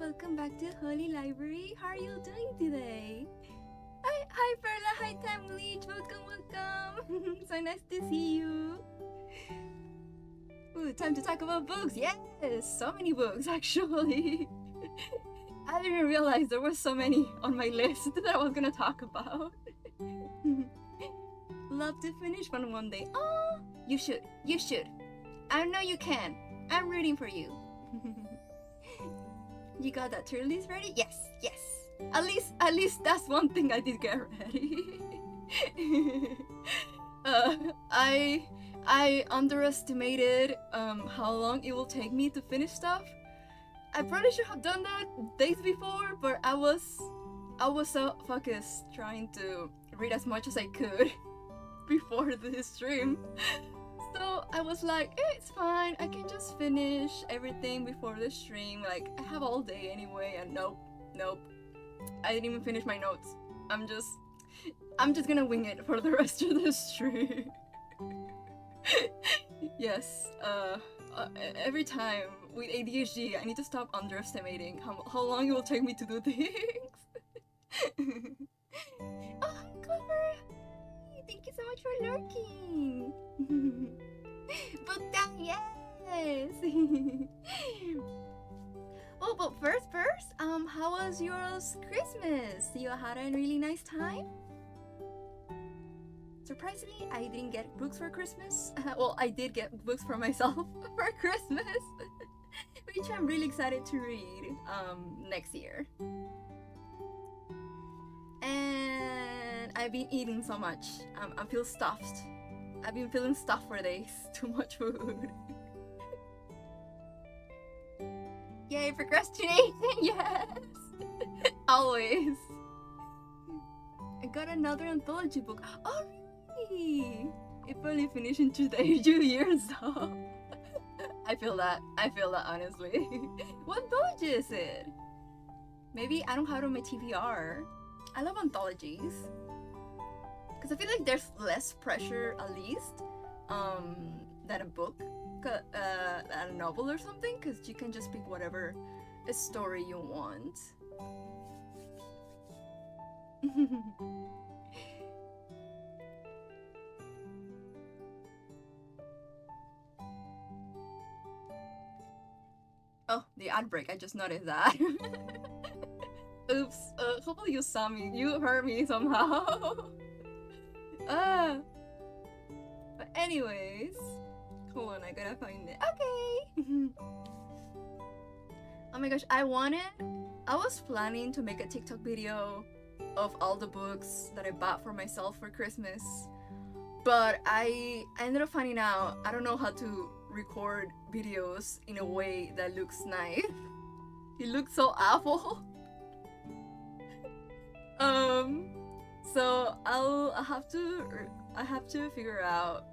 welcome back to Holy Library. How are you doing today? Hi Perla, hi Tamlich, welcome. So nice to see you. Ooh, time to talk about books. Yes, so many books actually. I didn't realize there were so many on my list that I was gonna talk about. Love to finish one day. Oh, you should. I know you can. I'm rooting for you. You got that Tierlist ready? Yes. At least that's one thing I did get ready. I underestimated how long it will take me to finish stuff. I probably should have done that days before, but I was so focused trying to read as much as I could before the stream. So I was like, it's fine, I can just finish everything before the stream. Like, I have all day anyway, and nope. I didn't even finish my notes. I'm just gonna wing it for the rest of the stream. Yes, every time with ADHD, I need to stop underestimating how long it will take me to do things. Oh, hi, Clover! Thank you so much for lurking! Book time, yes! Oh, but first, how was yours Christmas? You had a really nice time? Surprisingly, I didn't get books for Christmas. Well, I did get books for myself for Christmas, which I'm really excited to read next year. And I've been eating so much. I feel stuffed. I've been feeling stuffed for days. Too much food. Yay, procrastination! Yes! Always. I got another anthology book. Oh, really? It probably finished in 2 years though. I feel that honestly. What anthology is it? Maybe I don't have it on my TBR. I love anthologies. Because I feel like there's less pressure, at least, than a book, than a novel or something, because you can just pick whatever story you want. Oh, the ad break, I just noticed that. Oops, hopefully you saw me. You heard me somehow. But anyways, hold on, I gotta find it. Okay. Oh my gosh, I was planning to make a TikTok video of all the books that I bought for myself for Christmas, but I ended up finding out I don't know how to record videos in a way that looks nice. It looks so awful. So I have to figure out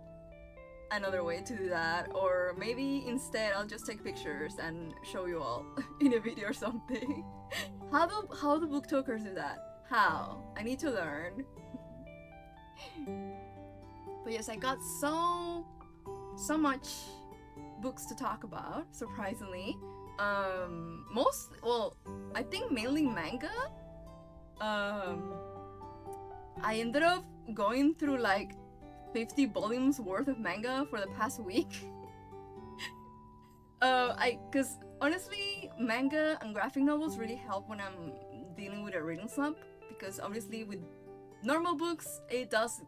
another way to do that, or maybe instead I'll just take pictures and show you all in a video or something. How do booktokers do that? How? I need to learn. But yes, I got so much books to talk about, surprisingly. I think mainly manga. I ended up going through like 50 volumes worth of manga for the past week. Cause honestly, manga and graphic novels really help when I'm dealing with a reading slump, because obviously with normal books, it does,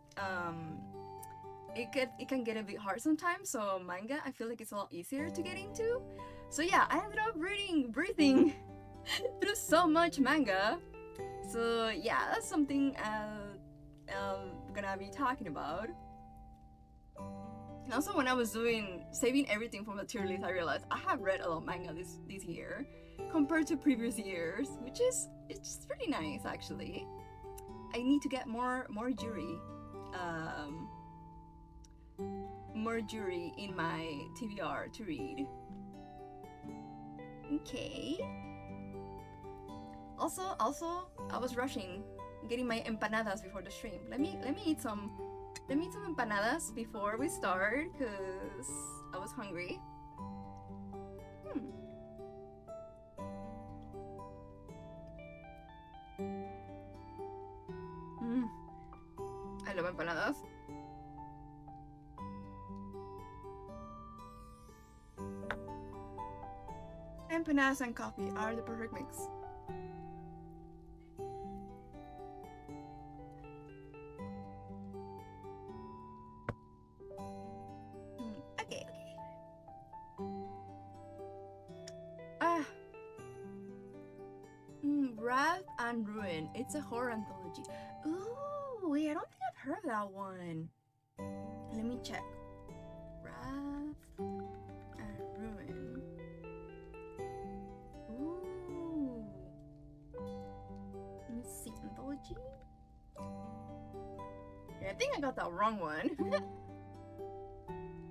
it can get a bit hard sometimes, so manga, I feel like it's a lot easier to get into. So yeah, I ended up breathing through so much manga. So yeah, that's something I'm gonna be talking about. And also when I was saving everything from the tier list, I realized I have read a lot of manga this year compared to previous years, it's pretty nice actually. I need to get more Juri. More Juri in my TBR to read. Okay. Also, I was rushing, getting my empanadas before the stream. Let me eat some empanadas before we start, cause I was hungry. love empanadas. Empanadas and coffee are the perfect mix. Okay. Wrath and Ruin. It's a horror anthology. Ooh, wait, I don't think I've heard of that one. Let me check. Wrath and Ruin. Ooh. Let me see. Anthology? Yeah, I think I got that wrong one.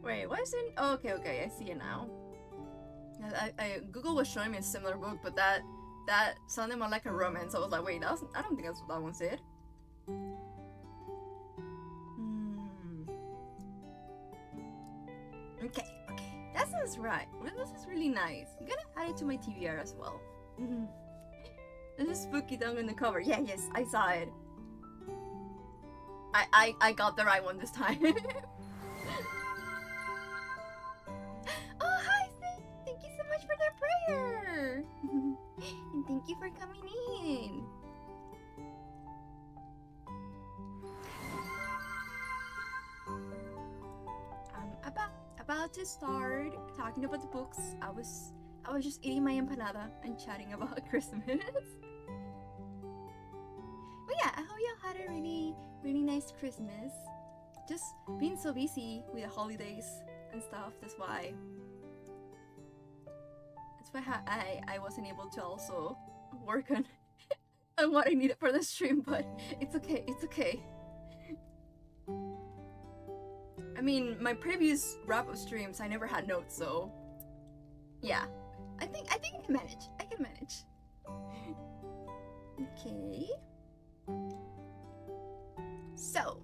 Wait, what is it? Oh, okay, I see it now. Google was showing me a similar book, but that sounded more like a romance. I was like, wait, I don't think that's what that one said. Okay, that sounds right. Well, this is really nice. I'm gonna add it to my TBR as well. This is spooky down in the cover. Yes, I saw it. I got the right one this time. Oh, hi, Snake! Thank you so much for that prayer! And thank you for coming in. I'm about to start talking about the books. I was just eating my empanada and chatting about Christmas. But yeah, I hope y'all had a really nice Christmas. Just being so busy with the holidays and stuff. That's why I wasn't able to also work on what I needed for the stream, but it's okay. I mean, my previous wrap-up streams, I never had notes, so yeah. I think I can manage. Okay. So,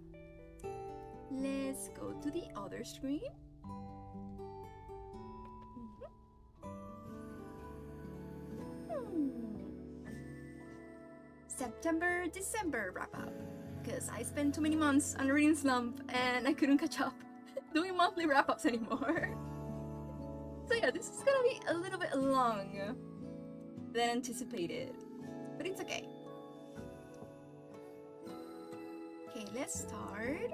let's go to the other screen. September, December wrap-up. Because I spent too many months on a reading slump and I couldn't catch up doing monthly wrap-ups anymore. So yeah, this is gonna be a little bit long than anticipated. But it's okay. Okay, let's start.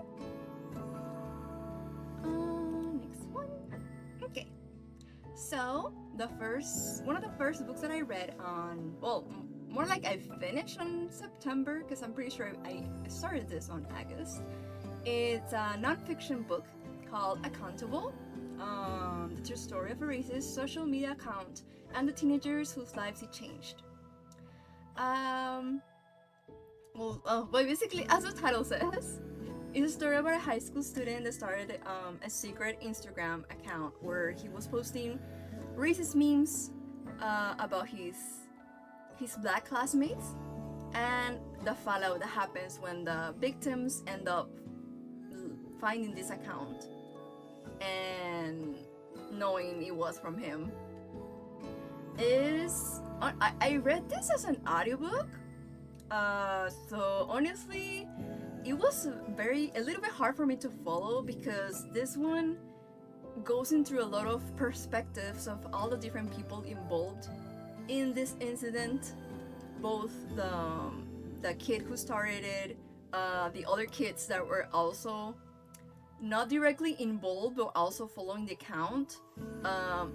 Next one. Okay. So, one of the first books that I read on, well, more like I finished on September, because I'm pretty sure I started this on August. It's a non-fiction book called Accountable, the true story of a racist social media account and the teenagers whose lives it changed. Well, basically, as the title says, it's a story about a high school student that started a secret Instagram account where he was posting racist memes about his black classmates and the fallout that happens when the victims end up finding this account and knowing it was from him. I read this as an audiobook, so honestly it was a little bit hard for me to follow, because this one goes into a lot of perspectives of all the different people involved in this incident, both the kid who started it, the other kids that were also not directly involved but also following the account,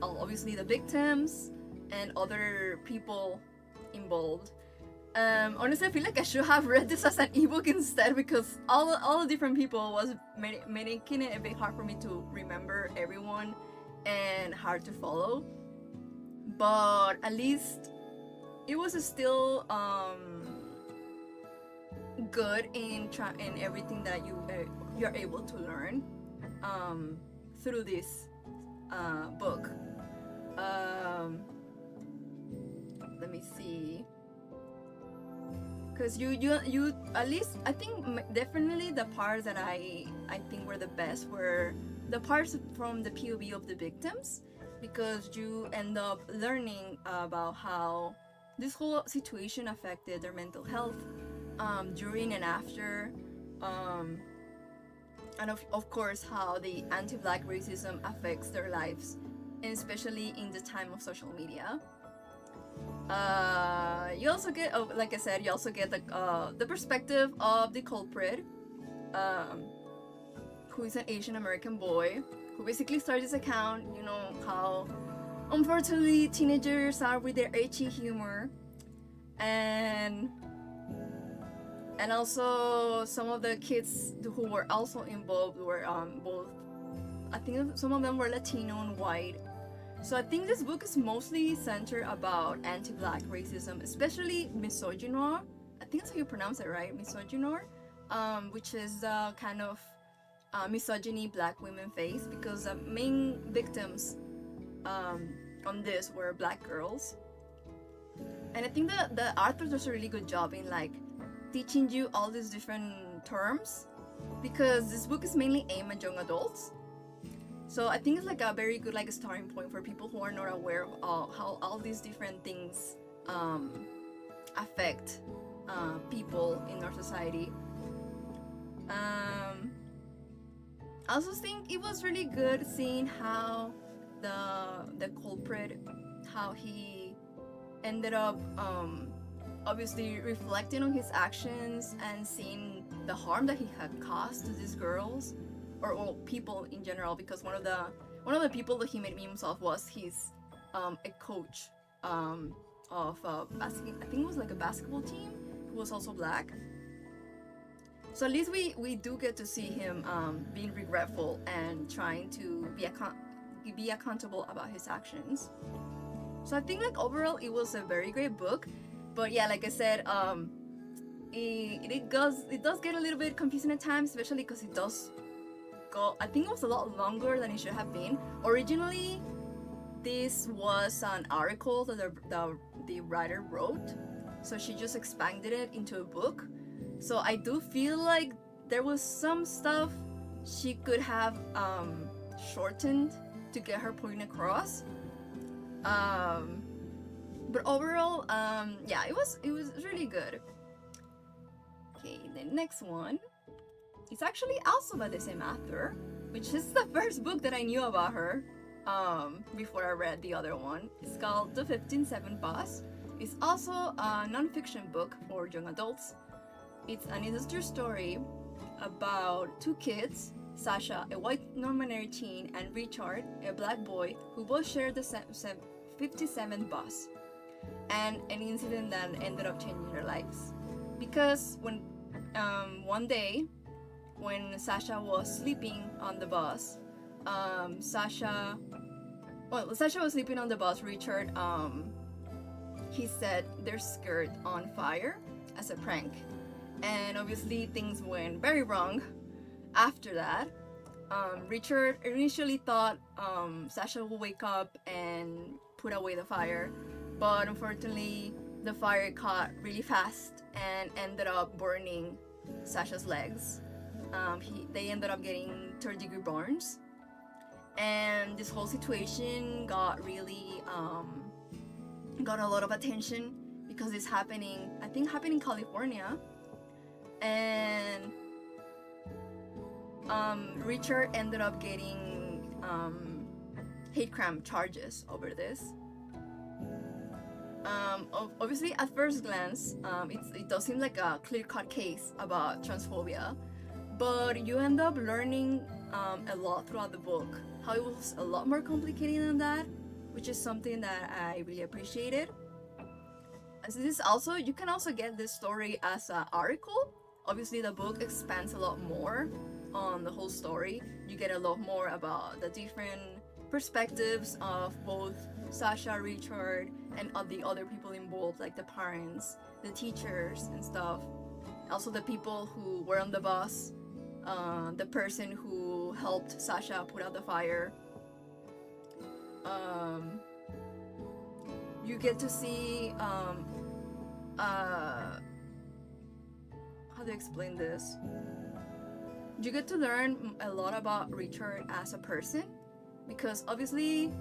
obviously the victims and other people involved. Honestly, I feel like I should have read this as an ebook instead, because all the different people was making it a bit hard for me to remember everyone and hard to follow. But at least it was still good in everything that you're able to learn through this book. Let me see. Because you at least, I think definitely the parts that I think were the best were the parts from the POV of the victims, because you end up learning about how this whole situation affected their mental health during and after and of course how the anti-black racism affects their lives, and especially in the time of social media. You also get, like I said, you also get the perspective of the culprit, um, who is an Asian American boy who basically starts this account. You know how unfortunately teenagers are with their ecchi humor, and also some of the kids who were also involved were both, I think some of them were Latino and white. So I think this book is mostly centered about anti-black racism, especially misogynoir. I think that's how you pronounce it, right? Misogynoir, which is the kind of misogyny black women face, because the main victims on this were black girls. And I think the author does a really good job in like teaching you all these different terms, because this book is mainly aimed at young adults. So I think it's like a very good like starting point for people who are not aware of how all these different things affect people in our society. I also think it was really good seeing how the culprit, how he ended up obviously reflecting on his actions and seeing the harm that he had caused to these girls, or people in general, because one of the people that he made memes of was his a coach of I think it was like a basketball team, who was also black. So at least we do get to see him being regretful and trying to be accountable about his actions. So I think like overall it was a very great book, but yeah, like I said, it does get a little bit confusing at times, especially because it does go, I think it was a lot longer than it should have been. Originally, this was an article that the writer wrote, so she just expanded it into a book. So I do feel like there was some stuff she could have shortened to get her point across. But overall, yeah, it was really good. Okay, the next one. It's actually also by the same author, which is the first book that I knew about her before I read the other one. It's called The 15-7 Boss. It's also a non-fiction book for young adults. It's an illustrated story about two kids, Sasha, a white non-binary teen, and Richard, a black boy, who both share the 57th bus, and an incident that ended up changing their lives. Because when one day, when Sasha was sleeping on the bus, Sasha was sleeping on the bus. Richard, he set their skirt on fire as a prank, and obviously things went very wrong. After that, Richard initially thought Sasha would wake up and put away the fire, but unfortunately the fire caught really fast and ended up burning Sasha's legs. They ended up getting third-degree burns, and this whole situation got really got a lot of attention because it's happening, I think, in California, and Richard ended up getting hate crime charges over this. Obviously, at first glance, it does seem like a clear-cut case about transphobia, but you end up learning a lot throughout the book, how it was a lot more complicated than that, which is something that I really appreciated. So this also, you can also get this story as an article. Obviously, the book expands a lot more on the whole story. You get a lot more about the different perspectives of both Sasha, Richard, and the other people involved, like the parents, the teachers, and stuff. Also, the people who were on the bus, the person who helped Sasha put out the fire. You get to see how do I explain this? You get to learn a lot about Richard as a person, because obviously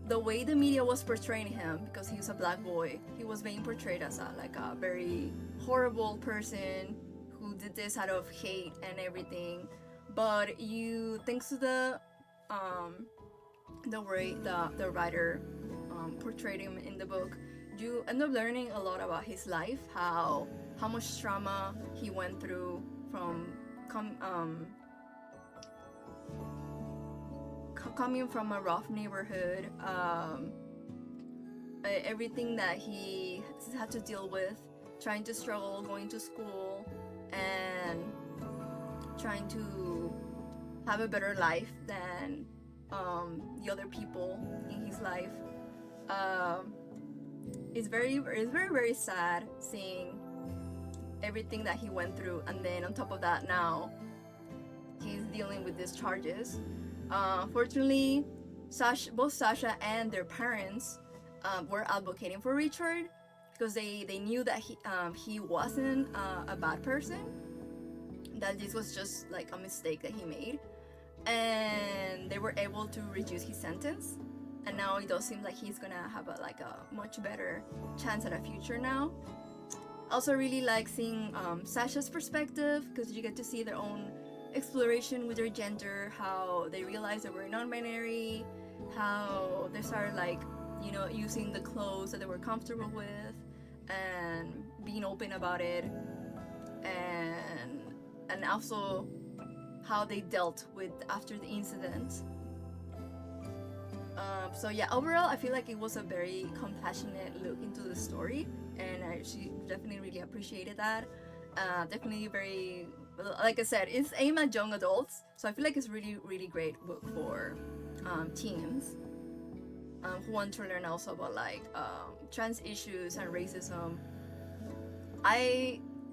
the way the media was portraying him, because he was a black boy, he was being portrayed as a very horrible person who did this out of hate and everything. but you, thanks to the way the writer portrayed him in the book, you end up learning a lot about his life, how much trauma he went through from coming from a rough neighborhood, everything that he had to deal with, trying to struggle going to school and trying to have a better life than the other people in his life. It's very sad seeing everything that he went through, and then on top of that now he's dealing with these charges. Fortunately, both Sasha and their parents were advocating for Richard because they knew that he wasn't a bad person, that this was just like a mistake that he made, and they were able to reduce his sentence, and now it does seem like he's gonna have a much better chance at a future now. Also really like seeing Sasha's perspective, because you get to see their own exploration with their gender, how they realized they were non-binary, how they started using the clothes that they were comfortable with and being open about it, and also how they dealt with after the incident. So yeah, overall I feel like it was a very compassionate look into the story, and I definitely really appreciated that. Definitely very, like I said, it's aimed at young adults, so I feel like it's really great book for teens who want to learn also about trans issues and racism.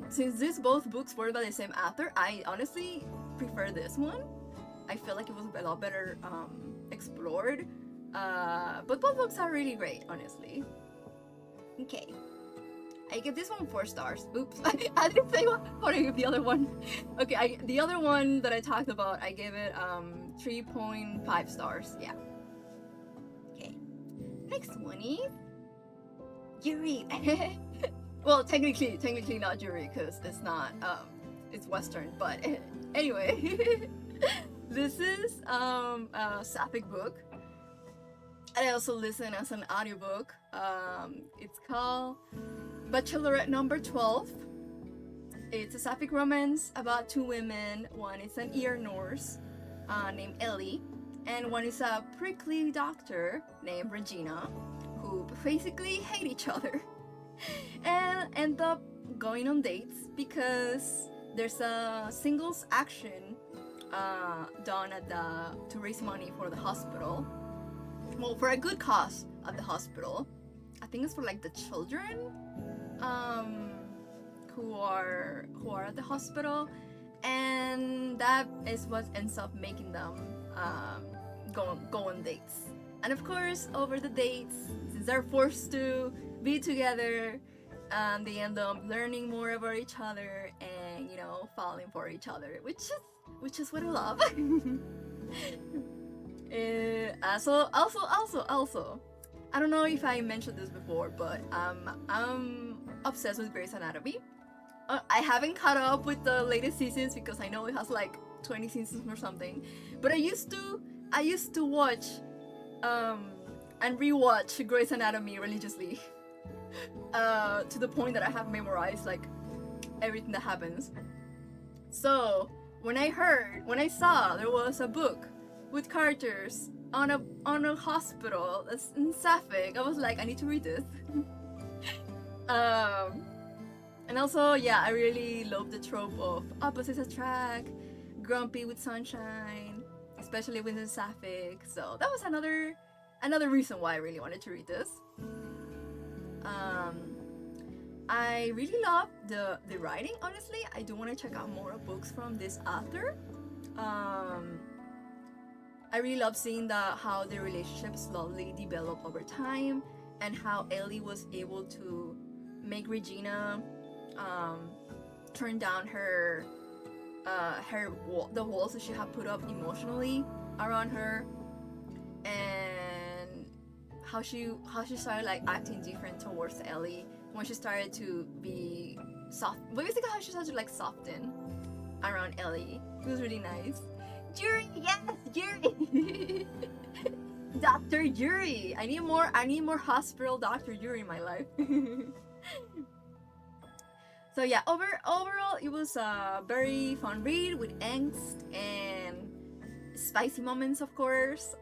Since these both books were by the same author, I honestly prefer this one. I feel like it was a lot better explored, but both books are really great, honestly. Okay, I give this one 4 stars. Oops, I didn't say what I give the other one. Okay, the other one that I talked about, I gave it 3.5 stars. Yeah. Okay, next one is Yuri. Well, technically not Yuri because it's not it's Western, but anyway. This is a sapphic book. I also listen as an audiobook. It's called Bachelorette number 12. It's a sapphic romance about 2 women. One is an ear nurse named Ellie, and one is a prickly doctor named Regina, who basically hate each other and end up going on dates because there's a singles action done to raise money for the hospital. Well, for a good cause at the hospital. I think it's for the children who are at the hospital, and that is what ends up making them go on dates. And of course, over the dates, since they're forced to be together, they end up learning more about each other and falling for each other, which is what I love. Also, I don't know if I mentioned this before, but I'm obsessed with Grey's Anatomy. I haven't caught up with the latest seasons because I know it has 20 seasons or something. But I used to watch and rewatch Grey's Anatomy religiously to the point that I have memorized everything that happens. So when I saw there was a book with characters on a hospital that's in Sapphic, I was like, I need to read this. And also, yeah, I really love the trope of opposites attract, grumpy with sunshine, especially within Sapphic. So that was another reason why I really wanted to read this. I really love the writing, honestly. I do want to check out more books from this author. I really love seeing how the relationship slowly developed over time, and how Ellie was able to make Regina turn down the walls that she had put up emotionally around her, and how she started acting different towards Ellie when she started to be soft. But basically how she started to soften around Ellie. It was really nice. Yuri, yes, Yuri. Dr. Yuri. I need more hospital Dr. Yuri in my life. So yeah, overall it was a very fun read with angst and spicy moments, of course.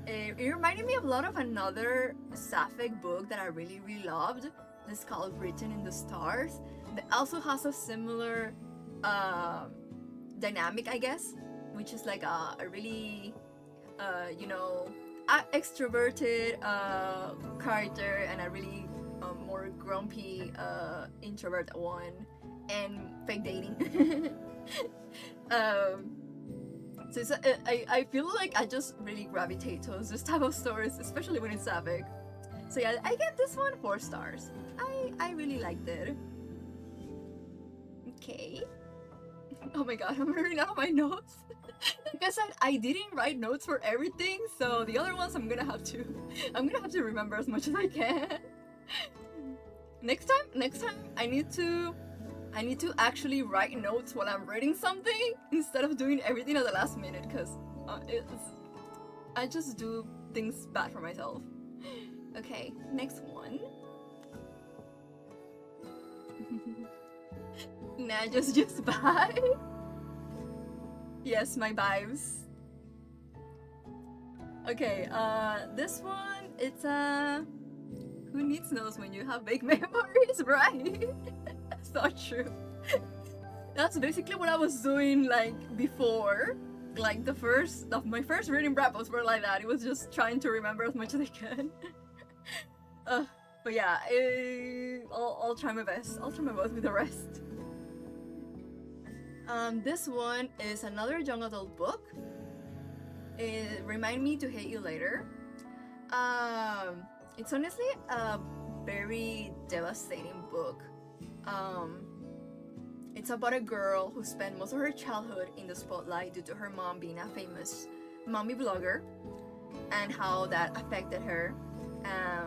It reminded me of a lot of another sapphic book that I really loved. It's called Written in the Stars. That also has a similar dynamic, I guess, which is like a really extroverted character and a really more grumpy introvert one, and fake dating. So I feel like I just really gravitate towards this type of stories, especially when it's sapphic. So yeah, I get this one 4 stars. I really liked it. Okay. Oh my god, I'm running out of my notes. Like I said, I didn't write notes for everything, so the other ones I'm gonna have to remember as much as I can. Next time I need to actually write notes while I'm reading something instead of doing everything at the last minute, because I just do things bad for myself. Okay, next one. Nah, just vibe. Yes, my vibes. Okay, this one, it's who needs those when you have big memories, right? So true. That's basically what I was doing like before. Like my first reading wrap-ups were like that. It was just trying to remember as much as I can. But yeah, I'll try my best. I'll try my best with the rest. This one is another young adult book. It Remind Me to Hate You Later. It's honestly a very devastating book. It's about a girl who spent most of her childhood in the spotlight due to her mom being a famous mommy blogger, and how that affected her.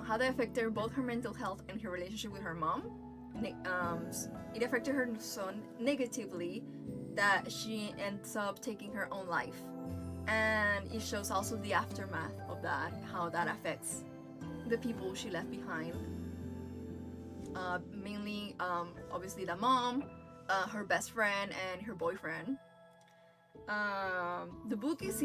How that affected both her mental health and her relationship with her mom. It affected her so negatively that she ends up taking her own life. And it shows also the aftermath of that, how that affects the people she left behind. Mainly, obviously, the mom, her best friend, and her boyfriend. The book is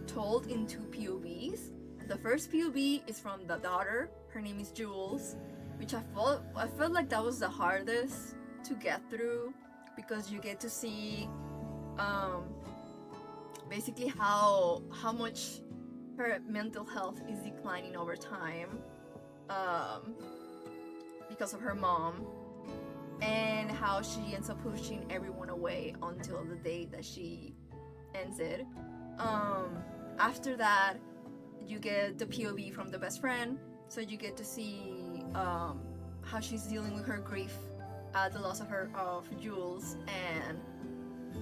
told in 2 POVs. The first POV is from the daughter. Her name is Jules, which I felt like that was the hardest to get through, because you get to see basically how much her mental health is declining over time because of her mom, and how she ends up pushing everyone away until the day that she ends it. After that, you get the POV from the best friend, so you get to see how she's dealing with her grief at the loss of Jules, and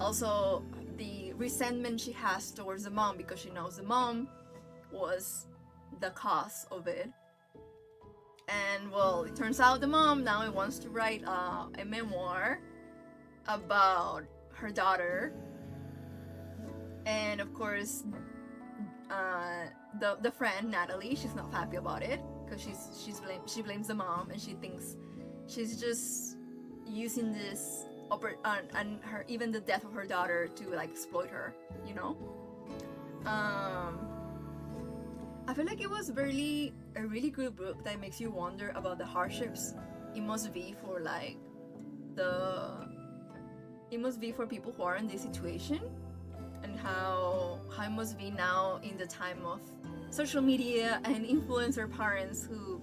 also the resentment she has towards the mom, because she knows the mom was the cause of it. And well, it turns out the mom now wants to write a memoir about her daughter, and of course the friend Natalie, she's not happy about it, because she blames the mom, and she thinks she's just using this and her, even the death of her daughter, to like exploit her, you know. I feel like it was a really good book that makes you wonder about the hardships it must be for people who are in this situation, and how it must be now in the time of social media and influencer parents who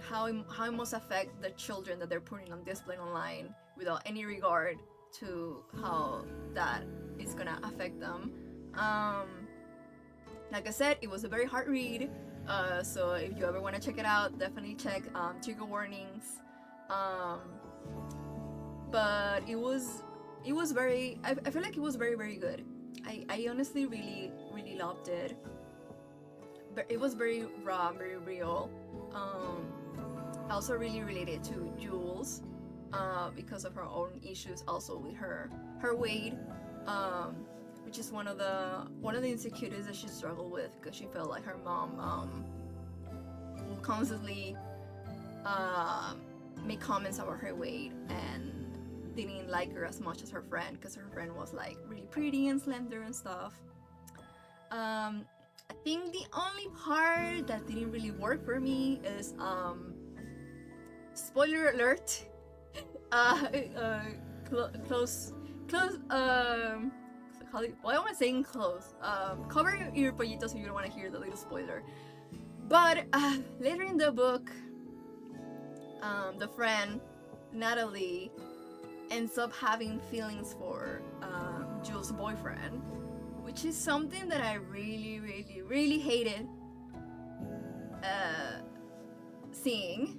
how it must affect the children that they're putting on display online, without any regard to how that is gonna affect them. Like I said, it was a very hard read, so if you ever want to check it out, definitely check trigger warnings. But it was very, I feel like it was very good. I honestly really loved it. But it was very raw, very real. I also really related to Jules, because of her own issues also with her her weight, which is one of the insecurities that she struggled with because she felt like her mom will constantly make comments about her weight and didn't like her as much as her friend because her friend was like really pretty and slender and stuff. I think the only part that didn't really work for me is spoiler alert. Close. Why am I saying close? Cover your ear pollitos if you don't want to hear the little spoiler. But later in the book, the friend Natalie ends up having feelings for Jules' boyfriend, which is something that I really, really, really hated seeing,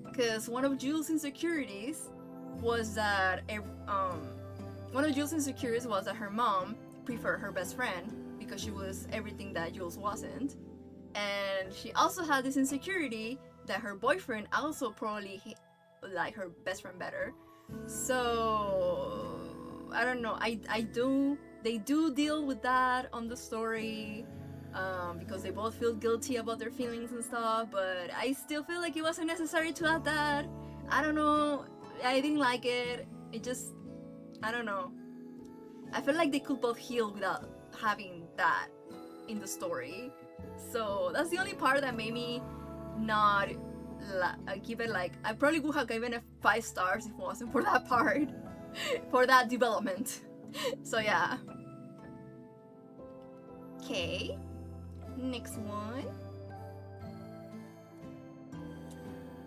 because one of Jules' insecurities was that her mom preferred her best friend because she was everything that Jules wasn't, and she also had this insecurity that her boyfriend also probably liked her best friend better. So I don't know. They do deal with that on the story, because they both feel guilty about their feelings and stuff, but I still feel like it wasn't necessary to add that. I don't know. I didn't like it. It just, I don't know. I feel like they could both heal without having that in the story. So that's the only part that made me not give it, like, I probably would have given it 5 stars if it wasn't for that part, for that development. So yeah. Okay, next one.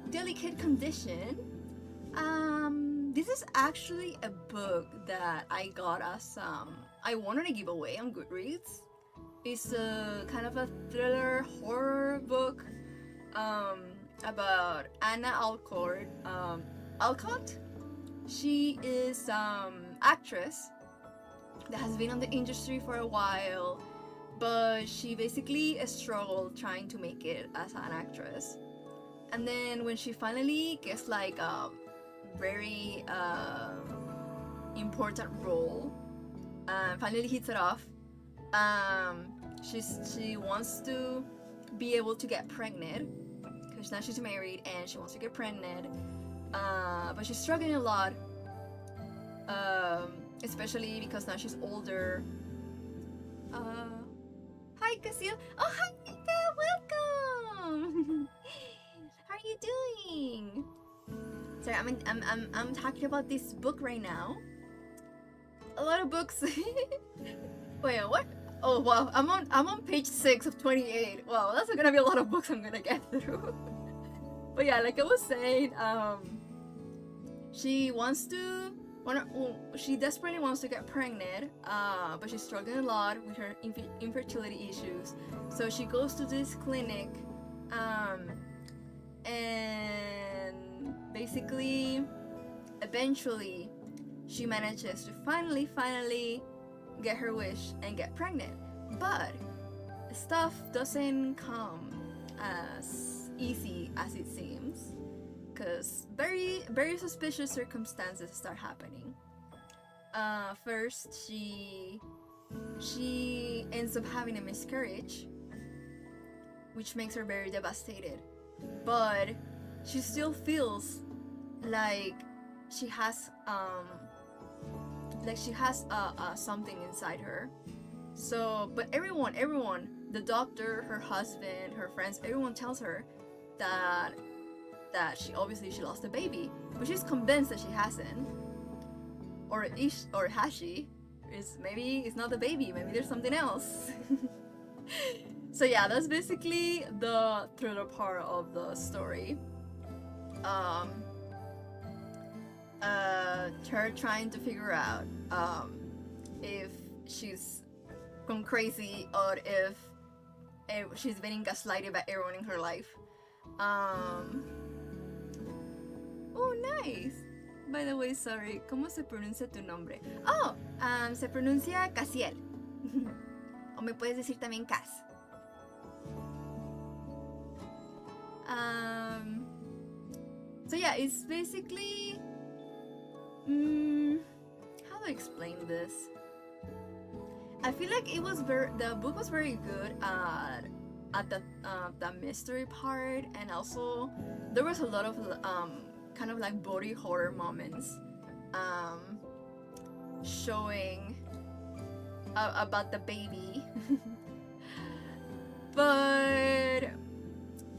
Delicate Condition. This is actually a book that I got as I wanted to give away on Goodreads. It's a kind of a thriller horror book about Anna Alcott. She is actress that has been on the industry for a while, but she basically struggled trying to make it as an actress. And then when she finally gets like a very important role, finally hits it off, she wants to be able to get pregnant because now she's married and she wants to get pregnant, but she's struggling a lot, especially because now she's older. Hi Cassiel. Oh, hi Nika, welcome. How are you doing? Sorry, I'm talking about this book right now. A lot of books. Wait, what? Oh wow, I'm on page 6 of 28. Wow, that's gonna be a lot of books I'm gonna get through. But yeah, like I was saying, she desperately wants to get pregnant, but she's struggling a lot with her infertility issues. So she goes to this clinic, and basically, eventually, she manages to finally get her wish and get pregnant. But stuff doesn't come as easy as it seems, because very, very suspicious circumstances start happening. First, she ends up having a miscarriage, which makes her very devastated. But she still feels like she has something inside her. So, but everyone, the doctor, her husband, her friends, everyone tells her that she lost a baby, but she's convinced that she hasn't, or has she? Maybe it's not the baby. Maybe there's something else. So yeah, that's basically the thriller part of the story. Her trying to figure out if she's gone crazy or if she's been gaslighted by everyone in her life. Oh, nice. By the way, sorry, ¿cómo se pronuncia tu nombre? Oh, se pronuncia Cassiel. O me puedes decir también Cass. So yeah, it's basically how to explain this? I feel like the book was very good at the mystery part, and also there was a lot of kind of like body horror moments showing about the baby. But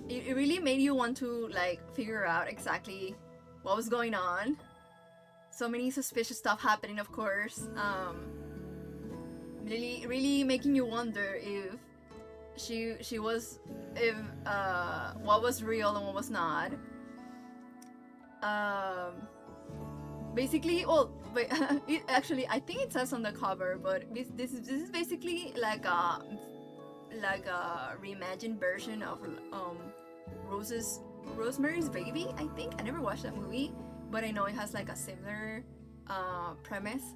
it really made you want to like figure out exactly what was going on. So many suspicious stuff happening, of course. Really making you wonder if she was, if what was real and what was not. Basically, well, but it actually, I think it says on the cover, but this is basically like a reimagined version of Rosemary's Baby. I think I never watched that movie, but I know it has like a similar premise.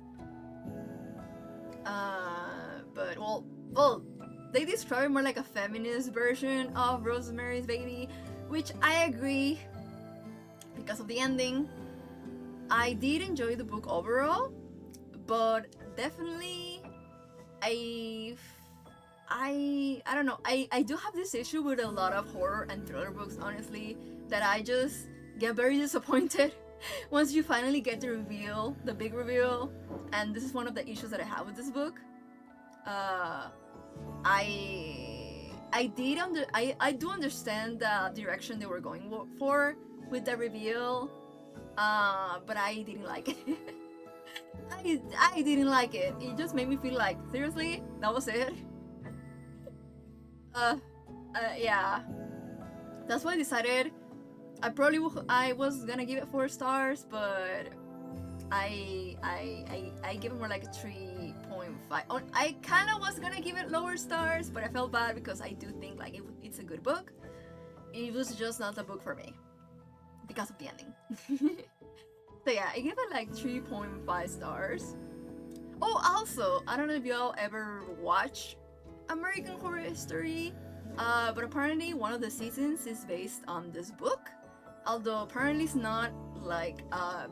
But well, they describe it more like a feminist version of Rosemary's Baby, which I agree because of the ending. I did enjoy the book overall, but definitely I don't know. I do have this issue with a lot of horror and thriller books, honestly, that I just get very disappointed once you finally get the reveal, the big reveal. And this is one of the issues that I have with this book. I do understand the direction they were going for with the reveal, but I didn't like it. I didn't like it. It just made me feel like, seriously, that was it. Yeah. That's why I decided I was gonna give it 4 stars, but I give it more like a 3.5. I kind of was gonna give it lower stars, but I felt bad because I do think like it's a good book. It was just not the book for me because of the ending. So yeah, I give it like 3.5 stars. Oh, also, I don't know if y'all ever watch American Horror History, but apparently one of the seasons is based on this book. Although apparently it's not like a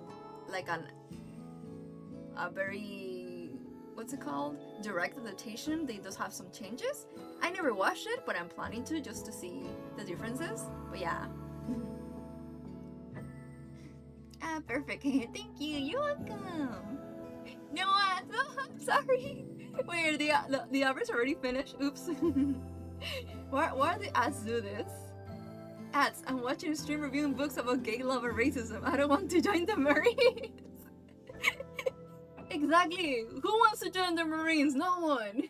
very, what's it called, direct adaptation. They just have some changes. I never watched it, but I'm planning to, just to see the differences. But yeah. Perfect. Thank you. You're welcome. No ads. Oh, I'm sorry. Wait, the ads already finished? Oops. Why do the ads do this? Ads. I'm watching a stream reviewing books about gay love and racism. I don't want to join the Marines. Exactly. Who wants to join the Marines? No one.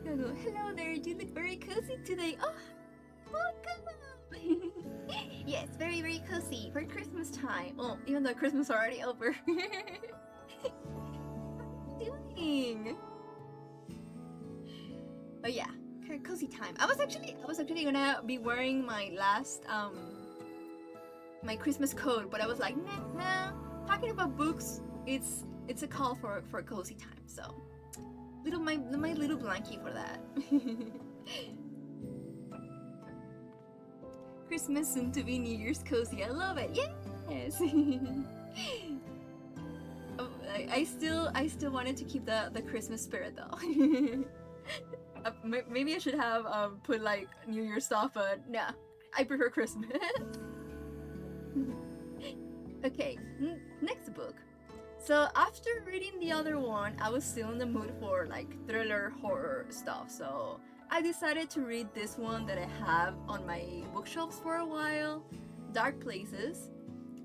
Hello there. You look very cozy today. Oh, welcome. Yes, very, very cozy for Christmas time. Well, even though Christmas is already over. What are you doing? Oh yeah, cozy time. I was actually gonna be wearing my last my Christmas coat, but I was like, nah. Talking about books, it's a call for cozy time. So, my little blankie for that. Christmas soon to be New Year's cozy. I love it. Yes. Oh, I still wanted to keep the Christmas spirit though. Maybe I should have put like New Year's stuff, but nah, I prefer Christmas. Okay, next book. So after reading the other one, I was still in the mood for like thriller horror stuff. So I decided to read this one that I have on my bookshelves for a while. Dark Places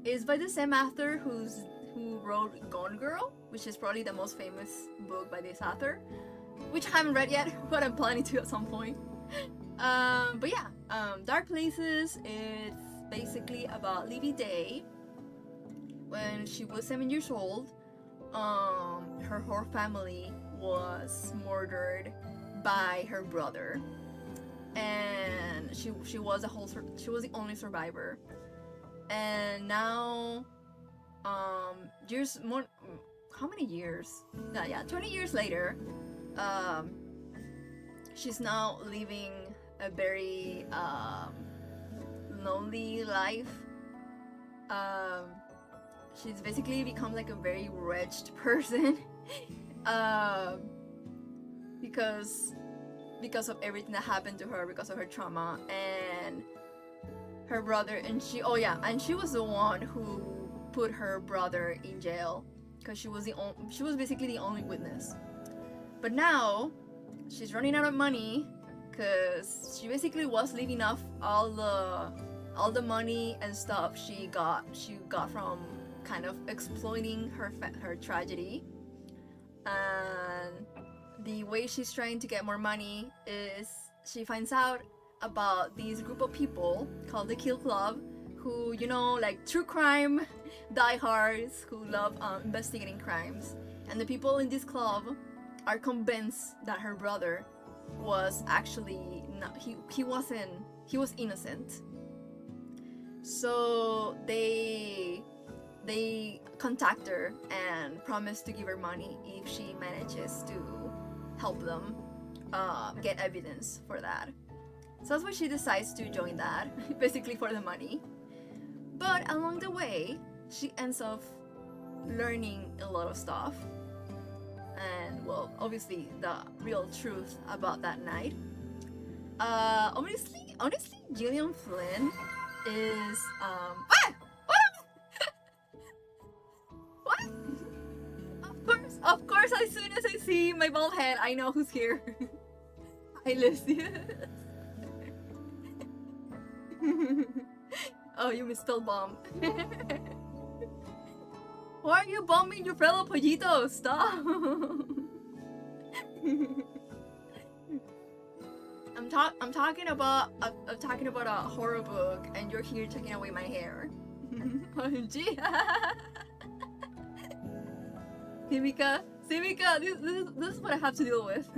is by the same author who wrote Gone Girl, which is probably the most famous book by this author, which I haven't read yet, but I'm planning to at some point. But yeah, Dark Places is basically about Livy Day. When she was 7 years old, her whole family was murdered by her brother, and she was the only survivor. And now, years more, how many years? Yeah, 20 years later, she's now living a very lonely life. she's basically become like a very wretched person. Because of everything that happened to her, because of her trauma and her brother, and she was the one who put her brother in jail because she was basically the only witness. But now she's running out of money because she basically was living off all the money and stuff she got from kind of exploiting her tragedy. And the way she's trying to get more money is she finds out about this group of people called the Kill Club, who, you know, like true crime diehards who love investigating crimes. And the people in this club are convinced that her brother was actually not, he was innocent. So they contact her and promise to give her money if she manages to help them get evidence for that. So that's why she decides to join that, basically for the money. But along the way, she ends up learning a lot of stuff. And, well, obviously the real truth about that night. Honestly, Gillian Flynn is what? Of course, as soon as I see my bald head, I know who's here. Hi, Lucy. Oh, you misspelled bomb. Why are you bombing your fellow pollitos? Stop. I'm talking about a horror book, and you're here taking away my hair. OMG. Simika, this is what I have to deal with.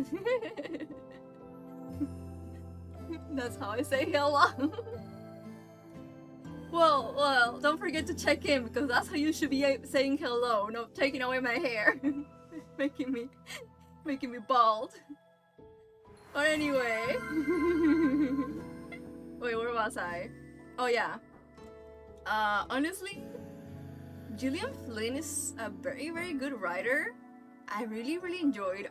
That's how I say hello. Well, don't forget to check in, because that's how you should be saying hello, not taking away my hair. making me bald. But anyway. Wait, where was I? Oh yeah. Honestly, Gillian Flynn is a very, very good writer. I really enjoyed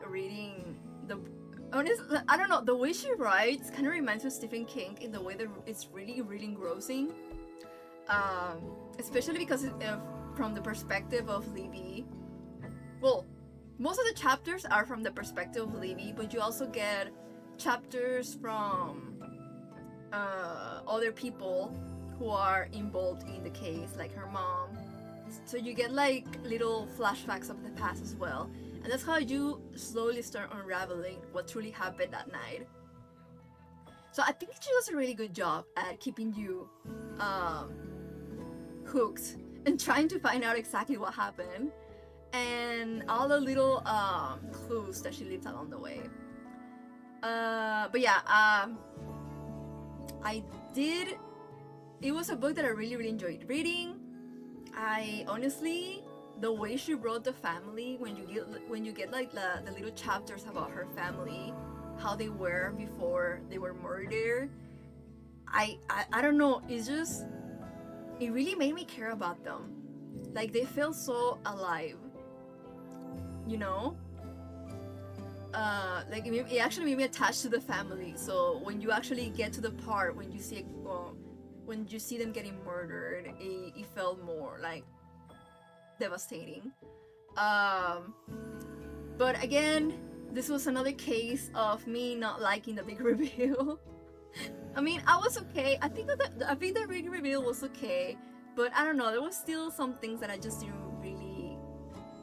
reading the. Honestly, I don't know, the way she writes kind of reminds me of Stephen King in the way that it's really engrossing. Especially because from the perspective of Libby. Well, most of the chapters are from the perspective of Libby, but you also get chapters from other people who are involved in the case, like her mom. So you get like little flashbacks of the past as well. And that's how you slowly start unraveling what truly happened that night. So I think she does a really good job at keeping you hooked and trying to find out exactly what happened. And all the little clues that she leaves along the way. But yeah, it was a book that I really enjoyed reading. I honestly, the way she wrote the family, when you get like the little chapters about her family, how they were before they were murdered, I don't know, it really made me care about them. Like, they felt so alive, you know? Like it actually made me attached to the family. So when you actually get to the part when you see them getting murdered, it felt more like devastating. But again, this was another case of me not liking the big reveal. I mean, I was okay. I think the big reveal was okay, but I don't know, there was still some things that I just didn't really.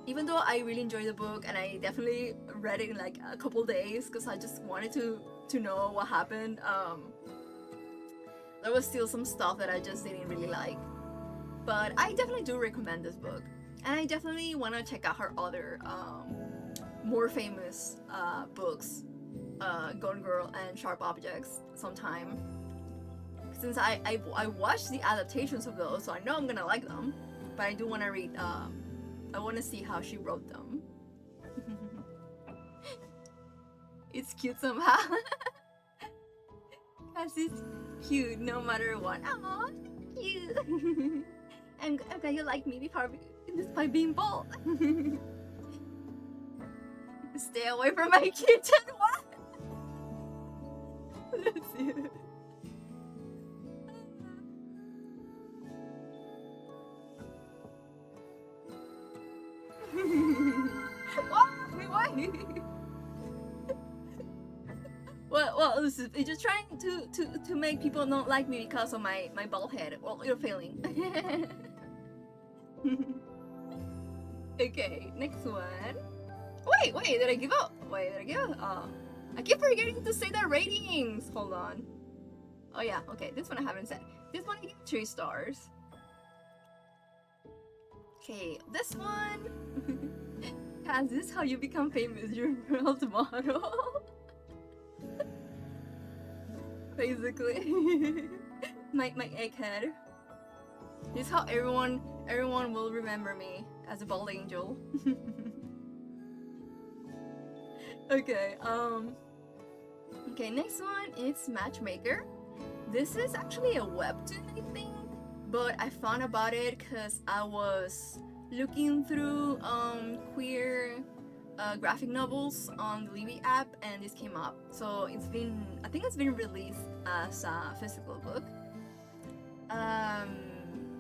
Even though I really enjoyed the book and I definitely read it in like a couple days because I just wanted to know what happened, there was still some stuff that I just didn't really like. But I definitely do recommend this book, and I definitely want to check out her other more famous books, Gone Girl and Sharp Objects, sometime. Since I watched the adaptations of those, so I know I'm gonna like them. But I do want to read. I want to see how she wrote them. It's cute somehow. Cause it's cute no matter what. Aww, you. I'm glad you like me despite being bald. Stay away from my kitchen. What? Let's see. Why? Well, this is it's just trying to make people not like me because of my bald head. Well, you're failing. Okay, next one. Wait, did I give up? I keep forgetting to say the ratings. Hold on. Oh yeah, okay, this one I haven't said. This one I give 3 stars. Okay, this one. Kaz, this is how you become famous. Your world model. Basically. my egghead. This is how everyone will remember me as a bald angel. Okay, okay, next one is Matchmaker. This is actually a webtoon, I think, but I found about it because I was looking through queer graphic novels on the Libby app, and this came up. So I think it's been released as a physical book.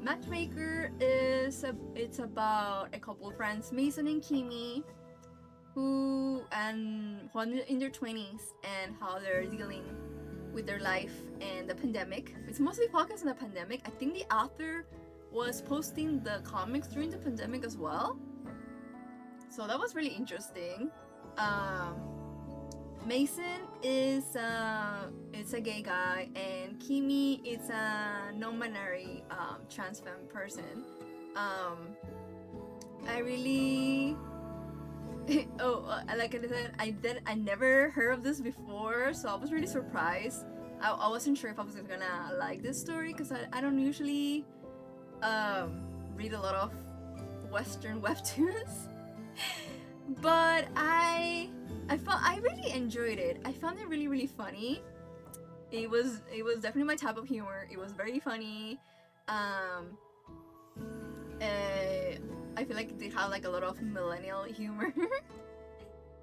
Matchmaker it's about a couple of friends, Mason and Kimi, who are in their 20s and how they're dealing with their life and the pandemic. It's mostly focused on the pandemic. I think the author was posting the comics during the pandemic as well, so that was really interesting. Mason is it's a gay guy, and Kimi is a non-binary trans femme person. I really like I said, I never heard of this before, so I was really surprised. I wasn't sure if I was gonna like this story because I don't usually read a lot of Western webtoons, but I really enjoyed it. I found it really funny. It was definitely my type of humor. It was very funny. I feel like they have like a lot of millennial humor.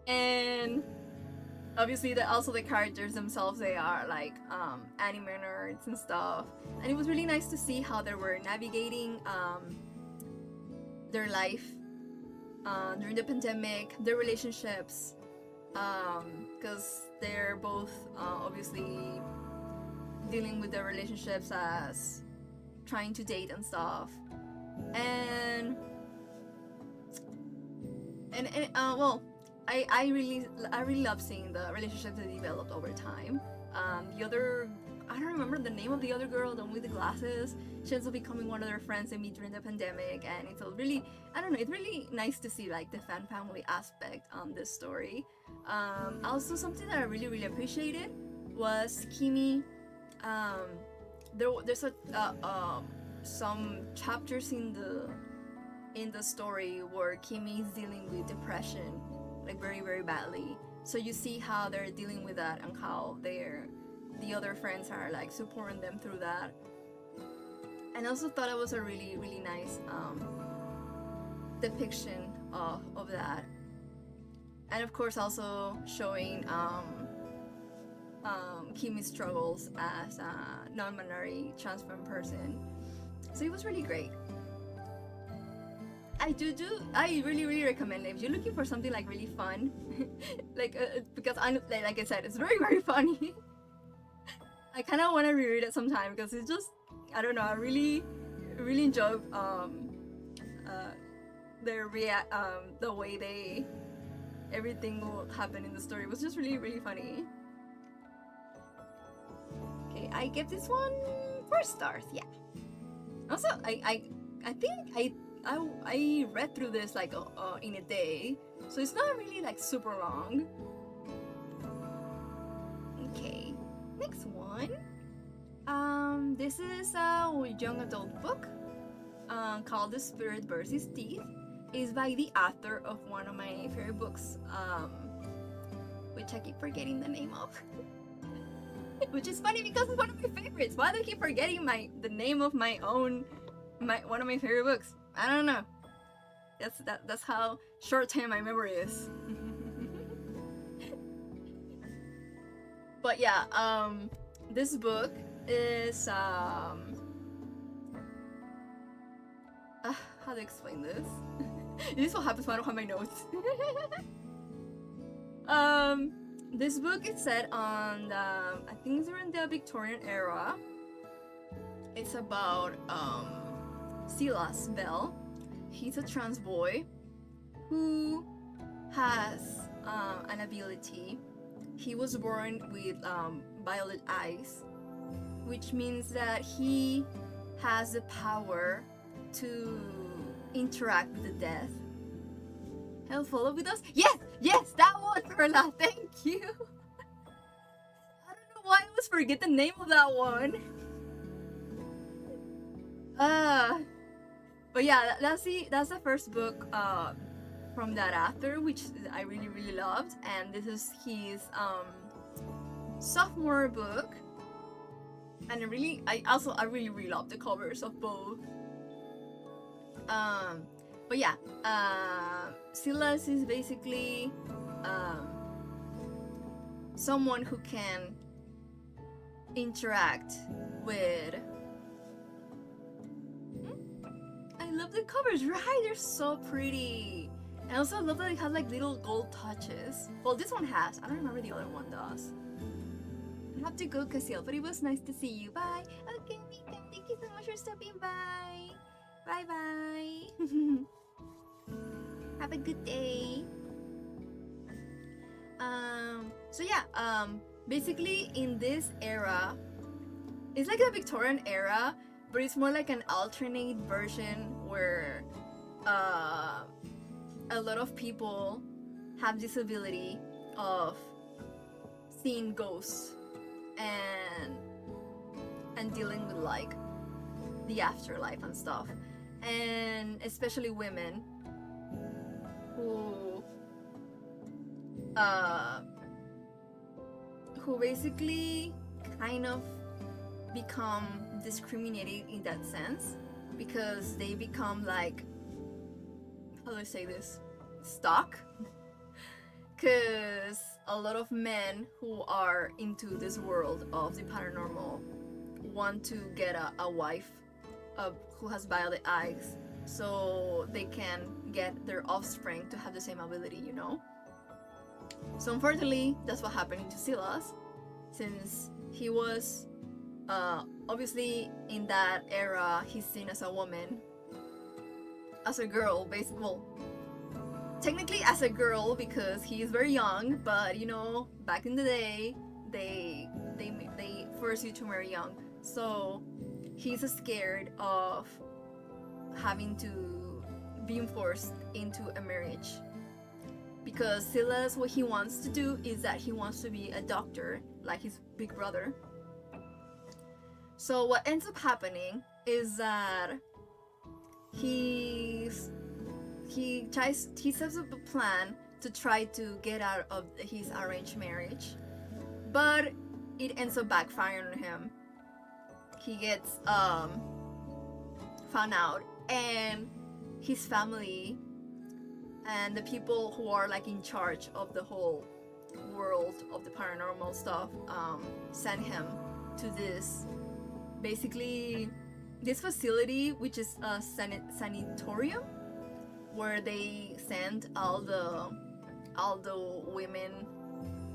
And obviously also the characters themselves, they are like anime nerds and stuff. And it was really nice to see how they were navigating their life during the pandemic, their relationships, because they're both obviously dealing with their relationships as trying to date and stuff. And well, I really love seeing the relationships that developed over time. The other, I don't remember the name of the other girl, the one with the glasses. She ends up becoming one of their friends they meet during the pandemic, and it's a really, I don't know, it's really nice to see like the fan family aspect on this story. Also, something that I really appreciated was Kimi. There's some chapters in the story where Kimi is dealing with depression, like very badly. So you see how they're dealing with that and how the other friends are like supporting them through that. And I also thought it was a really nice depiction of that. And of course also showing Kimi's struggles as a non-binary trans femme person. So it was really great. I really recommend it if you're looking for something like really fun, like because like I said, it's very funny. I kind of want to reread it sometime because it's just, I don't know, I really enjoy the way everything will happen in the story. It was just really funny. Okay, I give this one 4 stars. Yeah. Also, I think I read through this like in a day, so it's not really like super long. Okay, next one. This is a young adult book called The Spirit vs. Teeth. It's by the author of one of my favorite books, which I keep forgetting the name of. Which is funny because it's one of my favorites. Why do I keep forgetting the name of one of my favorite books? I don't know. That's how short-term my memory is. But yeah, this book is how to explain this? This is what happens when I don't have my notes. This book is set on I think it's during the Victorian era. It's about Silas Bell. He's a trans boy who has an ability. He was born with violet eyes, which means that he has the power to interact with the dead. Hell, follow with us? Yes, that one, Perla. Thank you. I don't know why I always forget the name of that one. But yeah, that's the first book from that author, which I really loved, and this is his sophomore book, and I really love the covers of both. But yeah, Silas is basically someone who can interact with. I love the covers, right? They're so pretty. And I also love that it has like little gold touches. Well, this one has. I don't remember the other one does. I have to go, Cassiel, but it was nice to see you. Bye. Okay, Mika, thank you so much for stopping by. Bye bye. Have a good day. So yeah, basically in this era, it's like a Victorian era, but it's more like an alternate version where a lot of people have this ability of seeing ghosts and dealing with like the afterlife and stuff, and especially women who basically kind of become discriminated in that sense, because they become like, how do I say this, stuck, because a lot of men who are into this world of the paranormal want to get a wife who has violet eyes, so they can get their offspring to have the same ability, you know? So unfortunately, that's what happened to Silas, since he was obviously in that era, he's seen as a woman, as a girl, basically. Well, technically as a girl because he is very young, but you know, back in the day, they force you to marry young. So he's scared of having to being forced into a marriage, because Silas, what he wants to do is that he wants to be a doctor like his big brother. So what ends up happening is that he sets up a plan to try to get out of his arranged marriage, but it ends up backfiring on him. He gets found out, and his family and the people who are like in charge of the whole world of the paranormal stuff send him to this, basically this facility, which is a sanatorium, where they send all the women,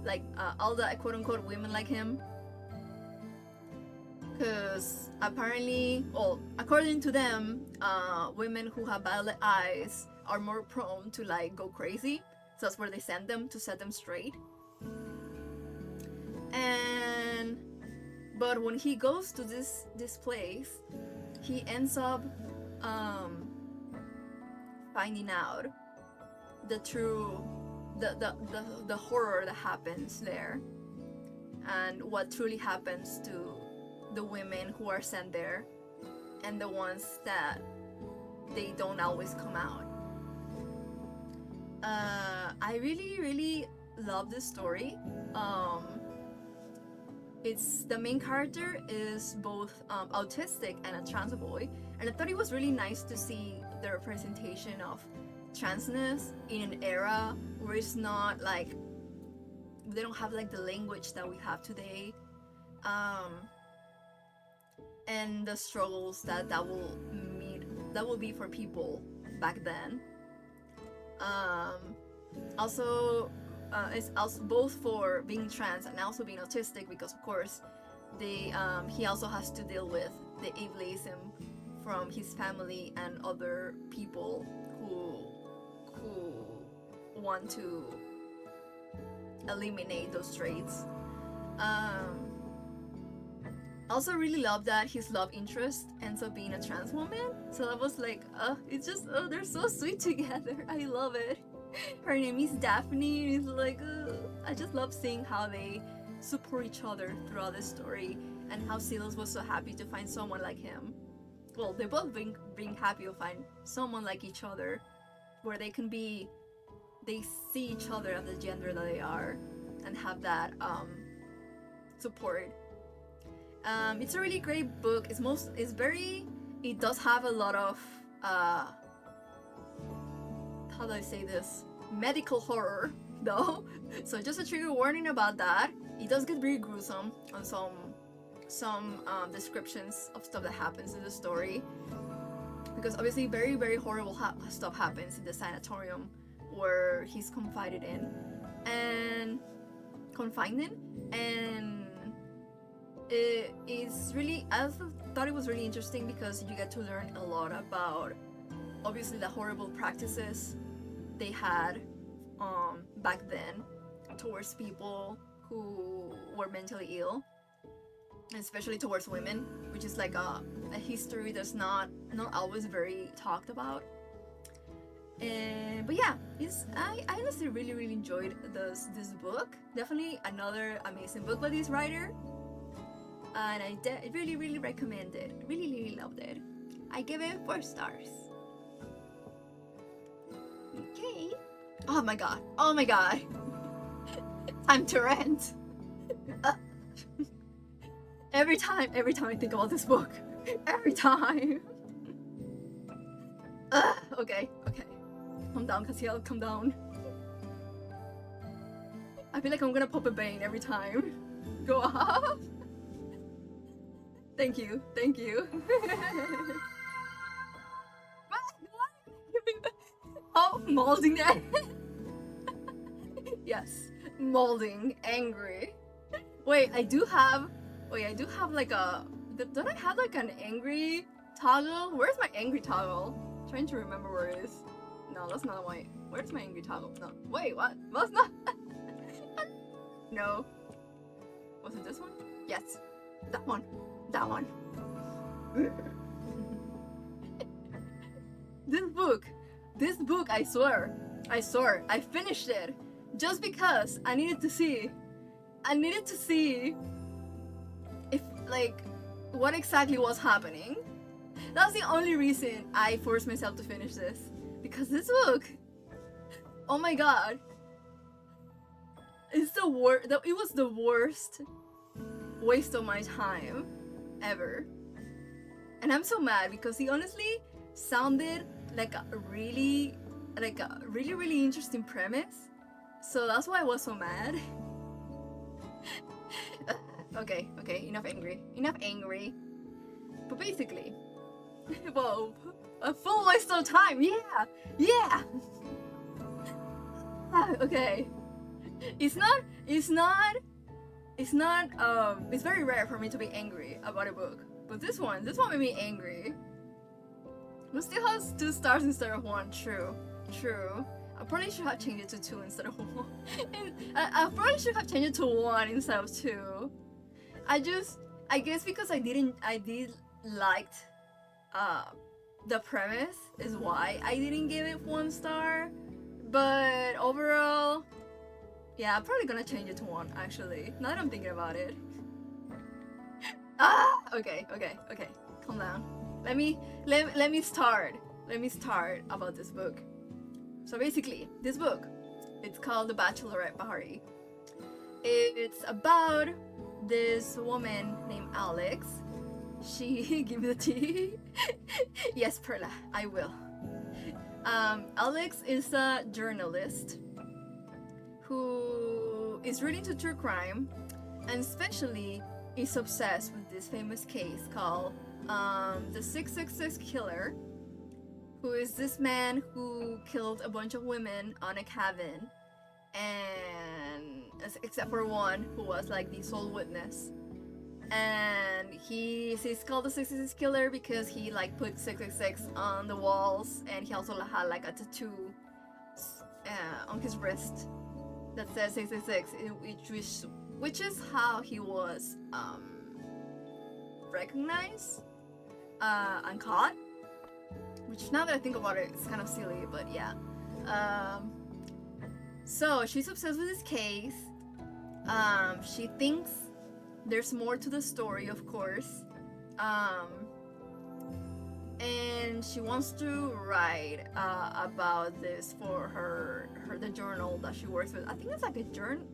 like all the quote unquote women like him, because apparently, well, according to them, women who have violet eyes are more prone to like go crazy, so that's where they send them to set them straight. And but when he goes to this place, he ends up finding out the horror that happens there, and what truly happens to the women who are sent there, and the ones that they don't always come out. I really love this story. it's the main character is both autistic and a trans boy, and I thought it was really nice to see the representation of transness in an era where it's not like they don't have like the language that we have today, and the struggles that will be for people back then. Also, it's also both for being trans and also being autistic, because of course he also has to deal with the ableism from his family and other people who want to eliminate those traits. Also really love that his love interest ends up being a trans woman. So I was like, it's just, they're so sweet together. I love it. Her name is Daphne, and it's like, I just love seeing how they support each other throughout the story, and how Silas was so happy to find someone like him. Well, they're both being happy to find someone like each other, where they see each other as the gender that they are, and have that support. It's a really great book. It does have a lot of how do I say this? Medical horror, though. So just a trigger warning about that. It does get very gruesome on some descriptions of stuff that happens in the story, because obviously very, very horrible stuff happens in the sanatorium where he's confined in, and it is really, I also thought it was really interesting because you get to learn a lot about obviously the horrible practices they had back then towards people who were mentally ill, especially towards women, which is like a history that's not always very talked about. But yeah, I honestly really, really enjoyed this book. Definitely another amazing book by this writer, and I really, really recommend it. Really, really loved it. I give it 4 stars. Okay. Oh my god. Time to rant. Every time I think about this book. Every time. Okay. Calm down, Cassiel, calm down. I feel like I'm gonna pop a bane every time. Go off. Thank you. Oh, molding that. Yes, molding, angry. Wait, I do have like a. Don't I have like an angry toggle? Where's my angry toggle? I'm trying to remember where it is. No, that's not my. Where's my angry toggle? No. Wait, what? That's not. No. Was it this one? Yes. That one. This book, I swear, I finished it just because I needed to see if, like, what exactly was happening. That's the only reason I forced myself to finish this, because this book, oh my god, it's the worst. It was the worst waste of my time ever, and I'm so mad because he honestly sounded like a really interesting premise, so that's why I was so mad. Okay, enough angry. But basically, well, a full waste of time. Yeah. Okay. It's very rare for me to be angry about a book, but this one made me angry. It still has 2 stars instead of 1. True. I probably should have changed it to 2 instead of 1. I probably should have changed it to 1 instead of 2. I guess because I did liked the premise is why I didn't give it 1 star. But overall, yeah, I'm probably gonna change it to 1 actually. Now that I'm thinking about it. Okay. Calm down. Let me start about this book. So basically, this book, it's called The Bachelorette Party. It's about this woman named Alex. She give me the tea. Yes, Perla, I will. Alex is a journalist who is really into true crime, and especially is obsessed with this famous case called the 666 Killer, who is this man who killed a bunch of women on a cabin, and except for one who was like the sole witness. And he's called the 666 Killer because he like put 666 on the walls, and he also had like a tattoo on his wrist that says 666, which is how he was recognized and caught. Which, now that I think about it, it's kind of silly, but yeah. So she's obsessed with this case. She thinks there's more to the story, of course. And she wants to write about this for the journal that she works with. I think it's like a journal.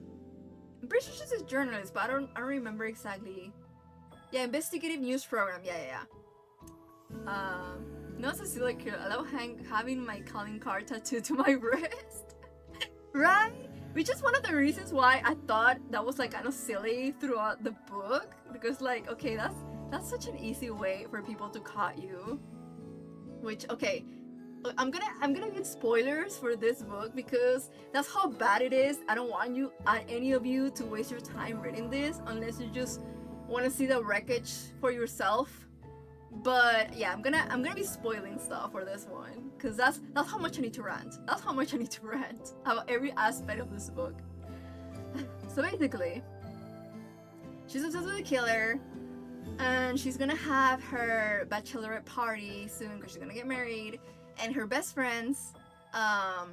I'm pretty sure she's a journalist, but I don't remember exactly. Yeah, investigative news program. Yeah. No, Cecilia, I love having my calling card tattooed to my wrist. Right? Which is one of the reasons why I thought that was like kind of silly throughout the book, because like, okay, that's such an easy way for people to caught you. Which, okay, I'm gonna get spoilers for this book because that's how bad it is. I don't want any of you to waste your time reading this unless you just want to see the wreckage for yourself. But yeah, I'm gonna be spoiling stuff for this one because that's how much I need to rant. That's how much I need to rant about every aspect of this book. So basically, she's obsessed with the killer, and she's gonna have her bachelorette party soon because she's gonna get married. And her best friends, I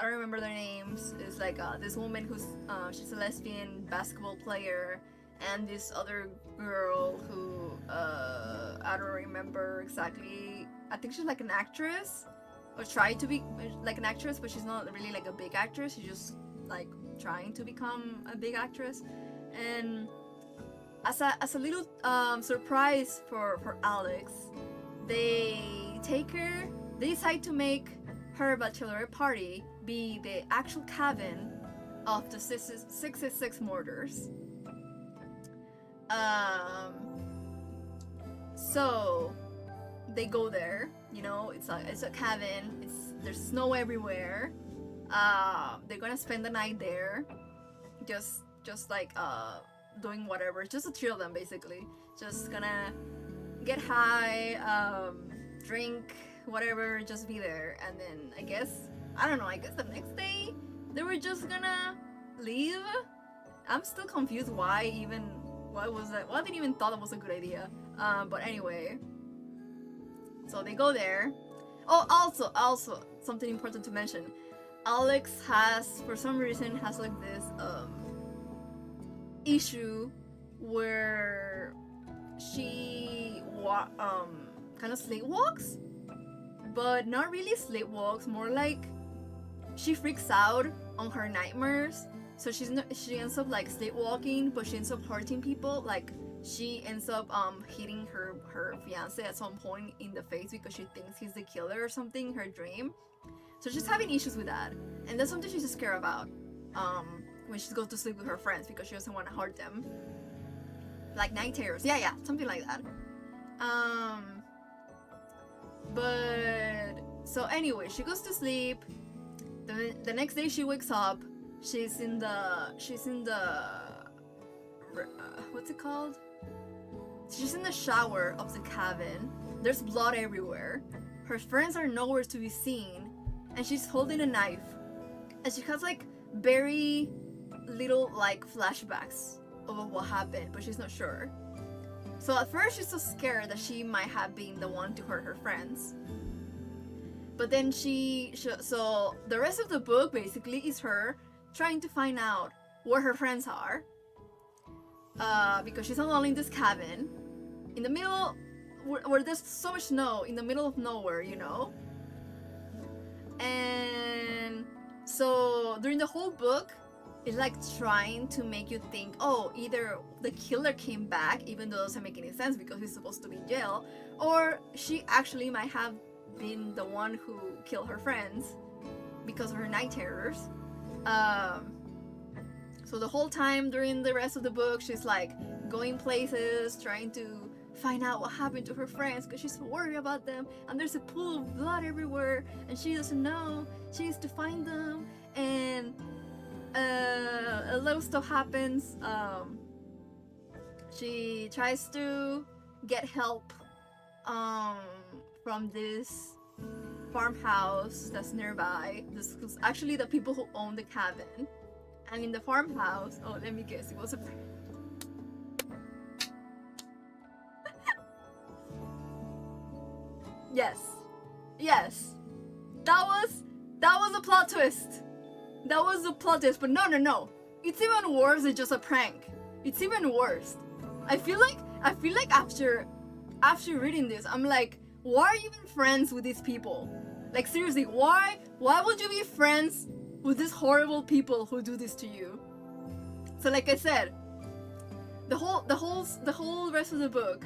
don't remember their names. Is like this woman who's she's a lesbian basketball player, and this other girl who I don't remember exactly. I think she's like an actress, or trying to be like an actress, but she's not really like a big actress. She's just like trying to become a big actress. And as a little surprise for Alex, they decide to make her bachelorette party be the actual cabin of the 666 murders. So they go there, you know, it's a cabin, there's snow everywhere. They're gonna spend the night there, just like doing whatever, just to chill them basically. Just gonna get high, drink, whatever, just be there. And then I guess the next day they were just gonna leave. I'm still confused why was that? Well, I didn't even thought that was a good idea. But anyway, so they go there. Oh, also something important to mention. Alex for some reason has like this issue where she kind of sleepwalks, but not really sleepwalks. More like she freaks out on her nightmares. So she ends up like sleepwalking, but she ends up hurting people. Like she ends up hitting her fiance at some point in the face because she thinks he's the killer or something in her dream. So she's having issues with that, and that's something she's scared about when she goes to sleep with her friends because she doesn't want to hurt them. Like night terrors, yeah, something like that. But so anyway, she goes to sleep. The next day she wakes up. She's in the what's it called? She's in the shower of the cabin. There's blood everywhere. Her friends are nowhere to be seen, and she's holding a knife. And she has like very little like flashbacks of what happened, but she's not sure. So at first she's so scared that she might have been the one to hurt her friends. But then so the rest of the book basically is her trying to find out where her friends are, because she's alone in this cabin in the middle where there's so much snow, in the middle of nowhere, you know. And so during the whole book it's like trying to make you think, oh, either the killer came back, even though it doesn't make any sense because he's supposed to be in jail, or she actually might have been the one who killed her friends because of her night terrors. So the whole time during the rest of the book, she's like going places, trying to find out what happened to her friends because she's worried about them, and there's a pool of blood everywhere and she doesn't know. She needs to find them, and a lot of stuff happens. She tries to get help from this farmhouse that's nearby. This was actually the people who own the cabin. And in the farmhouse, oh, let me guess, it was a yes, yes, that was a plot twist. That was a plot twist, but no, it's even worse than just a prank. It's even worse. I feel like after reading this, I'm like, why are you even friends with these people? Like, seriously, why would you be friends with these horrible people who do this to you? So like I said, the whole rest of the book,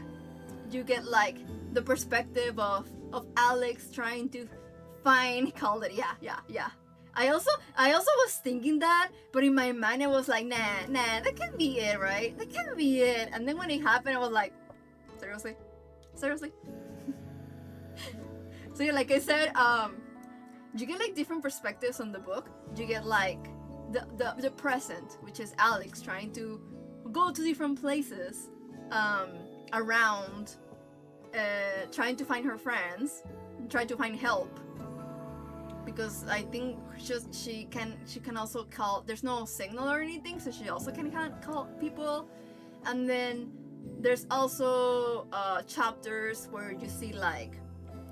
you get like the perspective of Alex trying to find Calder. Yeah. I also was thinking that, but in my mind I was like, nah, that can't be it, right? That can't be it. And then when it happened, I was like, seriously. So yeah, like I said, you get like different perspectives on the book. You get like the present, which is Alex trying to go to different places around, trying to find her friends, trying to find help, because I think she can also call. There's no signal or anything, so she also can call people. And then there's also chapters where you see like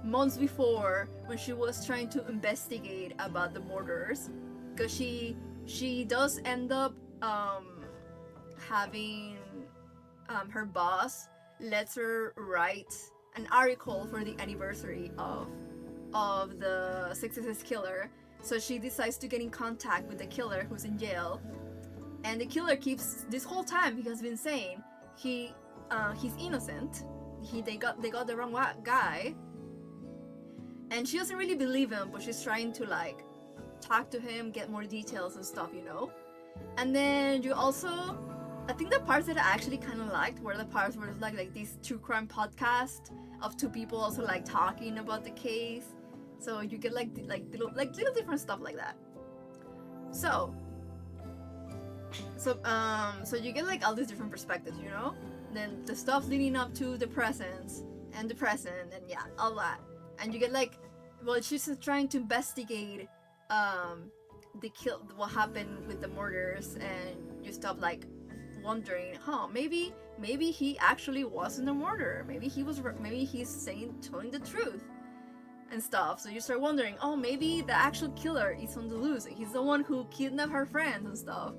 months before when she was trying to investigate about the murders, because she does end up having her boss lets her write an article for the anniversary of the 66 killer. So she decides to get in contact with the killer who's in jail, and the killer keeps, this whole time he has been saying he's innocent. They got the wrong guy, and she doesn't really believe him, but she's trying to like talk to him, get more details and stuff, you know. And then you also, I think the parts that I actually kind of liked were the parts where it's like this true crime podcast of two people also like talking about the case. So you get like little different stuff like that. So you get like all these different perspectives, you know. Then the stuff leading up to the present, and yeah, all that. And you get like, well, she's just trying to investigate what happened with the murders, and you stop like wondering, maybe he actually wasn't a murderer. Maybe he's telling the truth and stuff. So you start wondering, maybe the actual killer is on the loose. He's the one who kidnapped her friends and stuff.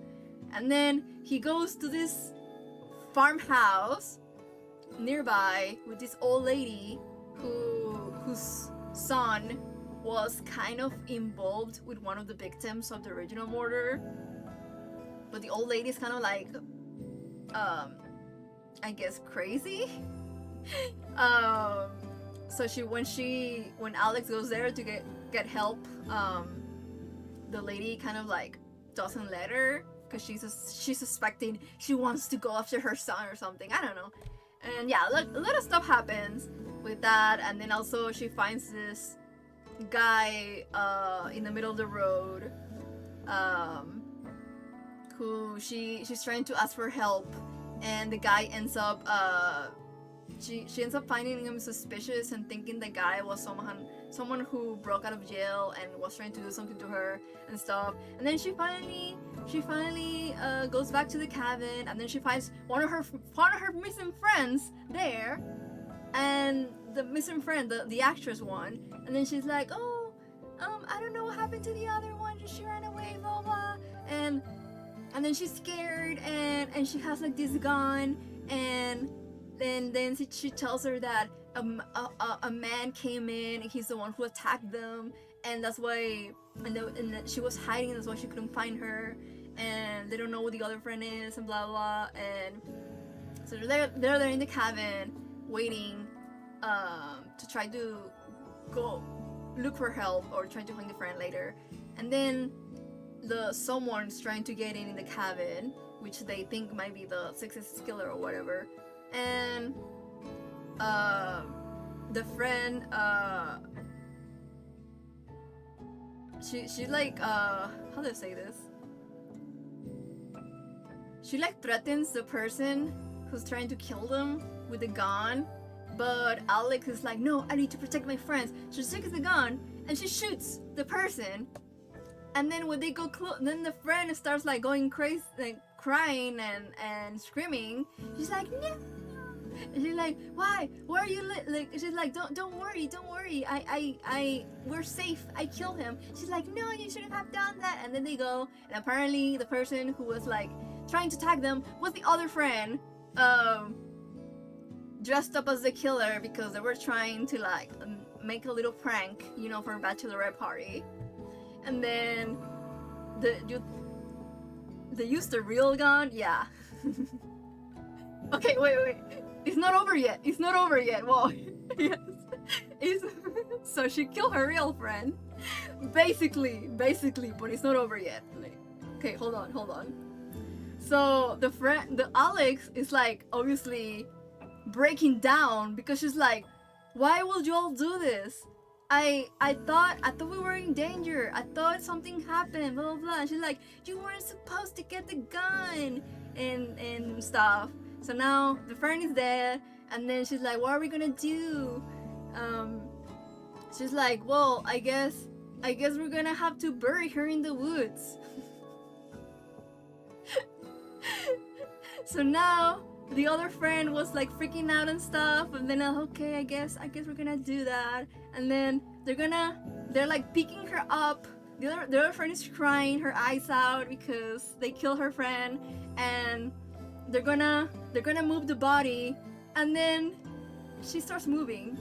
And then he goes to this farmhouse nearby with this old lady whose son was kind of involved with one of the victims of the original murder. But the old lady is kind of like, I guess crazy. So when Alex goes there to get help, the lady kind of like doesn't let her, because she's suspecting she wants to go after her son or something. I don't know. And yeah, a lot of stuff happens with that. And then also she finds this guy in the middle of the road, who she's trying to ask for help, and the guy ends up she ends up finding him suspicious and thinking the guy was someone who broke out of jail and was trying to do something to her and stuff. And then she finally goes back to the cabin, and then she finds one of her missing friends there, and the missing friend, the actress one. And then she's like, I don't know what happened to the other one, she ran away, blah blah. And then she's scared, and she has like this gun, and then she tells her that a man came in, and he's the one who attacked them, and that's why, and she was hiding, and that's why she couldn't find her. and they don't know who the other friend is, and blah blah. And so they're there in the cabin waiting to try to go look for help or try to find the friend later. And then someone's trying to get in the cabin, which they think might be the sexist killer or whatever. And the friend she like how do I say this? She like threatens the person who's trying to kill them with a gun, but Alex is like, no, I need to protect my friends. So she takes the gun and she shoots the person. And then when they go close, then the friend starts like going crazy, like crying and screaming. She's like, no. And she's like, why are you like? She's like, don't worry. We're safe. I killed him. She's like, no, you shouldn't have done that. And then they go, and apparently the person who was like trying to tag them was the other friend, dressed up as the killer because they were trying to like make a little prank, you know, for a bachelorette party. And then they used the real gun. Yeah. Okay, wait. It's not over yet. Whoa. Yes. So she killed her real friend. Basically, but it's not over yet. Like, okay, hold on. So the Alex is like obviously breaking down because she's like, why would you all do this? I thought we were in danger. I thought something happened, blah blah blah. And she's like, you weren't supposed to get the gun and stuff. So now the friend is dead, and then she's like, what are we gonna do? She's like, well, I guess we're gonna have to bury her in the woods. So now the other friend was like freaking out and stuff, and then okay, I guess we're gonna do that. And then they're like picking her up. The other friend is crying her eyes out because they killed her friend, and they're gonna move the body, and then she starts moving.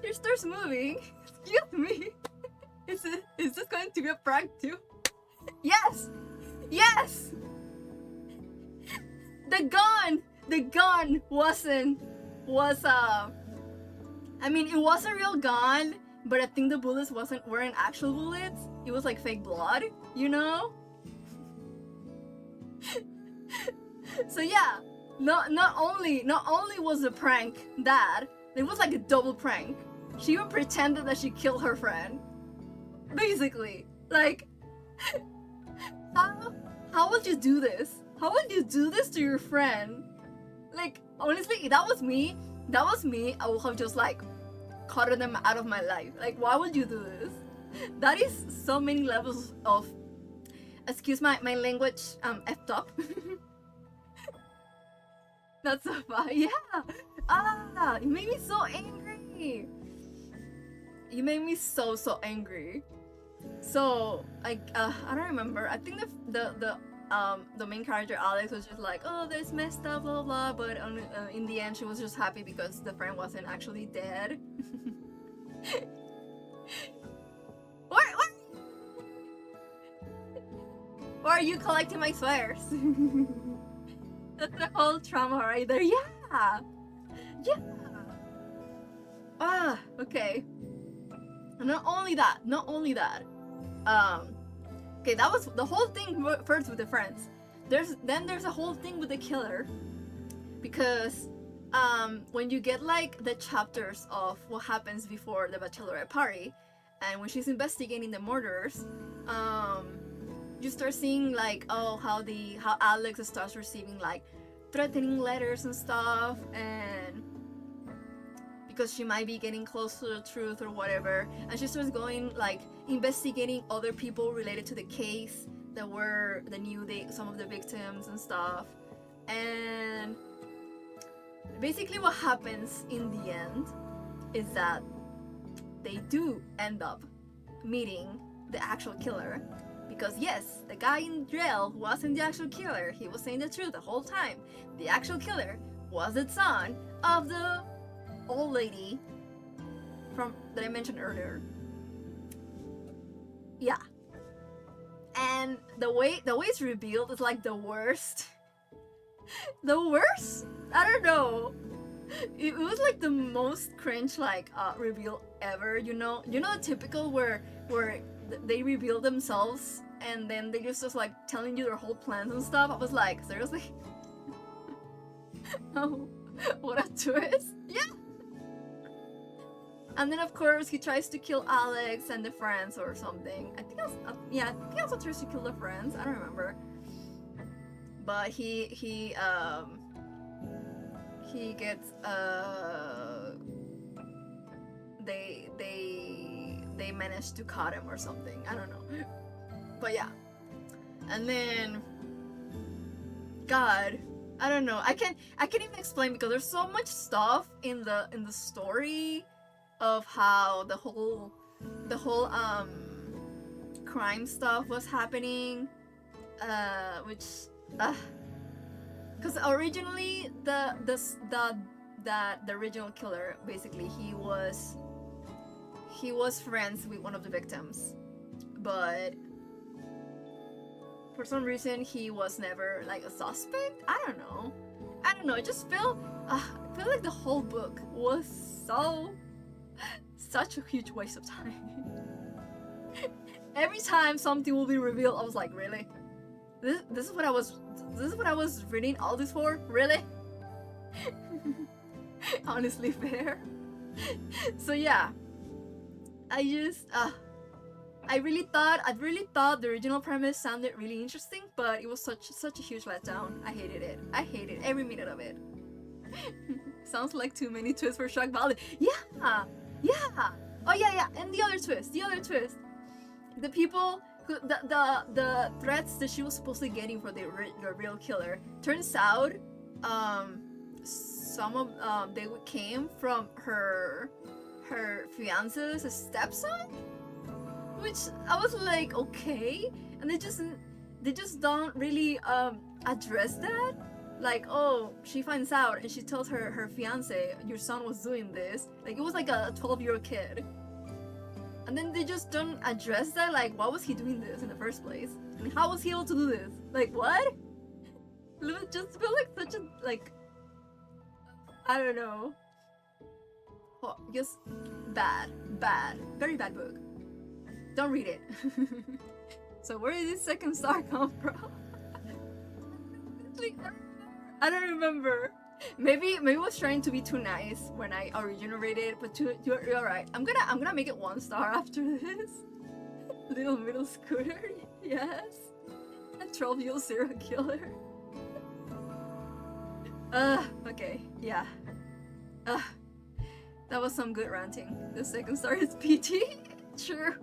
She starts moving. Excuse me. Is this going to be a prank too? Yes. The gun was I mean, it was a real gun, but I think the bullets weren't actual bullets. It was like fake blood, you know? So yeah, not only was the prank that, it was like a double prank. She even pretended that she killed her friend. Basically, like, how would you do this? How would you do this to your friend? Like, honestly, if that was me, I would have just like cut them out of my life. Like, why would you do this? That is so many levels of, excuse my language, effed up. That's so funny. Yeah. It made me so angry. You made me so angry. So I don't remember. I think the main character Alex was just like, oh, that's messed up, blah blah blah. But in the end, she was just happy because the friend wasn't actually dead. Why are you collecting my sweaters? That's the whole trauma right there. Yeah. Okay. Not only that. Okay, that was the whole thing first with the friends. There's a whole thing with the killer, because when you get like the chapters of what happens before the Bachelorette Party, and when she's investigating the murders, you start seeing like, oh, how Alex starts receiving like threatening letters and stuff, and because she might be getting close to the truth or whatever, and she starts going like investigating other people related to the case that knew some of the victims and stuff. And basically what happens in the end is that they do end up meeting the actual killer, because yes, the guy in jail wasn't the actual killer. He was saying the truth the whole time. The actual killer was the son of the old lady that I mentioned earlier. Yeah. and the way it's revealed is like the worst. The worst? I don't know. It was like the most cringe like reveal ever. You know the typical where they reveal themselves and then they just like telling you their whole plans and stuff. I was like, seriously? Oh, what a twist! Yeah. And then of course he tries to kill Alex and the friends or something. I think he also tries to kill the friends. I don't remember. But he gets they managed to cut him or something. I don't know. But yeah. And then God, I don't know. I can't even explain because there's so much stuff in the story of how the whole crime stuff was happening, which because originally the original killer, basically he was friends with one of the victims, but for some reason he was never like a suspect. I don't know. It just felt like the whole book was such a huge waste of time. Every time something will be revealed, I was like, really? This is what I was reading all this for? Really? Honestly fair. So yeah. I really thought the original premise sounded really interesting, but it was such a huge letdown. I hated it. I hated every minute of it. Sounds like too many twists for shock value. Yeah. Oh yeah. And the other twist. The people who the threats that she was supposedly getting for the real killer. Turns out, some of they came from her fiance's stepson, which I was like, okay, and they just don't really address that. Like, oh, she finds out and she tells her fiance, your son was doing this. Like, it was like a 12-year-old kid. And then they just don't address that, like, why was he doing this in the first place? And how was he able to do this? Like, what? It just felt like such a, like, I don't know. Oh, just bad. Very bad book. Don't read it. So where did this second star come from? I don't remember. Maybe I was trying to be too nice when I originally read it, but you're alright. I'm gonna make it 1 star after this. Little middle scooter, yes. A 12-year-old serial killer. Okay, yeah. That was some good ranting. The second star is PT. True.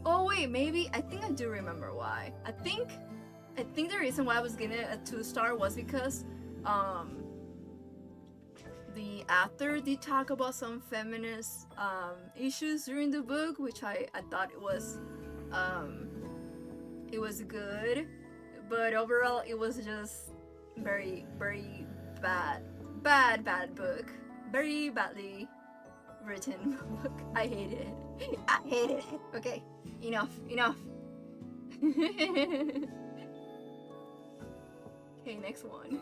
Oh wait, maybe I think I do remember why. I think the reason why I was getting a 2-star was because the author did talk about some feminist issues during the book, which I thought it was good, but overall it was just very bad book, very badly written book. I hated it. Okay, enough. Okay, next one.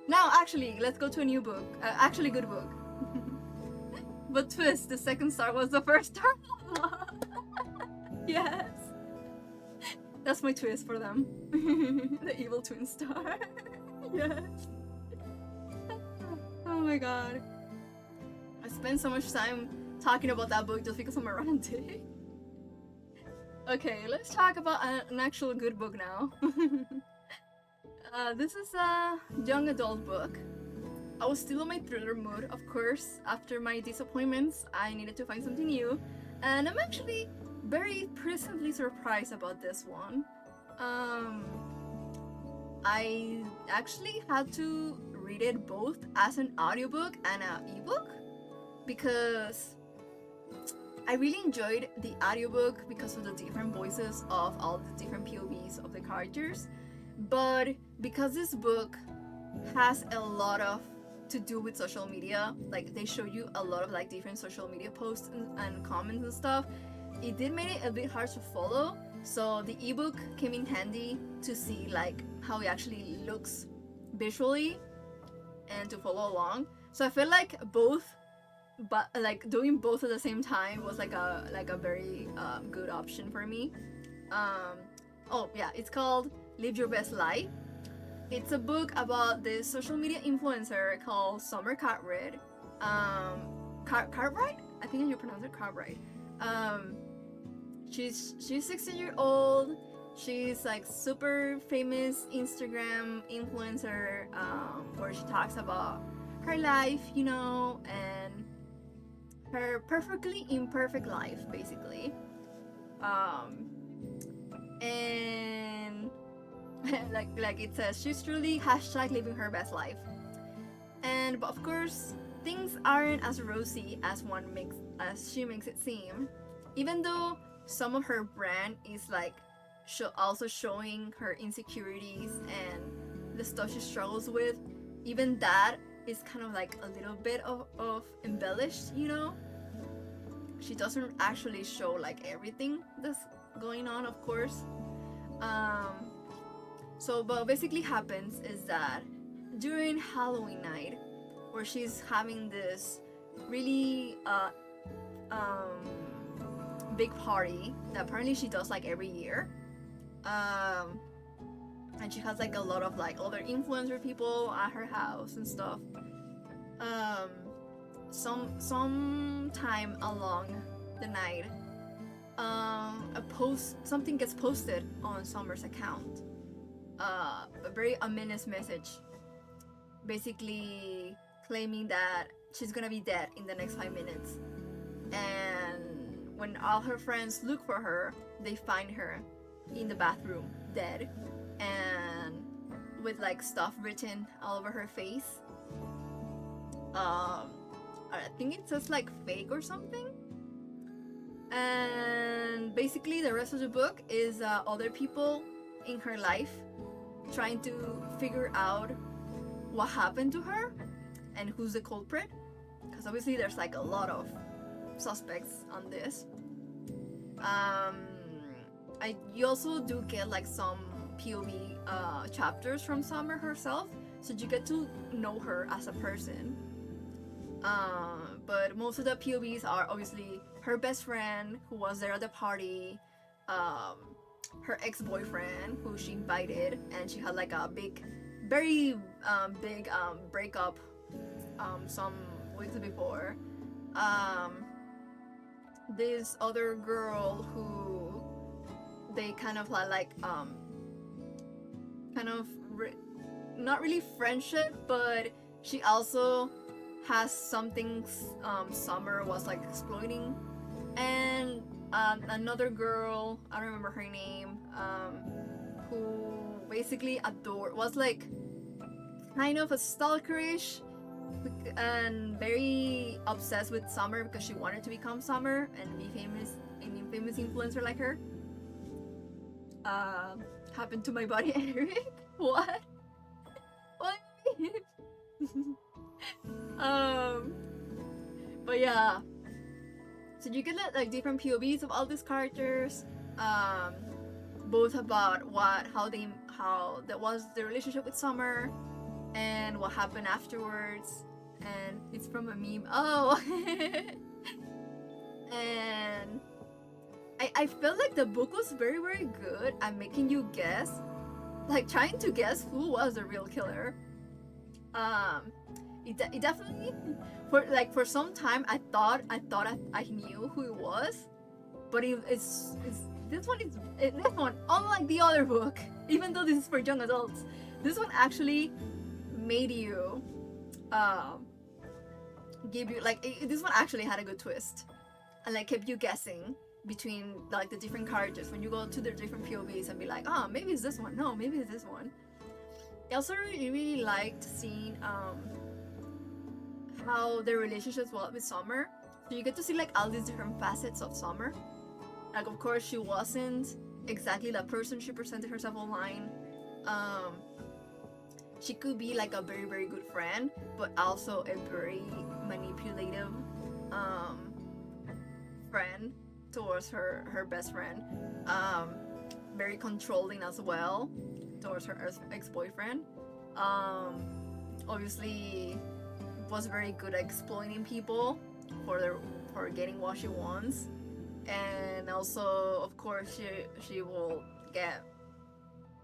Now, actually, let's go to a new book. Actually, good book. But twist, the second star was the first star. Yes. That's my twist for them. The evil twin star. Yes. Oh my god. I spent so much time talking about that book just because I'm a romantic. Okay, let's talk about an actual good book now. This is a young adult book. I was still in my thriller mood, of course. After my disappointments, I needed to find something new. And I'm actually very pleasantly surprised about this one. I actually had to read it both as an audiobook and an ebook because I really enjoyed the audiobook because of the different voices of all the different POVs of the characters. But because this book has a lot of to do with social media, like they show you a lot of like different social media posts and comments and stuff, it did make it a bit hard to follow. So the ebook came in handy to see like how it actually looks visually and to follow along. So I feel like both, but like doing both at the same time was like a very good option for me. Oh yeah, it's called Live Your Best Life. It's a book about this social media influencer called Summer Cartwright. Cartwright? I think you pronounce it Cartwright. She's 16-year old. She's like super famous Instagram influencer, where she talks about her life, you know, and her perfectly imperfect life, basically. And like it says, she's truly #living her best life. And but of course, things aren't as rosy as she makes it seem. Even though some of her brand is like also showing her insecurities and the stuff she struggles with, even that is kind of like a little bit of embellished, you know? She doesn't actually show like everything that's going on, of course. So what basically happens is that during Halloween night, where she's having this really big party that apparently she does like every year, and she has like a lot of like other influencer people at her house and stuff. Some time along the night, something gets posted on Summer's account, a very ominous message, basically claiming that she's gonna be dead in the next 5 minutes. And when all her friends look for her, they find her in the bathroom, dead, and with like stuff written all over her face. I think it says like fake or something. And basically the rest of the book is other people in her life trying to figure out what happened to her and who's the culprit, because obviously there's like a lot of suspects on this. You also do get like some POV chapters from Summer herself, so you get to know her as a person. But most of the POVs are obviously her best friend who was there at the party, her ex-boyfriend who she invited, and she had like a very big breakup some weeks before. This other girl who they kind of not really friendship, but she also has something Summer was like exploiting. And another girl, I don't remember her name, who basically was like kind of a stalkerish and very obsessed with Summer because she wanted to become Summer and be famous influencer like her. Happened to my buddy Eric. What? But yeah, so you get like different POVs of all these characters, both about how that was the relationship with Summer and what happened afterwards. And it's from a meme. Oh. And I felt like the book was very, very good at making you guess, like trying to guess who was the real killer. It definitely, for some time I thought I knew who it was, but it's this one, unlike the other book, even though this is for young adults, this one actually made you give you like this one actually had a good twist and like kept you guessing between like the different characters when you go to the different POVs and be like, oh, maybe it's this one, no, maybe it's this one. I also really liked seeing how their relationships were with Summer. So you get to see like all these different facets of Summer. Like, of course, she wasn't exactly the person she presented herself online. She could be like a very, very good friend, but also a very manipulative friend towards her best friend. Very controlling as well towards her ex-boyfriend. Obviously was very good at exploiting people for getting what she wants, and also of course she will get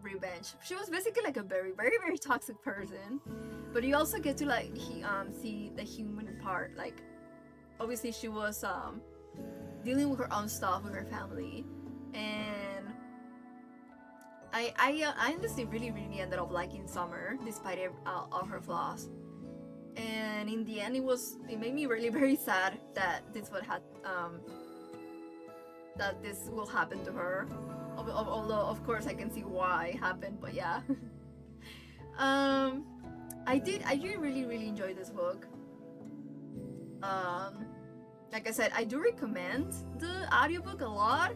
revenge. She was basically like a very very very toxic person, but you also get to like see the human part. Like obviously she was dealing with her own stuff with her family, and I honestly really really ended up liking Summer despite all her flaws. And in the end, it made me really very sad that this will happen to her. Although of course I can see why it happened, but yeah. I did really really enjoy this book. Like I said, I do recommend the audiobook a lot,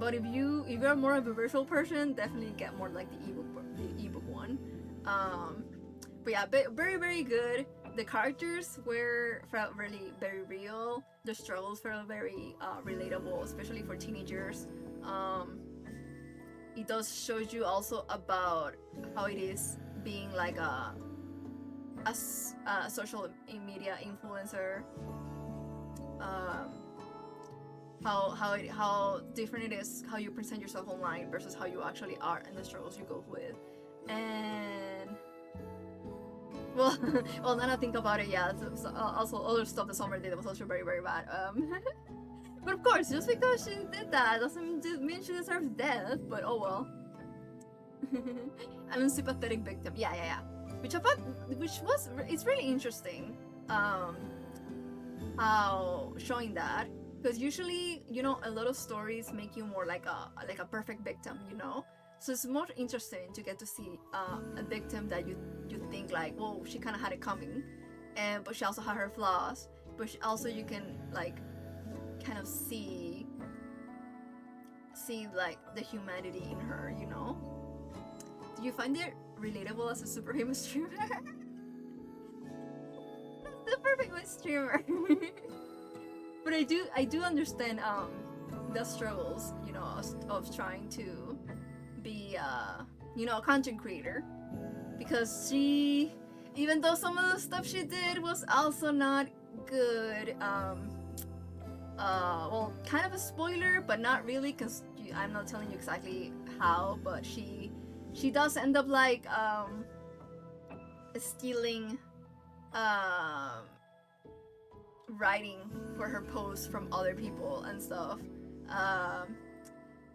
but if you're more of a visual person, definitely get more like the ebook one. But yeah, very very good. The characters felt really very real. The struggles felt very relatable, especially for teenagers. It does show you also about how it is being like a social media influencer. How different it is how you present yourself online versus how you actually are and the struggles you go with. And well, now I think about it, yeah. So also, other stuff that Summer did was also very, very bad. But of course, just because she did that doesn't mean she deserves death. But oh well. I'm a sympathetic victim. Yeah. It's really interesting. How showing that, because usually a lot of stories make you more like a perfect victim, So it's more interesting to get to see a victim that you think like, whoa, she kind of had it coming, but she also had her flaws. But you can like kind of see like the humanity in her. Do you find it relatable as a super famous streamer? Super famous streamer. But I do understand the struggles, of trying to be a content creator, because she, even though some of the stuff she did was also not good, well, kind of a spoiler, but not really, because I'm not telling you exactly how, but she does end up like stealing writing for her posts from other people and stuff.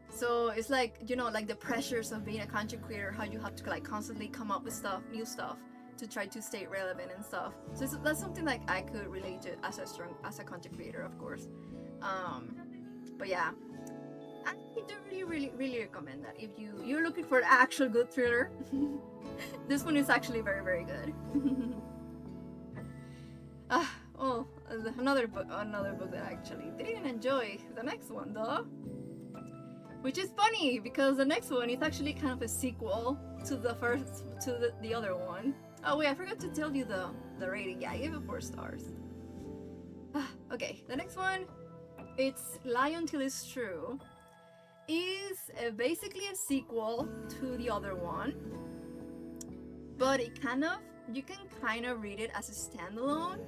So it's like, like the pressures of being a content creator, how you have to like constantly come up with new stuff to try to stay relevant and stuff. So that's something like I could relate to as a content creator, of course. But yeah, I do really really really recommend that if you're looking for an actual good thriller. This one is actually very very good. Another book that I actually didn't enjoy. The next one though, which is funny because the next one is actually kind of a sequel to the other one. Oh wait, I forgot to tell you the rating. Yeah, I gave it 4 stars. Okay, the next one, it's Lie Until It's True. Is basically a sequel to the other one, but you can kind of read it as a standalone.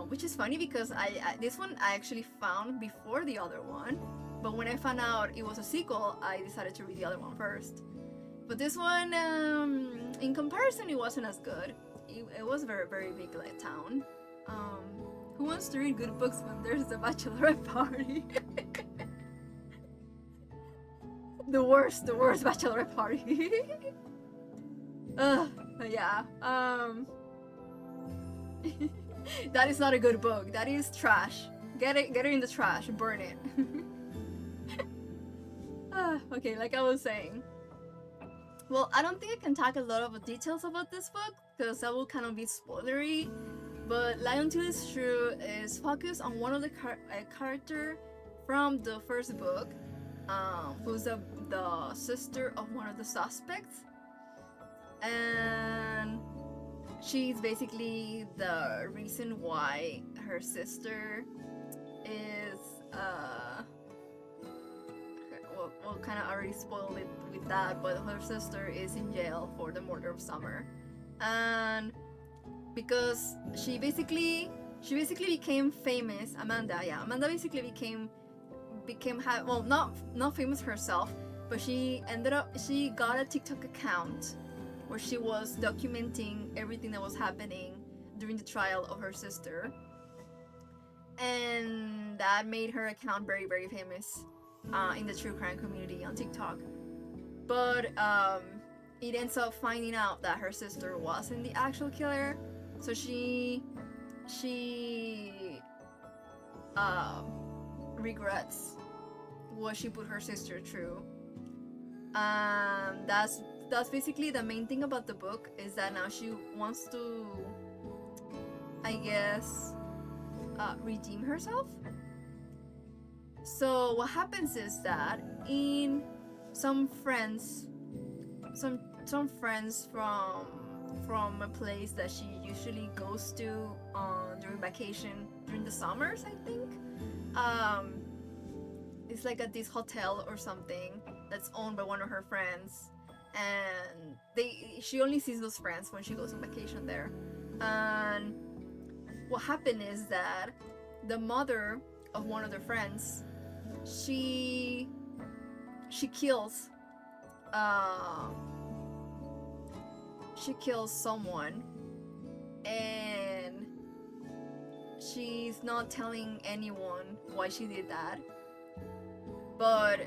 Which is funny because this one I actually found before the other one, but when I found out it was a sequel, I decided to read the other one first. But this one, in comparison, it wasn't as good. It was very very big like town. Who wants to read good books when there's the Bachelorette Party? the worst Bachelorette Party. Yeah. That is not a good book. That is trash. Get it in the trash. Burn it. Okay, like I was saying. Well, I don't think I can talk a lot of details about this book because that will kind of be spoilery. But Lie Until It's True is focused on one of the character from the first book, who's the sister of one of the suspects, and she's basically the reason why her sister is kind of already spoiled it with that, but her sister is in jail for the murder of Summer, and because she basically became famous. Amanda basically became well, not famous herself, but she got a TikTok account where she was documenting everything that was happening during the trial of her sister, and that made her account very, very famous in the true crime community on TikTok. But it ends up finding out that her sister wasn't the actual killer, so she regrets what she put her sister through. That's basically the main thing about the book, is that now she wants to, I guess, redeem herself. So what happens is that in some friends from a place that she usually goes to during vacation during the summers, I think. It's like at this hotel or something that's owned by one of her friends, and she only sees those friends when she goes on vacation there. And what happened is that the mother of one of their friends, she kills someone, and she's not telling anyone why she did that. But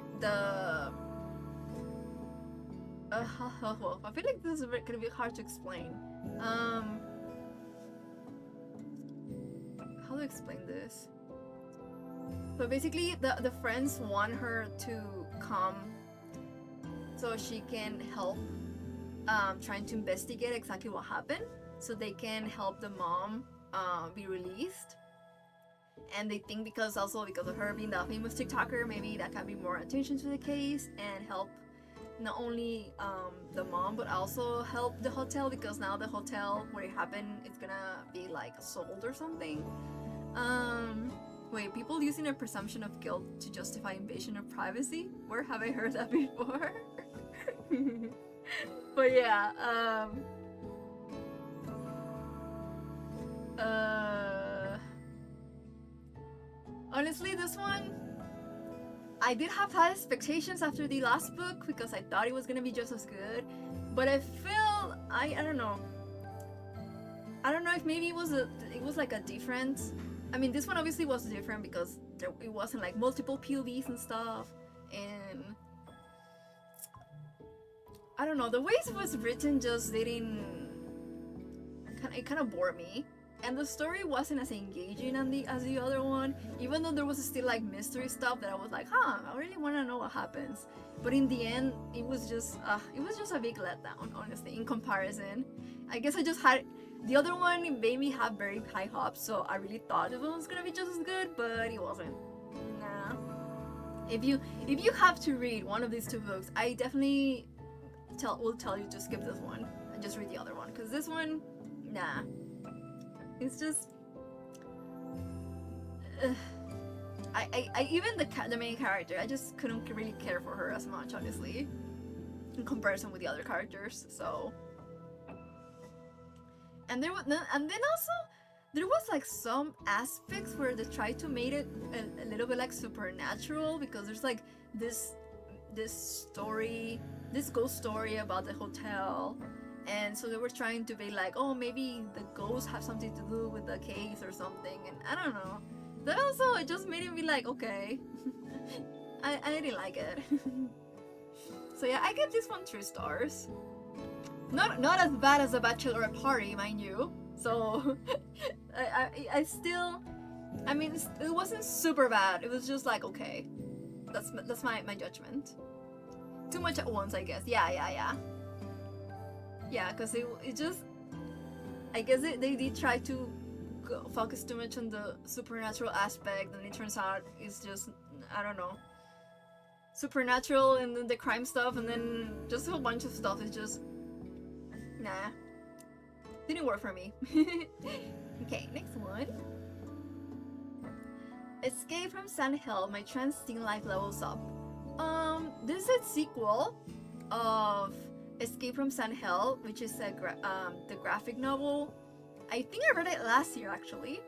I feel like this is gonna be hard to explain. How to explain this? But basically, the friends want her to come so she can help trying to investigate exactly what happened, so they can help the mom be released. And they think because of her being the famous TikToker, maybe that can be more attention to the case and help not only the mom, but also help the hotel, because now the hotel where it happened is gonna be like sold or something. Wait, people using a presumption of guilt to justify invasion of privacy? Where have I heard that before? But yeah, honestly, this one, I did have high expectations after the last book because I thought it was gonna be just as good, but I feel I don't know if maybe it was like a different. I mean, this one obviously was different because it wasn't like multiple POVs and stuff, and I don't know, the way it was written just didn't. It kind of bored me. And the story wasn't as engaging as the other one, even though there was still like mystery stuff that I was like, I really want to know what happens. But in the end, it was just a big letdown, honestly, in comparison. I guess I just had the other one. It made me have very high hopes, so I really thought it was gonna be just as good, but it wasn't. Nah. If you have to read one of these two books, I definitely will tell you to skip this one and just read the other one, because this one, nah. It's just, I even the main character, I just couldn't really care for her as much, honestly, in comparison with the other characters. So, and then also there was like some aspects where they tried to make it a little bit like supernatural, because there's like this ghost story about the hotel. And so they were trying to be like, oh, maybe the ghosts have something to do with the case or something, and I don't know. That also, it just made it be like, okay. I didn't like it. So yeah, I give this one 3 stars. Not as bad as a Bachelorette Party, mind you. So I still, I mean, it wasn't super bad. It was just like, okay. That's my judgment. Too much at once, I guess. Yeah. Yeah, because it just, I guess they did try to focus too much on the supernatural aspect, and it turns out it's just, I don't know, supernatural and then the crime stuff, and then just a whole bunch of stuff is just, nah, didn't work for me. Okay, next one. Escape from Sand Hill, my trans teen life levels up. This is a sequel of Escape from San Hell, which is the graphic novel. I think I read it last year actually.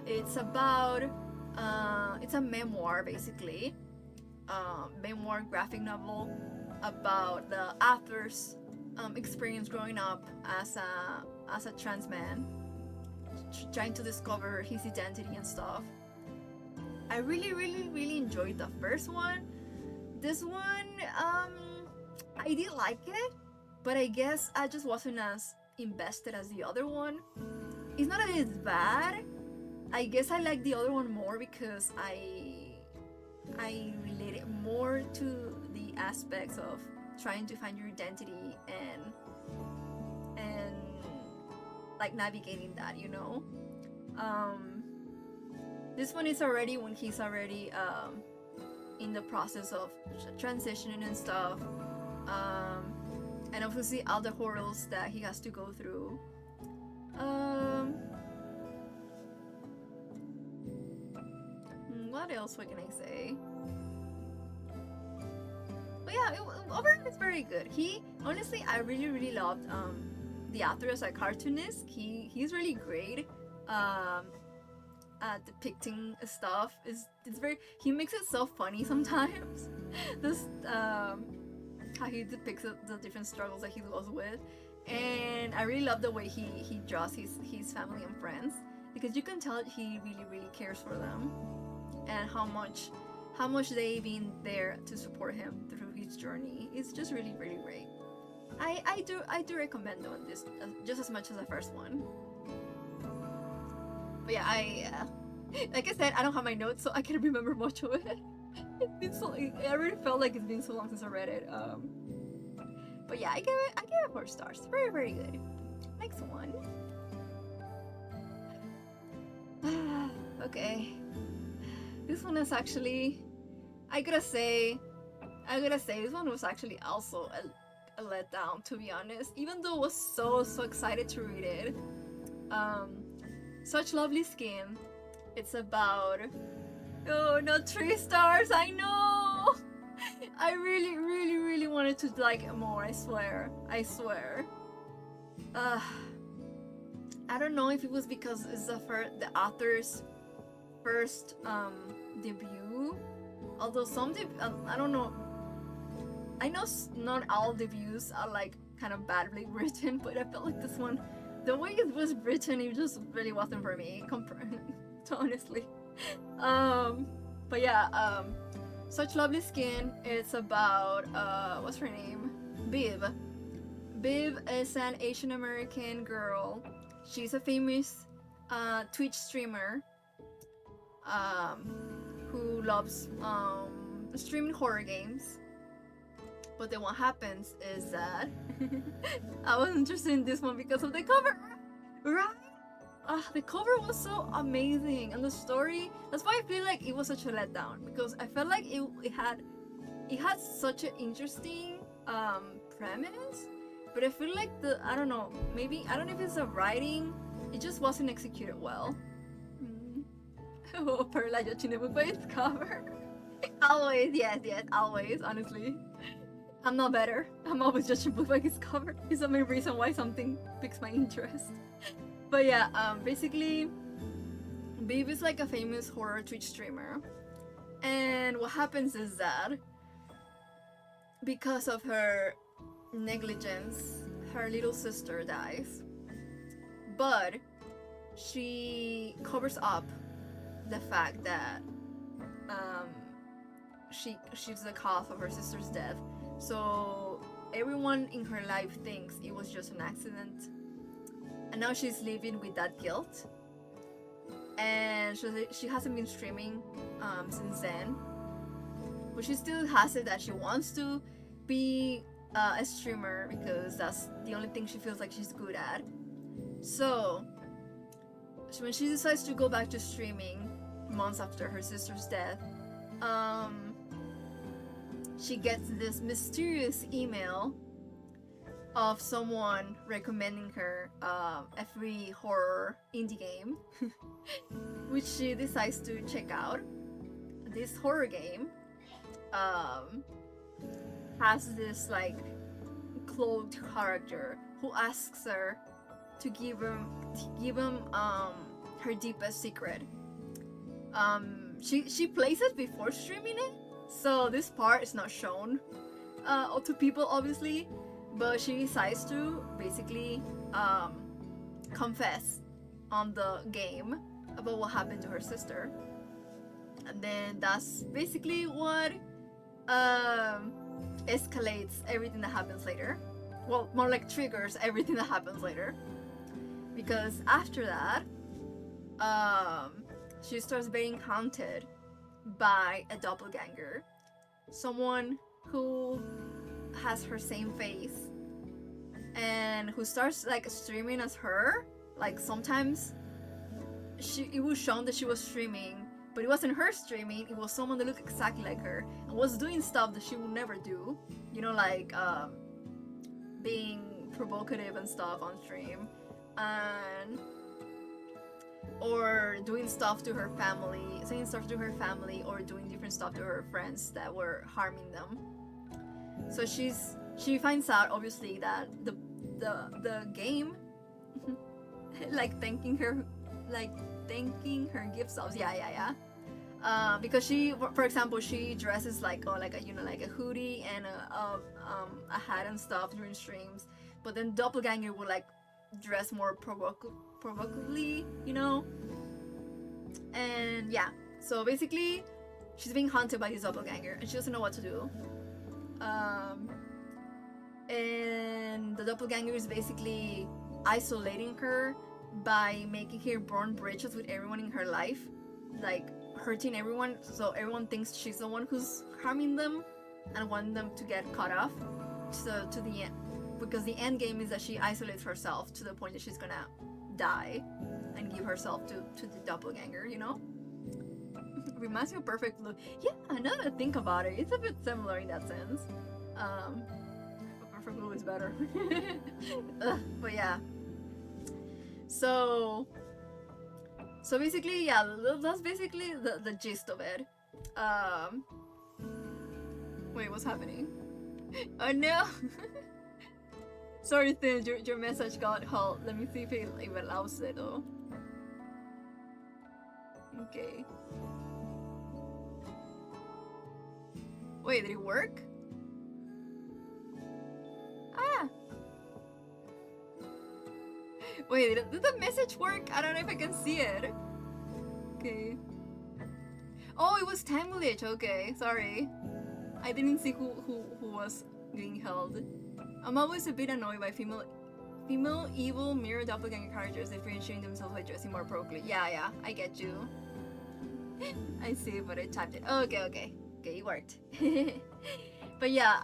It's about it's a memoir basically, memoir graphic novel about the author's experience growing up as a trans man, trying to discover his identity and stuff. I really enjoyed the first one. This one, I did like it, but I guess I just wasn't as invested as the other one. It's not that it's bad. I guess I like the other one more because I related more to the aspects of trying to find your identity and like navigating that, you know. This one is already when he's already in the process of transitioning and stuff, and obviously all the hurdles that he has to go through. What else? What can I say? But yeah, overall it's very good. He honestly, I really loved the author as a cartoonist. He's really great at depicting stuff. It's very, he makes it so funny sometimes. This how he depicts the different struggles that he goes with, and I really love the way he draws his family and friends, because you can tell he really cares for them and how much they've been there to support him through his journey. It's just really great. I do recommend on this just as much as the first one. But yeah, like I said, I don't have my notes, so I can't remember much of it. It's been so, I really felt like it's been so long since I read it. But yeah, I gave it 4 stars. Very good. Next one. Okay. This one is actually, I gotta say this one was actually also a letdown, to be honest. Even though I was so excited to read it. Such Lovely Skin. It's about, oh, not 3 stars, I know! I really wanted to like it more, I swear. I don't know if it was because it's the author's first debut. Although some I don't know. I know not all debuts are like kind of badly written, but I felt like this one, the way it was written, it just really wasn't for me, honestly. But yeah, Such Lovely Skin, it's about, what's her name? Biv. Biv is an Asian American girl. She's a famous Twitch streamer who loves streaming horror games. But then what happens is that I was interested in this one because of the cover, right? The cover was so amazing, and the story, that's why I feel like it was such a letdown, because I felt like it had such an interesting premise, but I feel like I don't know if it's the writing, it just wasn't executed well. Oh, Perla judging the book by its cover. Always, yes, always, honestly. I'm not better. I'm always judging book by its cover. It's the main reason why something piques my interest. But yeah, basically, Biv is like a famous horror Twitch streamer. And what happens is that because of her negligence, her little sister dies. But she covers up the fact that she's the cause of her sister's death. So everyone in her life thinks it was just an accident. And now she's living with that guilt. And she hasn't been streaming since then. But she still has it that she wants to be a streamer because that's the only thing she feels like she's good at. So when she decides to go back to streaming months after her sister's death, she gets this mysterious email of someone recommending her a free horror indie game, which she decides to check out. This horror game um has this like cloaked character who asks her to give him her deepest secret. She plays it before streaming it, so this part is not shown to people obviously, but she decides to basically confess on the game about what happened to her sister, and then that's basically what escalates everything that happens later. Well, more like triggers everything that happens later, because after that she starts being haunted by a doppelganger, someone who has her same face and who starts like streaming as her. Like sometimes it was shown that she was streaming, but it wasn't her streaming, it was someone that looked exactly like her and was doing stuff that she would never do, you know, like being provocative and stuff on stream, and or doing stuff to her family, saying stuff to her family, or doing different stuff to her friends that were harming them. So she finds out obviously that the game like thanking her gift subs, because she, for example, she dresses like a, you know, like a hoodie and a hat and stuff during streams, but then doppelganger would like dress more provocatively, you know. And yeah, so basically she's being haunted by this doppelganger and she doesn't know what to do. And the doppelganger is basically isolating her by making her burn bridges with everyone in her life, like hurting everyone, so everyone thinks she's the one who's harming them and want them to get cut off. So to the end, because the end game is that she isolates herself to the point that she's gonna die and give herself to the doppelganger, you know. Reminds me of Perfect Blue. Yeah, now that I think about it, it's a bit similar in that sense. But Perfect Blue is better. But yeah. So basically, yeah, that's basically the gist of it. Wait, what's happening? Oh no! Sorry, Thin, your message got halt. Let me see if it allows it though. Okay. Wait, did it work? Ah! Wait, did the message work? I don't know if I can see it. Okay. Oh, it was time glitch. Okay, sorry. I didn't see who was being held. I'm always a bit annoyed by female evil mirror doppelganger characters differentiating themselves by dressing more appropriately. Yeah, I get you. I see, but I typed it. Okay, it worked. But yeah,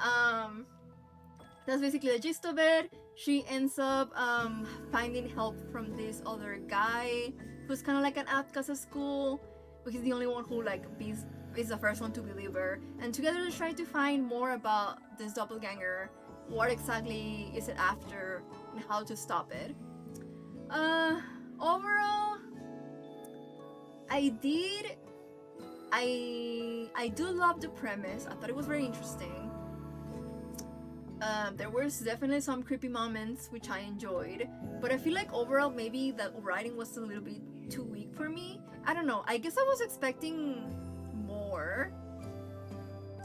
that's basically the gist of it. She ends up finding help from this other guy who's kind of like an outcast at school, but he's the only one who like is the first one to believe her. And together they try to find more about this doppelganger, what exactly is it after, and how to stop it. Overall, I do love the premise. I thought it was very interesting. There was definitely some creepy moments which I enjoyed, but I feel like overall maybe the writing was a little bit too weak for me. I don't know, I guess I was expecting more.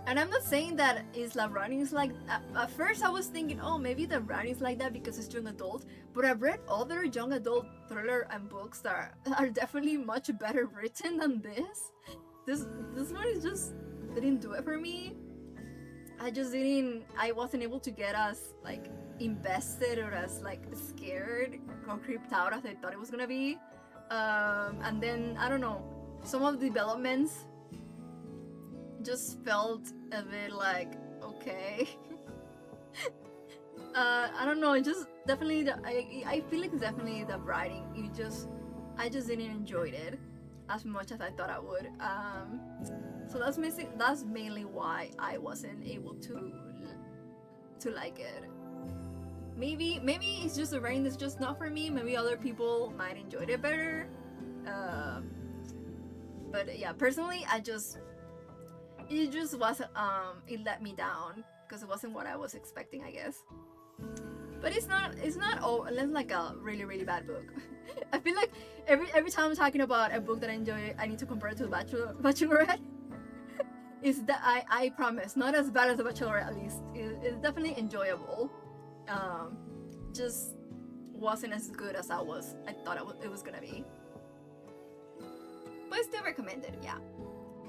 And I'm not saying that the writing is like, at first I was thinking, oh, maybe the writing is like that because it's young adult, but I've read other young adult thriller and books that are definitely much better written than this. This one is just didn't do it for me. I wasn't able to get as like invested or as like scared or creeped out as I thought it was gonna be. And then I don't know, some of the developments just felt a bit like okay. I don't know, it just definitely I feel like it's definitely the writing. I just didn't enjoy it as much as I thought I would. So that's mainly why I wasn't able to like it. Maybe it's just the writing that's just not for me. Maybe other people might enjoy it better. But yeah, personally, it just wasn't. It let me down because it wasn't what I was expecting, I guess. But it's not all like a really bad book. I feel like every time I'm talking about a book that I enjoy, I need to compare it to Bachelorette. Is that I promise, not as bad as the Bachelorette, at least. It's definitely enjoyable. Just wasn't as good as I thought it was gonna be. But still recommended, yeah.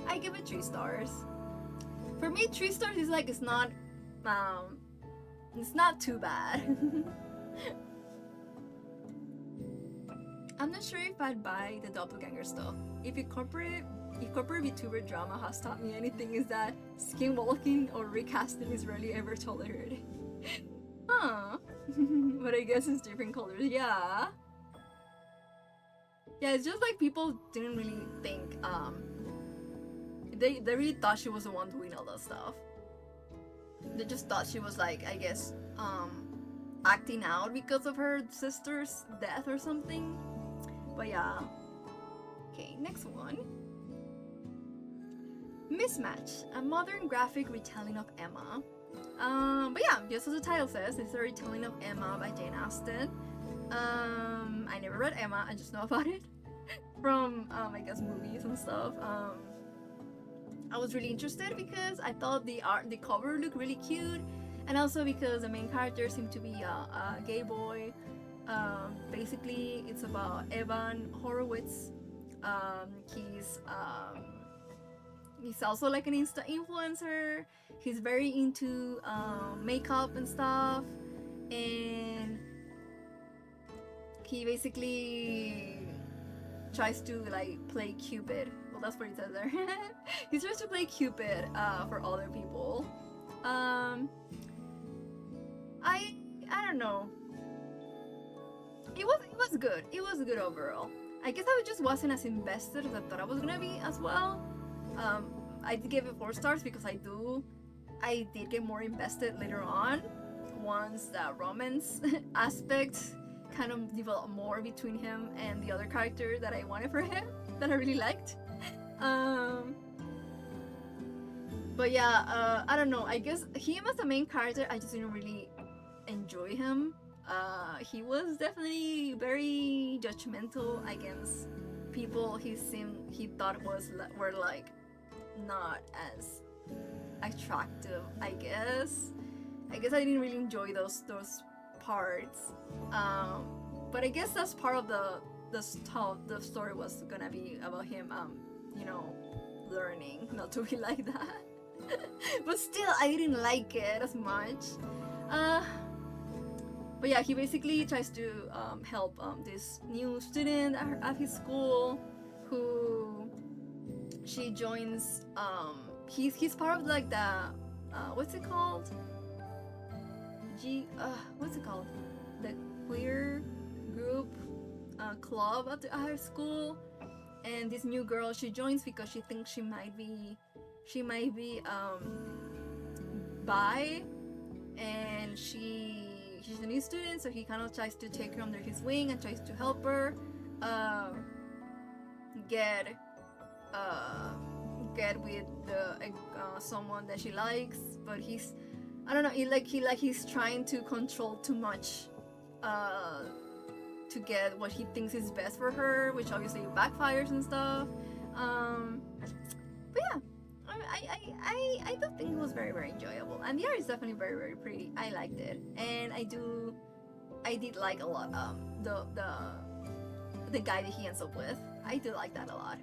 I give it 3 stars. For me, 3 stars is like it's not too bad. I'm not sure if I'd buy the doppelganger stuff. If corporate VTuber drama has taught me anything, is that skinwalking or recasting is rarely ever tolerated. Huh. But I guess it's different colors. Yeah. Yeah, it's just like people didn't really think, they really thought she was the one doing all that stuff. They just thought she was like, I guess, acting out because of her sister's death or something. But yeah. Okay, next one. Mismatched, a modern graphic retelling of Emma. But yeah, just as the title says, it's a retelling of Emma by Jane Austen. I never read Emma, I just know about it from I guess movies and stuff. I was really interested because I thought the cover looked really cute, and also because the main character seemed to be a gay boy. Basically, it's about Evan Horowitz. He's also like an Insta influencer. He's very into makeup and stuff, and he basically tries to like play Cupid. Well, that's what it says there. He tries to play Cupid for other people. I don't know. It was good. It was good overall. I guess I just wasn't as invested as I thought I was gonna be as well. I did give it 4 stars because I did get more invested later on once the romance aspect kind of developed more between him and the other character that I wanted for him, that I really liked. But yeah, I don't know. I guess him as the main character, I just didn't really enjoy him. He was definitely very judgmental against people he thought were like not as attractive. I guess I didn't really enjoy those parts. But I guess that's part of the story was gonna be about him learning not to be like that. But still, I didn't like it as much. But yeah, he basically tries to help this new student at his school who she joins. He's part of like the what's it called? What's it called? The queer group club at her school. And this new girl she joins because she thinks she might be bi, and she's a new student, so he kind of tries to take her under his wing and tries to help her get with someone that she likes. But he's, I don't know, he's trying to control too much to get what he thinks is best for her, which obviously backfires and stuff. But yeah, I do think it was very, very enjoyable, and the art is definitely very, very pretty. I liked it, and I did like a lot the guy that he ends up with. I do like that a lot.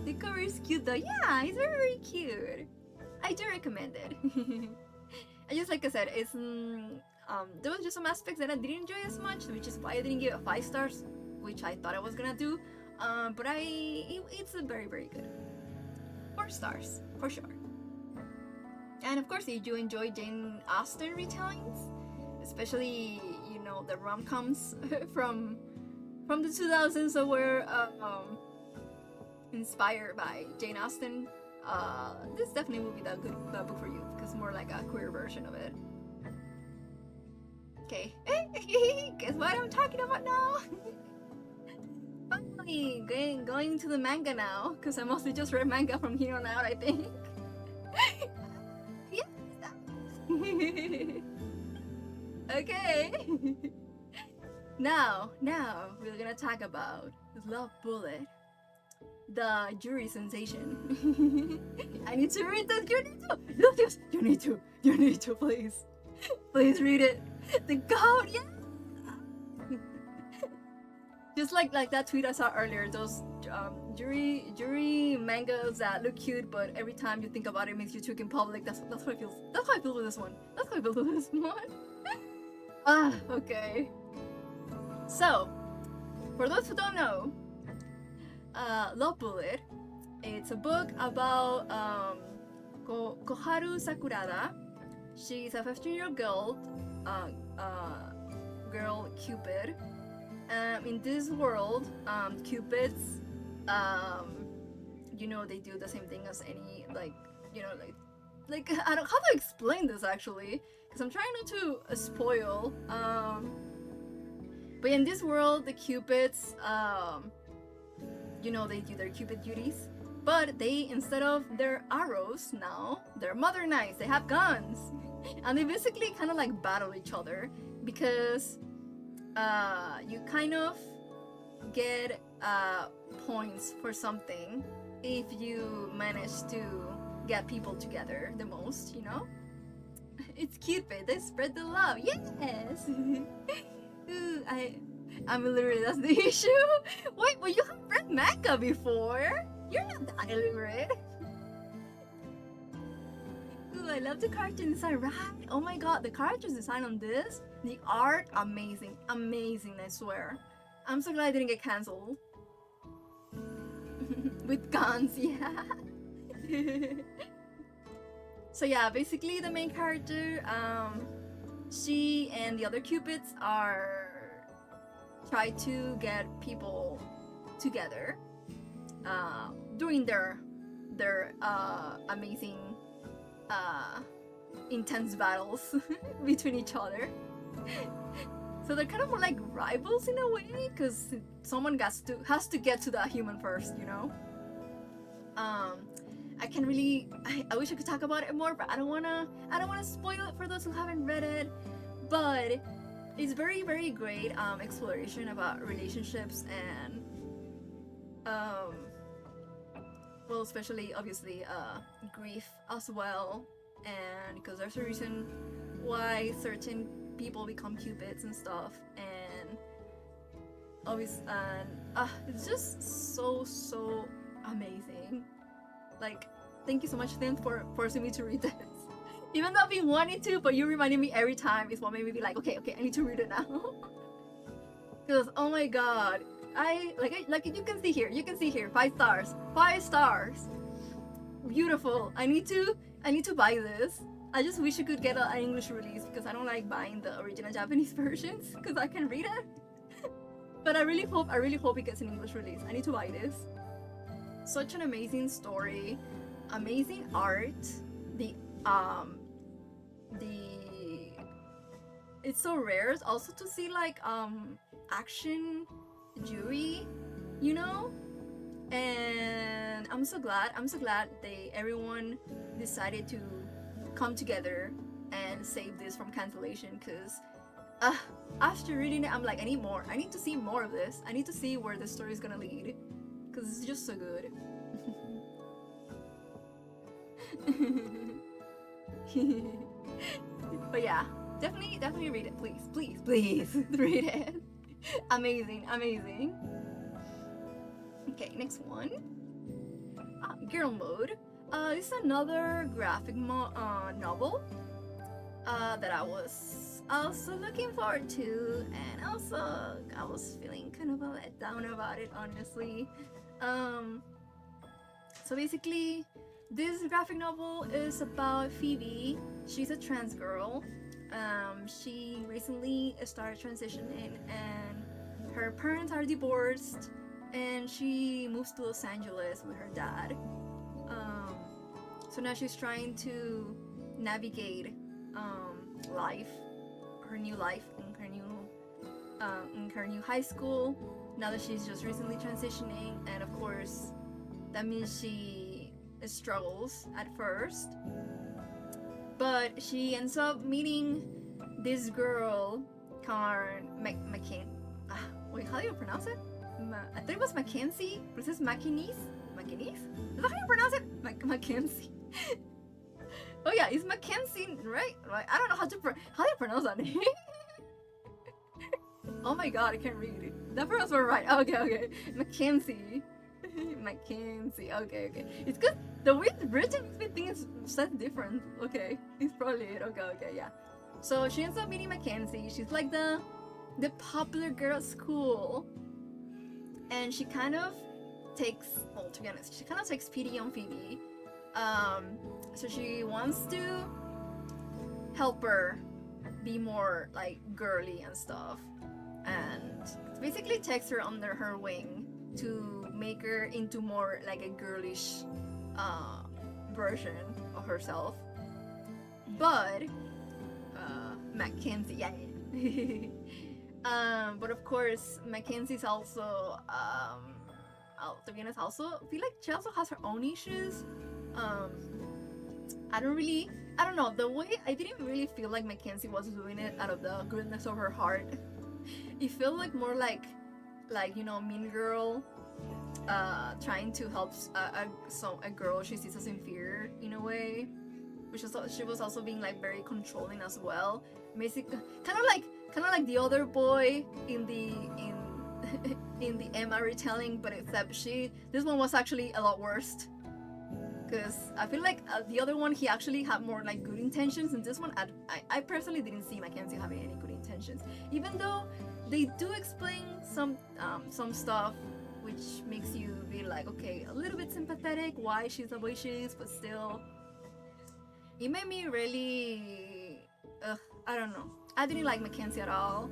The cover is cute though. Yeah, it's very, very cute. I do recommend it. And just like I said, it's there was just some aspects that I didn't enjoy as much, which is why I didn't give it 5 stars, which I thought I was gonna do. But it's a very, very good 4 stars for sure. And of course, if you enjoy Jane Austen retellings, especially the rom-coms from the 2000s that were inspired by Jane Austen, this definitely will be the good book for you, because it's more like a queer version of it. Okay, guess what I'm talking about now? definitely going to the manga now, because I mostly just read manga from here on out, I think. Yes. Okay. Now we're gonna talk about Love Bullet, the jury sensation. I need to read this. You need to, please read it. The God, yeah. Just like that tweet I saw earlier, those jury mangas that look cute, but every time you think about it, makes you choke in public. That's how it feels. That's how I feel with this one. Okay. So, for those who don't know, Love Bullet, it's a book about Koharu Sakurada. She's a 15-year-old girl, Cupid. In this world, Cupids, they do the same thing as any, like I don't how to explain this actually, because I'm trying not to spoil. But in this world, the Cupids, they do their Cupid duties, but they, instead of their arrows, now they're mother knights. They have guns, and they basically kind of like battle each other, because you kind of get points for something if you manage to get people together the most, It's Cupid, they spread the love, yes! Ooh, I'm illiterate, that's the issue. Wait, but you have read manga before? You're not that illiterate. Ooh, I love the character design, right? Oh my god, the character design on this, the art, amazing, I swear. I'm so glad I didn't get cancelled. With guns, yeah. So yeah, basically the main character, she and the other Cupids try to get people together during their amazing intense battles between each other. So they're kind of more like rivals in a way, because someone has to get to the human first, I can really I wish I could talk about it more, but I don't wanna spoil it for those who haven't read it. But it's very, very great exploration about relationships and well, especially obviously grief as well, and because there's a reason why certain people become Cupids and stuff, and obviously it's just so amazing. Like, thank you so much, Lynn, for forcing me to read this. Even though I've been wanting to, but you reminding me every time is what made me be like, okay, I need to read it now. Because oh my god, like you can see here, 5 stars, beautiful. I need to buy this. I just wish you could get an English release, because I don't like buying the original Japanese versions because I can read it. But I really hope it gets an English release. I need to buy this. Such an amazing story, amazing art. It's so rare also to see like action jury, and I'm so glad everyone decided to come together and save this from cancellation, because after reading it I'm like, I need to see more of this. I need to see where the story is gonna lead, because it's just so good. But yeah, definitely read it, please read it. Amazing. Okay, next one. Girlmode. This is another graphic novel that I was also looking forward to, and also I was feeling kind of a letdown about it, honestly. So basically, this graphic novel is about Phoebe. She's a trans girl. She recently started transitioning, and her parents are divorced, and she moves to Los Angeles with her dad. So now she's trying to navigate life, her new life in her new high school, now that she's just recently transitioning, and of course that means she struggles at first, but she ends up meeting this girl, McCain. Wait, how do you pronounce it? I thought it was Mackenzie, but it says Mackenzie? Is that how you pronounce it? Mackenzie. Oh yeah, it's Mackenzie, right? I don't know how do you pronounce that name? Oh my god, I can't read it. That pronounced were right. Okay. Mackenzie. Okay. It's good. The way it's written makes me think it's said different. Okay, it's probably it. Okay, yeah. So she ends up meeting Mackenzie. She's like the popular girl at school, and she kind of takes, well, to be honest, she kind of takes pity on Phoebe. So she wants to help her be more like girly and stuff, and basically takes her under her wing to make her into more like a girlish version of herself. But Mackenzie, but of course Mackenzie's also to be honest, also feel like she also has her own issues. I don't know, the way I didn't really feel like Mackenzie was doing it out of the goodness of her heart. It felt like more like you know, mean girl trying to help a girl she sees as inferior in a way, which is, she was also being like very controlling as well. Basically, kind of like the other boy in the Emma retelling, but except this one was actually a lot worse. Because I feel like the other one, he actually had more like good intentions, and this one I personally didn't see Mackenzie having any good intentions, even though they do explain some stuff which makes you be like, okay, a little bit sympathetic why she's the way she is, but still it made me really I don't know, I didn't like Mackenzie at all.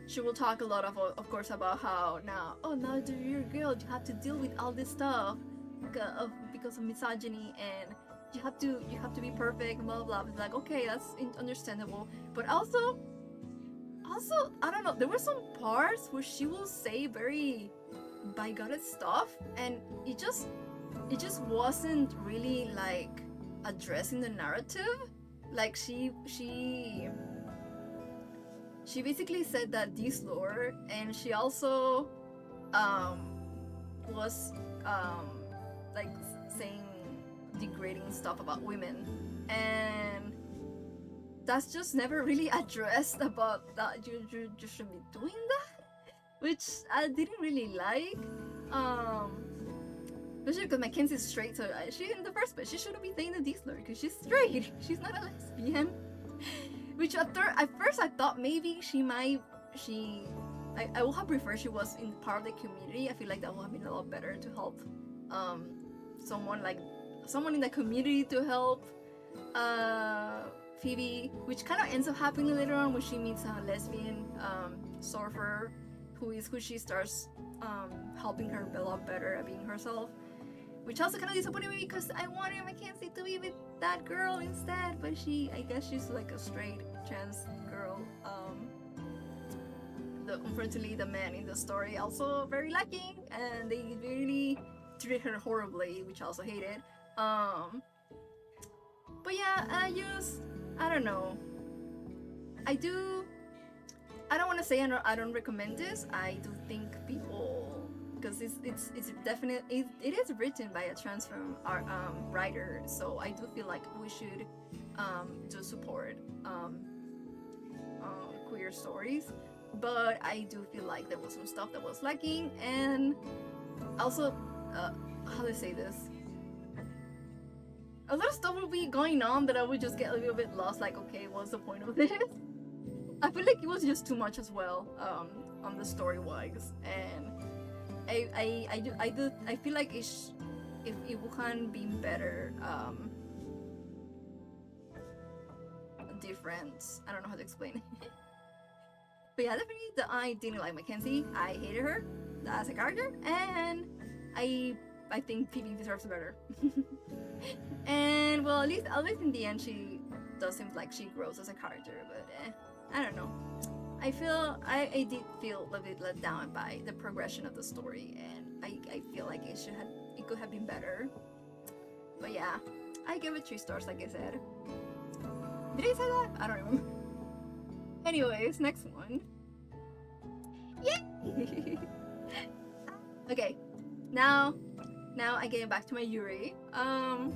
She will talk a lot of course about how now that you're a girl, you have to deal with all this stuff because of misogyny, and you have to be perfect and blah blah blah. It's like, okay, that's understandable, but also I don't know, there were some parts where she will say very bigoted stuff, and it just wasn't really like addressing the narrative. Like she basically said that this lore, and she also was like saying degrading stuff about women, and that's just never really addressed about that you shouldn't be doing that, which I didn't really like. Especially because Mackenzie's straight, so she in the first place she shouldn't be saying the D-slur because she's straight. She's not a lesbian. Which at first I thought maybe I would have preferred she was in part of the community. I feel like that would have been a lot better to help someone in the community to help Phoebe, which kind of ends up happening later on when she meets a lesbian surfer who she starts helping her a lot better at being herself, which also kind of disappointed me because I wanted Mackenzie to be with that girl instead, but I guess she's like a straight trans girl. Unfortunately, the men in the story also very lacking, and they really treated her horribly, which I also hated. But yeah, I don't know. I don't want to say I don't recommend this. I do think people, because it's definitely it is written by a trans writer, so I do feel like we should do support queer stories. But I do feel like there was some stuff that was lacking, and also how do I say this? A lot of stuff will be going on that I would just get a little bit lost, like, okay, what's the point of this? I feel like it was just too much as well, on the story wise, and I feel like if it can be better, different. I don't know how to explain it. But yeah, definitely I didn't like Mackenzie. I hated her as a character, and I think Phoebe deserves better. And well, at least in the end, she does seem like she grows as a character. But I don't know. I did feel a bit let down by the progression of the story, and I feel like it could have been better. But yeah, I give it 3 stars, like I said. Did I say that? I don't remember. Anyways, next one. Yay! Okay, now I get back to my Yuri. I'm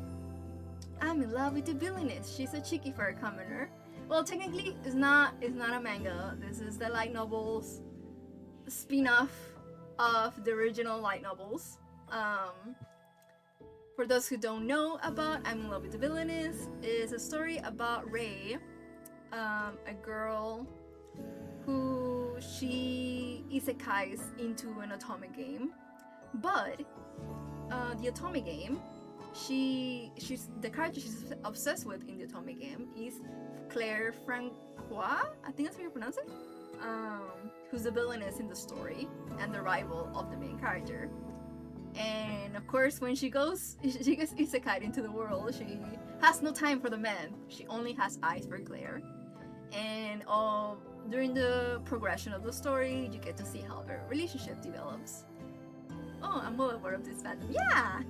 in love with the Villainess. She's a cheeky for a commoner. Well, technically, it's not a manga. This is the light novels spin-off of the original light novels. For those who don't know about I'm in love with the Villainess, is a story about Rei, a girl who she isekais into an otome game, but the otome game, she's the character she's obsessed with in the otome game is Claire Francois, I think that's how you pronounce it, who's the villainess in the story and the rival of the main character. And of course, when she gets isekai into the world, she has no time for the men. She only has eyes for Claire. And during the progression of the story, you get to see how their relationship develops. Oh, I'm well aware of this fandom. Yeah!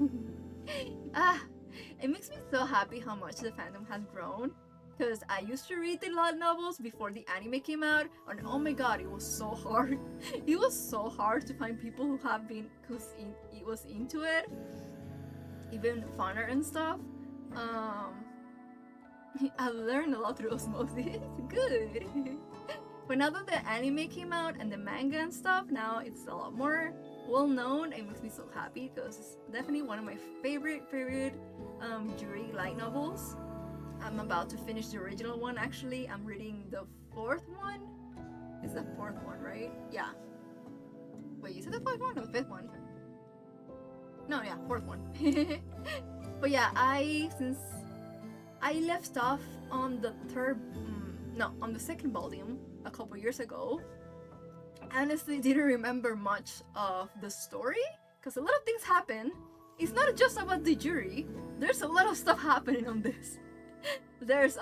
It makes me so happy how much the fandom has grown. Because I used to read the light novels before the anime came out, and oh my god, it was so hard. It was so hard to find people who was into it, even funner and stuff. I learned a lot through osmosis. Good. But now that the anime came out and the manga and stuff, now it's a lot more well known. It makes me so happy because it's definitely one of my favorite Yuri light novels. I'm about to finish the original one. Actually, I'm reading the 4th one. It's the 4th one, right? Yeah. Wait, you said the 4th one or the 5th one? No, yeah, 4th one. But yeah, since I left off on the on the 2nd volume a couple years ago, I honestly didn't remember much of the story because a lot of things happen. It's not just about the Yuri. There's a lot of stuff happening on this. There's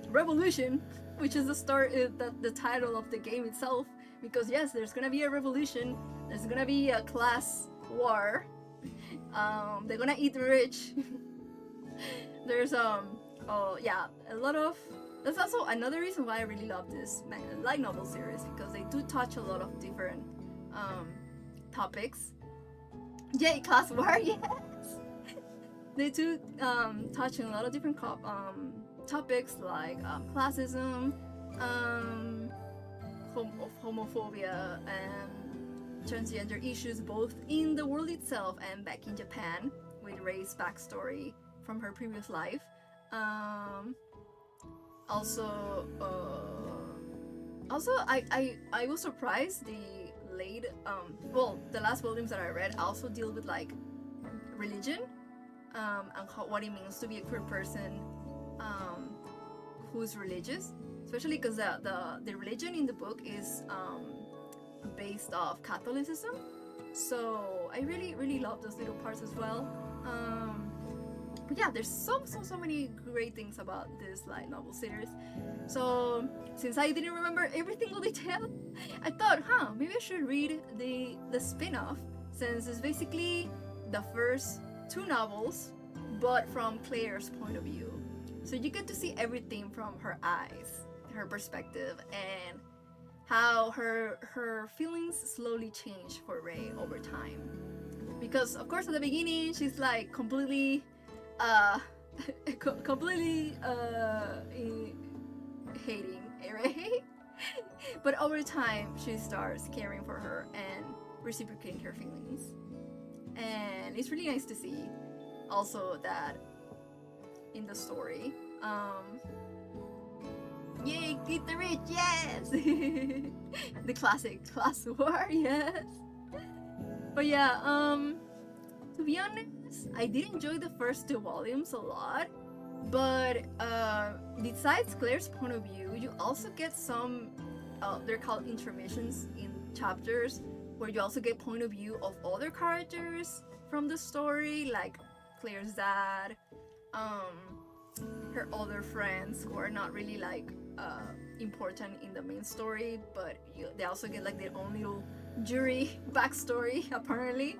revolution, which is the title of the game itself, because yes, there's gonna be a revolution, there's gonna be a class war, they're gonna eat the rich. There's a lot of, that's also another reason why I really love this light novel series, because they do touch a lot of different topics. Yay, class war, yes! They do touch on a lot of different topics like classism, homophobia, and transgender issues, both in the world itself and back in Japan, with Rei's backstory from her previous life. Also, I was surprised the last volumes that I read also deal with like religion. And what it means to be a queer person who's religious, especially because the religion in the book is based off Catholicism. So I really love those little parts as well. But yeah, there's so many great things about this light novel series. So since I didn't remember every single detail, I thought, maybe I should read the spin-off, since it's basically the first 2 novels, but from Claire's point of view. So you get to see everything from her eyes, her perspective, and how her feelings slowly change for Rei over time. Because of course at the beginning she's like completely hating Rei, but over time she starts caring for her and reciprocating her feelings. And it's really nice to see also that in the story. Yay, eat the rich, yes! The classic class war, yes. But yeah, to be honest, I did enjoy the first 2 volumes a lot. But besides Claire's point of view, you also get some, they're called intermissions in chapters, where you also get point of view of other characters from the story, like Claire's dad, her other friends who are not really like important in the main story, but they also get like their own little jury backstory apparently.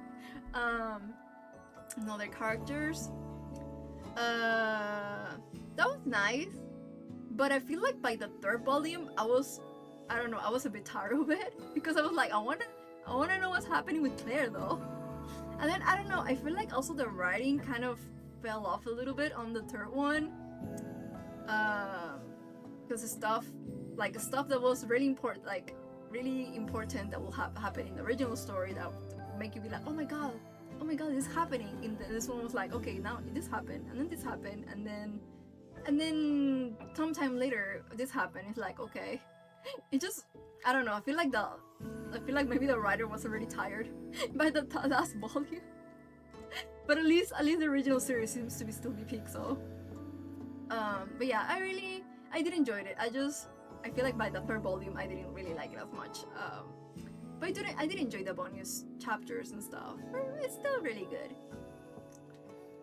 Other characters. That was nice, but I feel like by the third volume, I was a bit tired of it because I was like, I wanna know what's happening with Claire though. And then I don't know, I feel like also the writing kind of fell off a little bit on the third one, because the stuff that was really important, that will happen in the original story that would make you be like, oh my god, this is happening. In this one was like, okay, now this happened, and then this happened, and then sometime later this happened. It's like, okay, it just, I don't know. I feel like maybe the writer was already tired by the last volume. But at least the original series seems to still be peak. So, but yeah, I did enjoy it. I feel like by the third volume I didn't really like it as much. But I did enjoy the bonus chapters and stuff. It's still really good.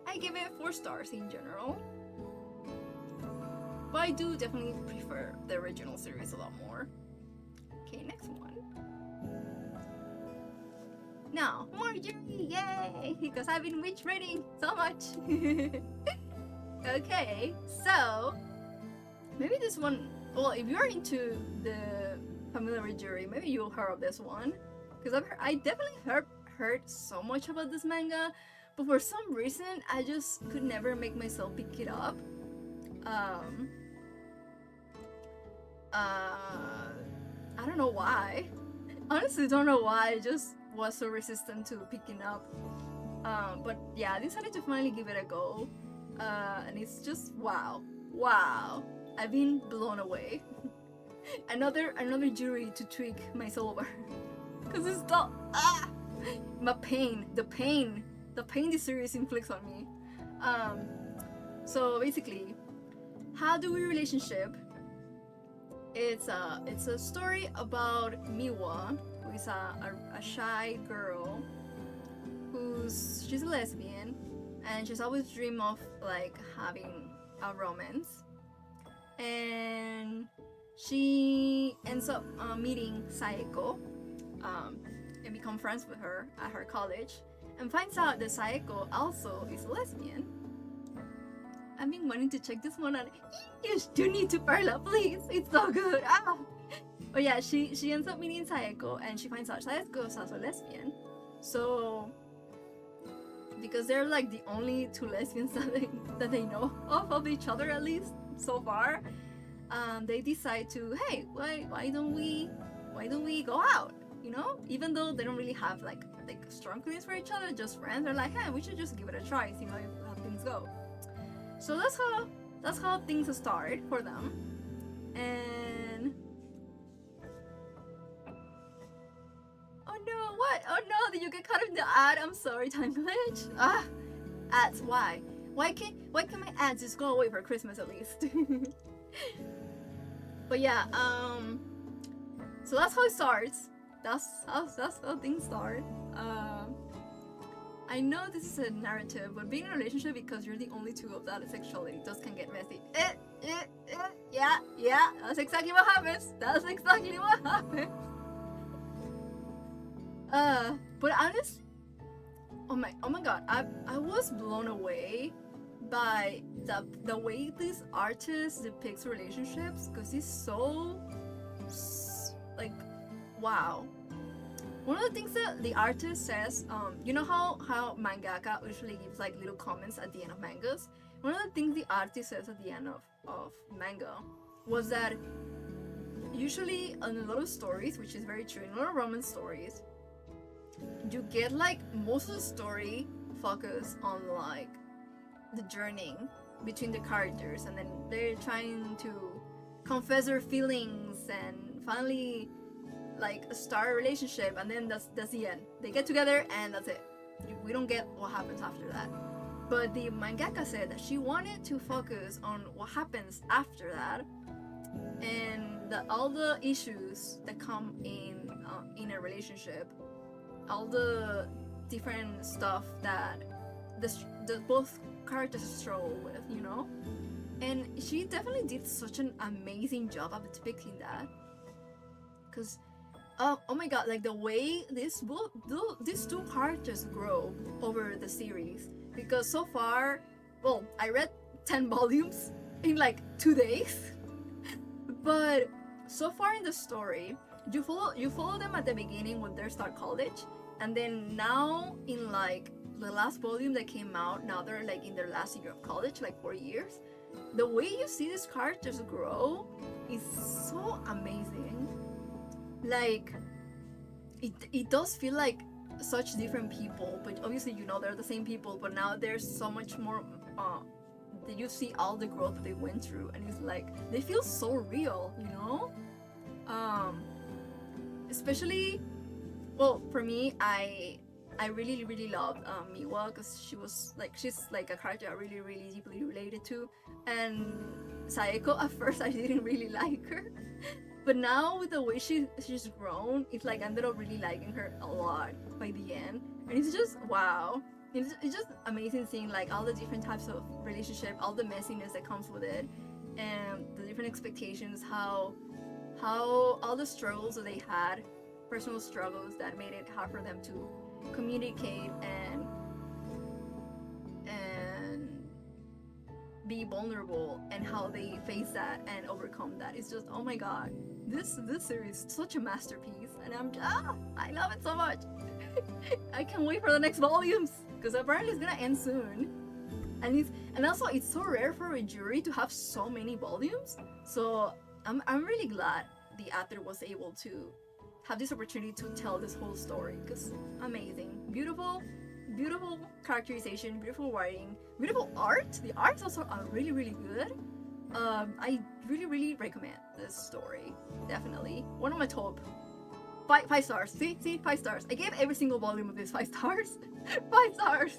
I give it 4 stars in general. But I do definitely prefer the original series a lot more. Okay, next one. Now, more Yuri, yay! Because I've been witch reading so much. Okay, so maybe this one. Well, if you're into the familiar with Yuri, maybe you'll heard of this one. Because I definitely heard so much about this manga, but for some reason I just could never make myself pick it up. I don't know why. Honestly, don't know why. I just was so resistant to picking up. But yeah, I decided to finally give it a go. And it's just wow. I've been blown away. another jury to tweak my soul over. Cause it's the the pain this series inflicts on me. So basically, How Do We Relationship? It's a story about Miwa, who is a shy girl she's a lesbian, and she's always dreamed of like having a romance, and she ends up meeting Saeko, and become friends with her at her college, and finds out that Saeko also is a lesbian. I've been wanting to check this one out. You do need to parla, please. It's so good. But yeah, she ends up meeting Saeko, and she finds out Saeko is also lesbian. So, because they're like the only 2 lesbians that they know of each other, at least so far, they decide to, hey, why don't we go out? You know, even though they don't really have like strong feelings for each other, just friends. They're like, hey, we should just give it a try, see how things go. So that's how things start for them. And oh no, what? Oh no, did you get caught in the ad? I'm sorry, time glitch. Ads, why? Why can my ads just go away for Christmas at least? But yeah, so that's how it starts. That's how things start. I know this is a narrative, but being in a relationship because you're the only 2 of that sexuality just can get messy. Yeah, that's exactly what happens. But honestly, oh my god, I was blown away by the way this artist depicts relationships, because it's so like, wow. One of the things that the artist says, you know how mangaka usually gives like little comments at the end of mangas? One of the things the artist says at the end of manga was that usually in a lot of stories, which is very true, in a lot of romance stories, you get like most of the story focus on like the journey between the characters, and then they're trying to confess their feelings and finally like start a relationship, and then that's the end. They get together and that's it. We don't get what happens after that. But the mangaka said that she wanted to focus on what happens after that, and all the issues that come in a relationship, all the different stuff that the both characters struggle with, you know. And she definitely did such an amazing job of depicting that. Because, oh my god, like the way these two characters grow over the series. Because so far, well, I read 10 volumes in like 2 days. But so far in the story, you follow them at the beginning when they start college, and then now in like the last volume that came out, now they're like in their last year of college, like 4 years. The way you see these characters grow is so amazing. Like it does feel like such different people, but obviously you know they're the same people, but now there's so much more that you see all the growth they went through, and it's like they feel so real, you know. Especially, well, for me, I really loved Miwa, because she's like a character I really deeply related to. And Saeko, at first I didn't really like her, but now with the way she's grown, it's like I ended up really liking her a lot by the end, and it's just wow. It's just amazing seeing like all the different types of relationship, all the messiness that comes with it, and the different expectations, how all the struggles that they had, personal struggles that made it hard for them to communicate and be vulnerable, and how they face that and overcome that. It's just, oh my god, this series is such a masterpiece, and I love it so much. I can't wait for the next volumes, because apparently it's gonna end soon. And also it's so rare for a jury to have so many volumes. So I'm really glad the author was able to have this opportunity to tell this whole story, because amazing, beautiful characterization, beautiful writing, beautiful art. The arts also are really good. I really recommend this story. Definitely one of my top. 5 stars. See, 5 stars. I gave every single volume of this 5 stars. 5 stars.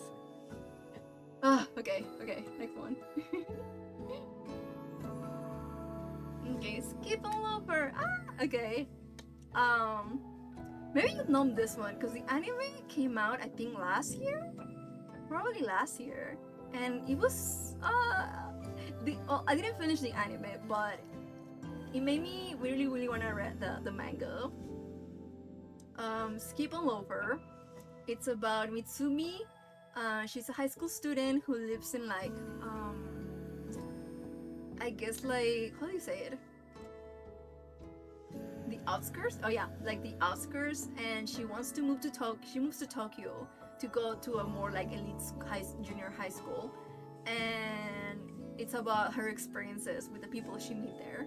Okay. Next one. Okay, skip on Loafer. Okay. Maybe you've known this one because the anime came out, I think, last year. Probably last year, and it was I didn't finish the anime, but it made me really want to read the manga. Skip on Loafer. It's about Mitsumi. She's a high school student who lives in like I guess, like, how do you say it? The outskirts? Oh yeah, like the outskirts, and she wants to move to She moves to Tokyo to go to a more like elite junior high school, and it's about her experiences with the people she meet there.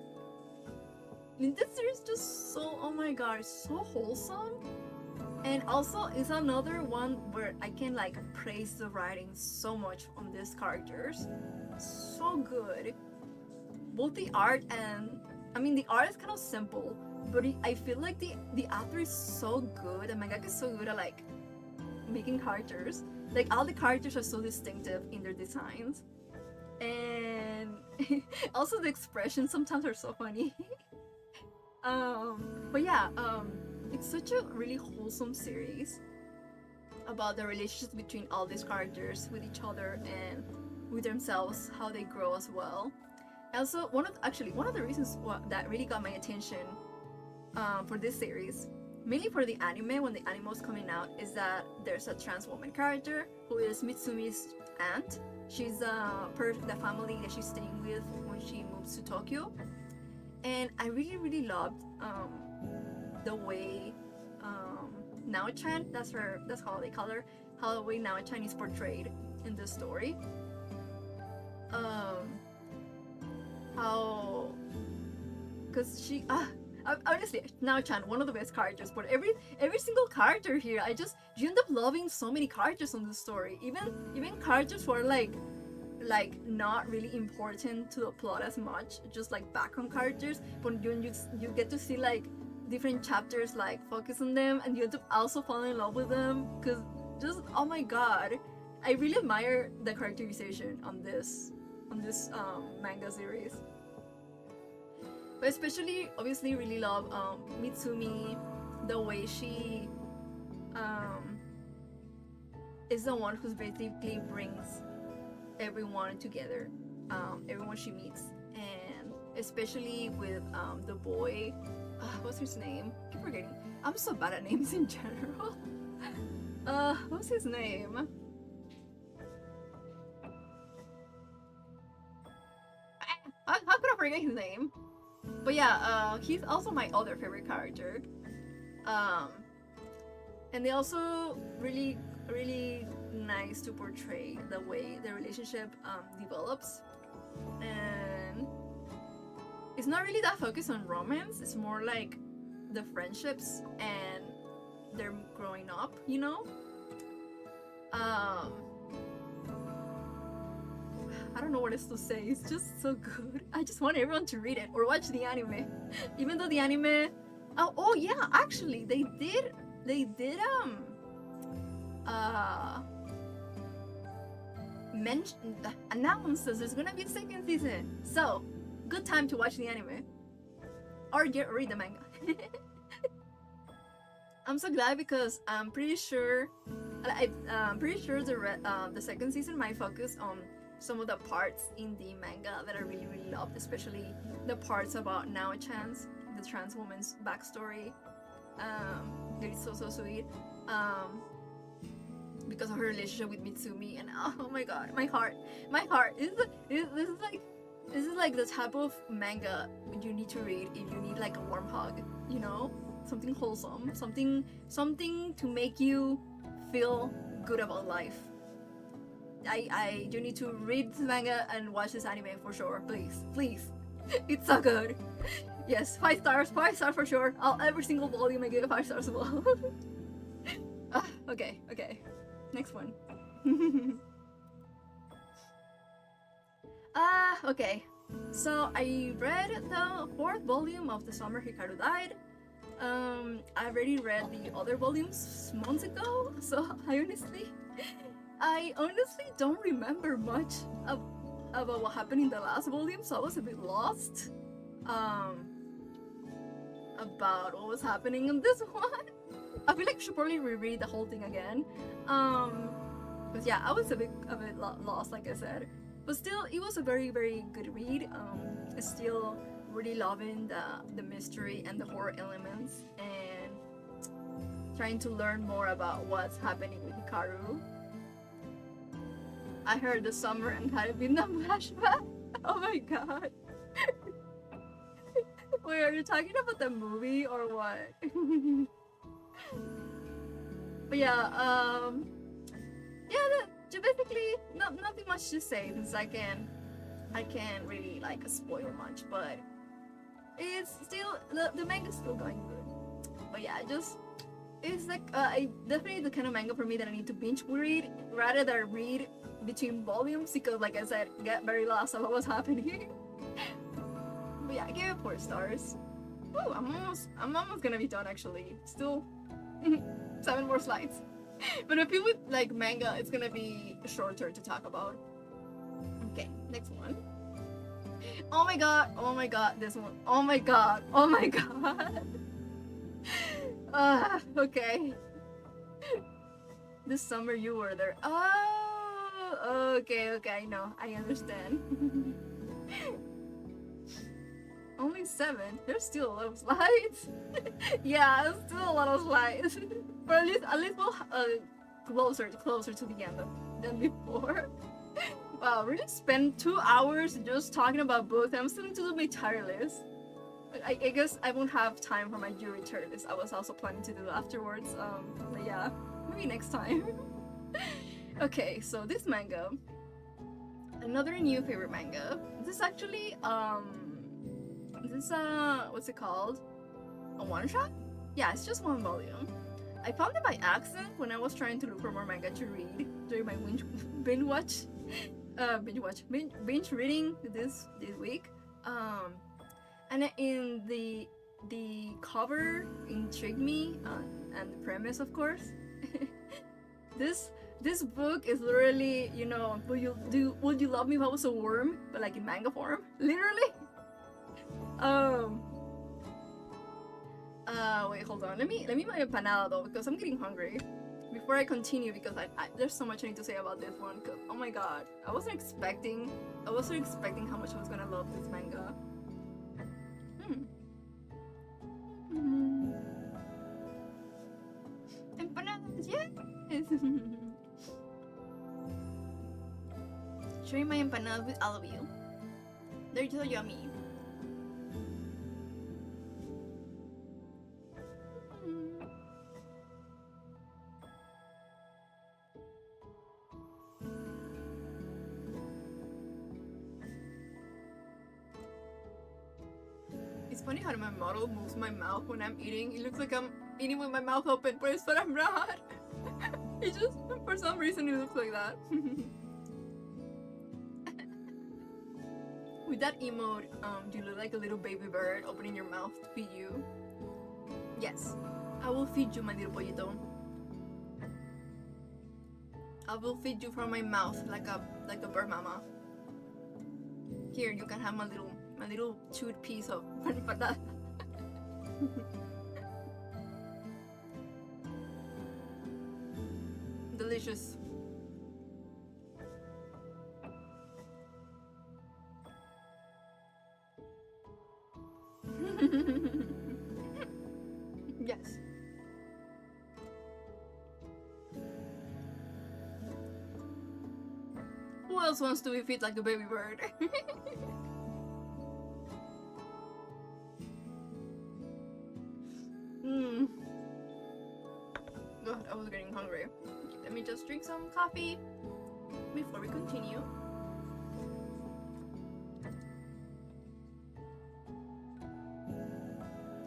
And this series is just so, oh my god, so wholesome. And also, it's another one where I can like praise the writing so much on these characters. So good. Both the art and, I mean, the art is kind of simple, but I feel like the author is so good, and mangaka is so good at like making characters. Like all the characters are so distinctive in their designs, and also the expressions sometimes are so funny. But yeah, it's such a really wholesome series about the relationships between all these characters with each other and with themselves, how they grow as well. Also, one of the reasons that really got my attention for this series, mainly for the anime, when the anime was coming out, is that there's a trans woman character who is Mitsumi's aunt. She's the family that she's staying with when she moves to Tokyo, and I really loved the way Nao-chan, that's how they call her, how the way Nao-chan is portrayed in this story. How, because she honestly, Nao-chan, one of the best characters, but every single character here, you end up loving so many characters on this story, even characters who are like not really important to the plot as much, just like background characters, but you get to see like different chapters like focus on them, and you end up also falling in love with them, because just, oh my god, I really admire the characterization on this manga series. But especially, obviously, really love Mitsumi, the way she is the one who basically brings everyone together everyone she meets, and especially with the boy. What's his name? I keep forgetting. I'm so bad at names in general. What's his name? How could I forget his name? But yeah, he's also my other favorite character. And they also really nice to portray the way the relationship develops, and it's not really that focused on romance. It's more like the friendships and they're growing up, you know. I don't know what else to say. It's just so good. I just want everyone to read it or watch the anime, even though the anime. Oh yeah, actually they did announces there's gonna be a second season. So, good time to watch the anime or read the manga. I'm so glad because I'm pretty sure the second season might focus on some of the parts in the manga that I really loved, especially the parts about Nao-chan's, the trans woman's backstory. That is so sweet. Because of her relationship with Mitsumi, and oh my god, my heart. This is like the type of manga you need to read if you need like a warm hug, you know, something wholesome, something to make you feel good about life. You need to read this manga and watch this anime for sure, please. It's so good. Yes, 5 stars for sure. Every single volume I give 5 stars as well. Okay. Next one. Okay. So I read the 4th volume of The Summer Hikaru Died. I already read the other volumes months ago, so I honestly don't remember much about what happened in the last volume, so I was a bit lost about what was happening in this one. I feel like I should probably reread the whole thing again. But yeah, I was a bit lost, like I said. But still, it was a very good read. Still really loving the mystery and the horror elements, and trying to learn more about what's happening with Hikaru. I heard the summer and had it been the flashback. Oh my god. Wait, are you talking about the movie or what? But yeah, basically nothing much to say since I can't really like spoil much, but it's still the manga's still going good. But yeah, it's like definitely the kind of manga for me that I need to binge read rather than read between volumes, because like I said, get very lost of what was happening. But yeah, I gave it 4 stars. Oh, I'm almost gonna be done actually. Still 7 more slides. But if you would like manga, it's gonna be shorter to talk about. Okay, next one. Oh my god, this one. Oh my god. Okay. This summer you were there. Oh, okay, I know, I understand. Only 7. There's still a lot of slides. Yeah, there's still a lot of slides. But at least we'll closer to the end than before. Wow, really spent 2 hours just talking about books. I'm still to do my tier list. I guess I won't have time for my jury tier list. I was also planning to do afterwards. But yeah, maybe next time. Okay, so this manga, another new favorite manga. This is actually what's it called? A one shot? Yeah, it's just 1 volume. I found it by accident when I was trying to look for more manga to read during my binge reading this week. And in the cover intrigued me, and the premise, of course. This book is literally, you know, would you love me if I was a worm, but like in manga form, literally. Wait, hold on. Let me my empanada though, because I'm getting hungry. before I continue, because there's so much I need to say about this one. Cause oh my god, I wasn't expecting how much I was gonna love this manga. Empanadas, yes. Sharing my empanadas with all of you. They're so yummy. It's funny how my model moves my mouth when I'm eating. It looks like I'm eating with my mouth open, but it's but I'm not. It just, for some reason, it looks like that. With that emote, you look like a little baby bird opening your mouth to feed you. Yes, I will feed you, my little pollito. I will feed you from my mouth like a bird mama. Here, you can have my little chewed piece of empanada. Delicious. Yes. Who else wants to be fed like a baby bird? God, I was getting hungry. Let me just drink some coffee before we continue.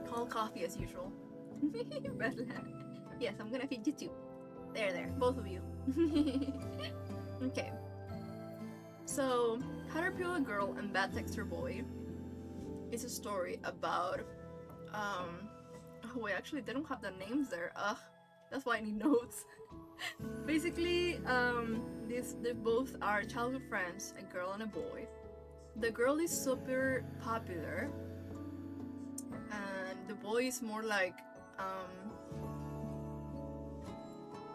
Cold coffee as usual. Yes, I'm gonna feed you too. There, both of you. Okay. So, Caterpillar Girl and Bad Texture Boy is a story about oh wait, actually they don't have the names there. That's why I need notes. Basically, they both are childhood friends, a girl and a boy. The girl is super popular, and the boy is more like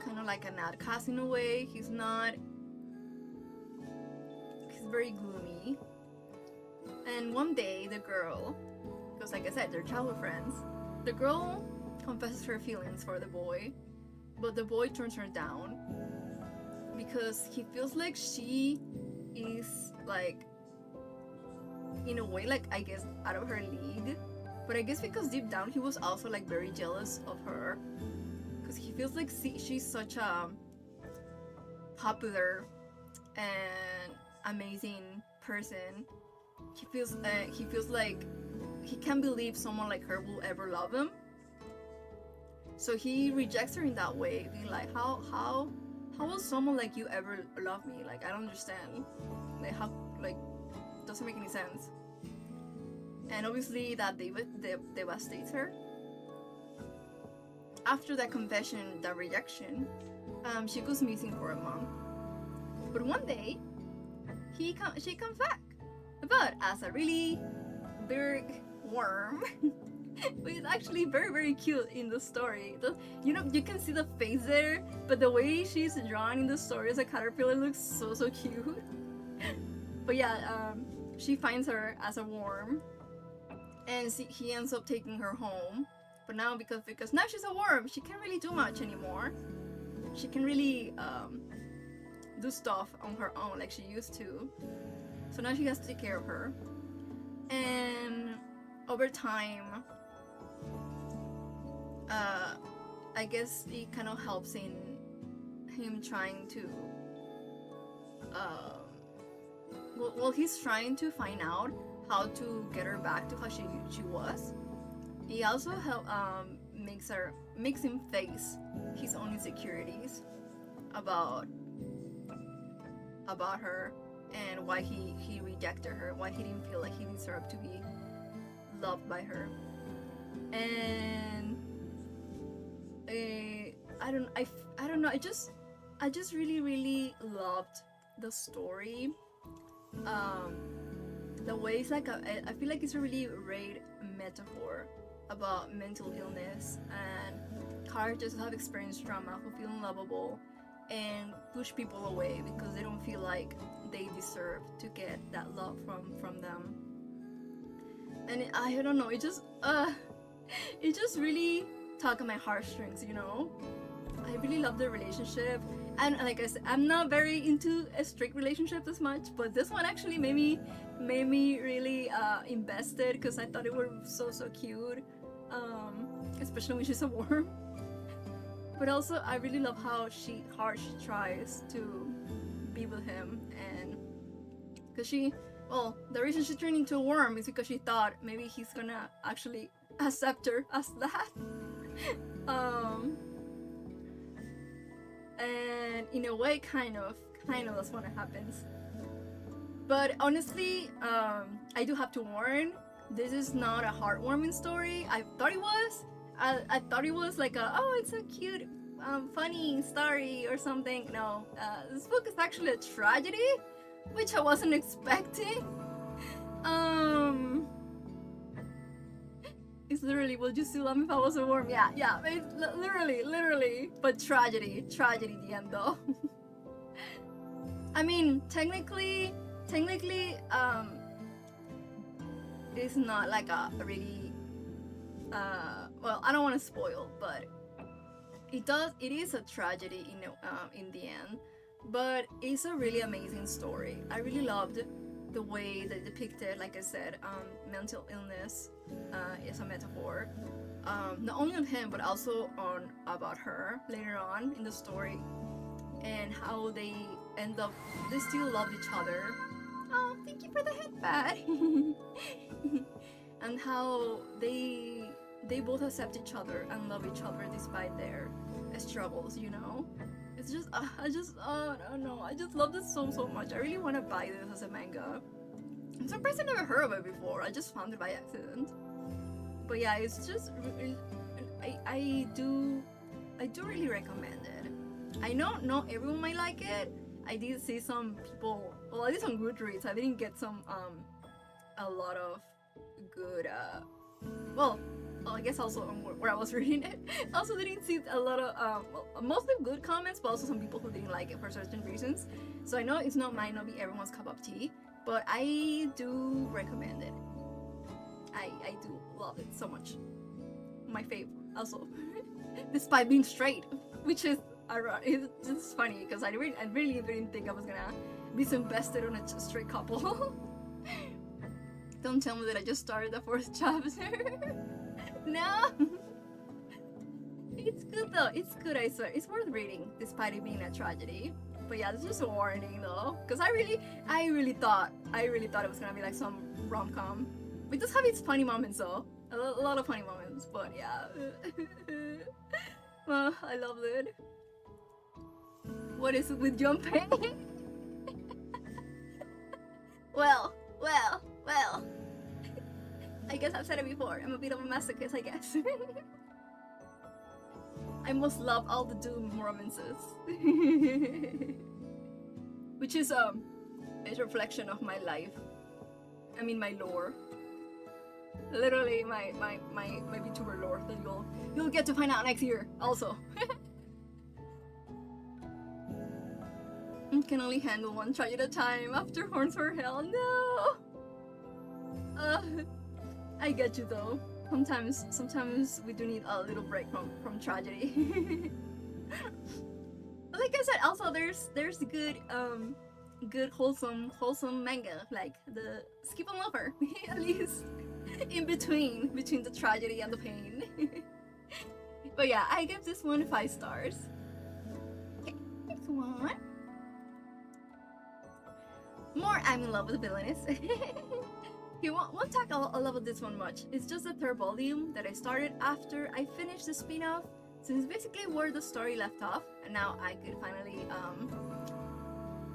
kind of like an outcast in a way. He's very gloomy. And one day the girl, because like I said, they're childhood friends, the girl confesses her feelings for the boy, but the boy turns her down because he feels like she is like, in a way, like I guess out of her league. But I guess because deep down he was also like very jealous of her, because he feels like she's such a popular and amazing person. He feels like he can't believe someone like her will ever love him. So he rejects her in that way, being like, how will someone like you ever love me? Like, I don't understand. Like, how, like, doesn't make any sense. And obviously that devastates her. After that confession, that rejection, she goes missing for a month. But one day, she comes back, but as a really big worm. Which is actually very, very cute in the story. You can see the face there, but the way she's drawn in the story as a caterpillar looks so cute. But yeah, she finds her as a worm, and he ends up taking her home. But now because now she's a worm, she can't really do much anymore. She can really do stuff on her own like she used to. So now she has to take care of her. And over time, I guess it kind of helps in him trying to he's trying to find out how to get her back to how she was. He also makes him face his own insecurities about her, and why he rejected her, why he didn't feel like he deserved to be loved by her. And I don't know, I just really loved the story. The way it's like I feel like it's a really great metaphor about mental illness and characters who have experienced trauma, who feel unlovable, and push people away because they don't feel like they deserve to get that love from them. And I don't know, it just really tug at my heartstrings, you know? I really love the relationship. And like I said, I'm not very into a strict relationship as much, but this one actually made me really invested because I thought it was so cute. Especially when she's a worm. But also I really love how she tries to be with him, and because the reason she turned into a worm is because she thought maybe he's gonna actually accept her as that. And in a way, kind of that's what happens. But honestly, I do have to warn, this is not a heartwarming story. I thought it was. I thought it was like it's a cute, funny story or something. No, this book is actually a tragedy, which I wasn't expecting. It's literally, would you still love me if I was a worm? Yeah, it's literally, but tragedy the end though. I mean, technically, it's not like a really, well, I don't want to spoil, but it is a tragedy in the end, but it's a really amazing story. I really loved the way they depicted, like I said, mental illness is a metaphor, not only on him but also about her later on in the story, and how they still loved each other. Oh, thank you for the headband. And how they both accept each other and love each other despite their struggles, you know? It's just, I don't know, I just love this so much. I really want to buy this as a manga. I'm surprised I never heard of it before. I just found it by accident. But yeah, it's just, I do really recommend it. I know not everyone might like it. I did see some people, well, I did some Goodreads. I didn't get a lot of good, I guess also on where I was reading it. I also didn't see a lot of, mostly good comments, but also some people who didn't like it for certain reasons. So I know might not be everyone's cup of tea, but I do recommend it. I do love it so much. My favorite, also, despite being straight, which is it's just funny because I really didn't think I was gonna be so invested on a straight couple. Don't tell me that I just started the fourth chapter. No. It's good though. It's good, I swear. It's worth reading despite it being a tragedy. But yeah, it's just a warning though, because I really thought it was gonna be like some rom-com. It does have its funny moments though, a lot of funny moments. But yeah, well, I loved it. What is it with jumping? Well. I guess I've said it before. I'm a bit of a masochist, I guess. I must love all the doom romances. Which is a reflection of my life. I mean my lore. Literally my VTuber lore that you'll get to find out next year also. I can only handle one tragedy at a time after Horns for Hell. No. I get you though. Sometimes we do need a little break from tragedy. But like I said, also there's good wholesome manga like the Skip and Loafer, at least in between the tragedy and the pain. But yeah, I give this one 5 stars. Okay, next one. More I'm in love with Villainess. Okay, won't talk a lot about this one much. It's just the 3rd volume that I started after I finished the spin-off. So it's basically where the story left off, and now I could finally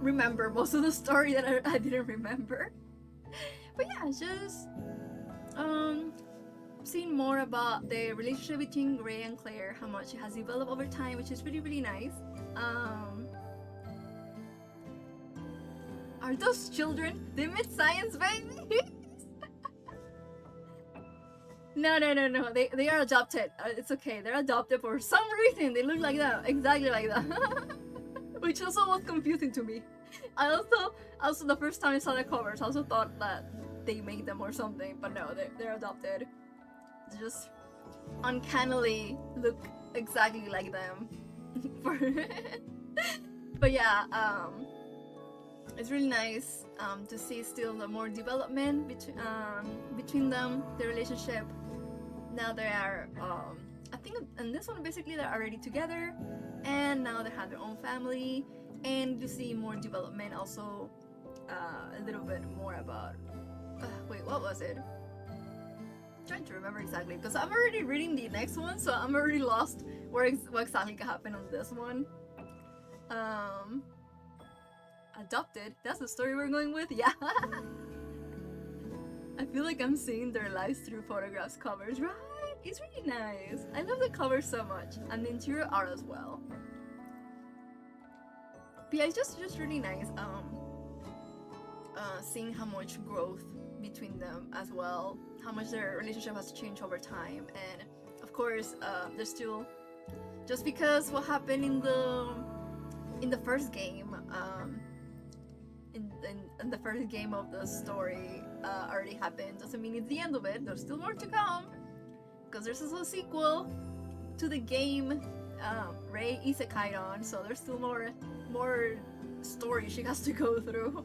remember most of the story that I didn't remember. But yeah, just seeing more about the relationship between Gray and Claire, how much it has developed over time, which is really nice. Are those children? They made science babies? No. They are adopted. It's okay. They're adopted for some reason. They look like that, exactly like that, which also was confusing to me. I also the first time I saw the covers, I also thought that they made them or something, but no, they're adopted. They just uncannily look exactly like them. But yeah, it's really nice to see still the more development between them, the relationship. Now they are, I think in this one basically they're already together, and now they have their own family, and you see more development also, a little bit more about. Wait, what was it? I'm trying to remember exactly because I'm already reading the next one, so I'm already lost what exactly happened on this one. Adopted. That's the story we're going with. Yeah. I feel like I'm seeing their lives through photographs covers, right? It's really nice. I love the cover so much, and the interior art as well. But yeah, it's just really nice. Seeing how much growth between them as well, how much their relationship has changed over time, and of course, there's still, just because what happened in the first game, in the first game of the story already happened, doesn't mean it's the end of it. There's still more to come, because there's also a sequel to the game. Rei isekai'd on, so there's still more story she has to go through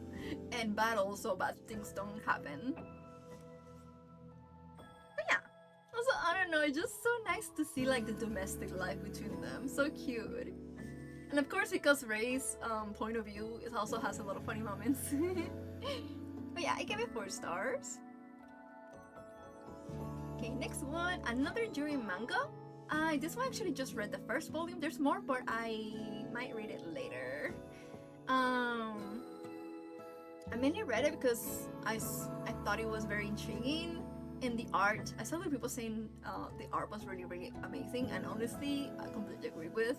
and battle so bad things don't happen. But yeah, also I don't know, it's just so nice to see like the domestic life between them. So cute. And of course, because Rei's point of view, it also has a lot of funny moments. But yeah, I gave it 4 stars. Okay, next one, another Yuri manga. This one actually just read the first volume. There's more, but I might read it later. I mainly read it because I thought it was very intriguing, and the art, I saw other people saying the art was really amazing, and honestly I completely agree with.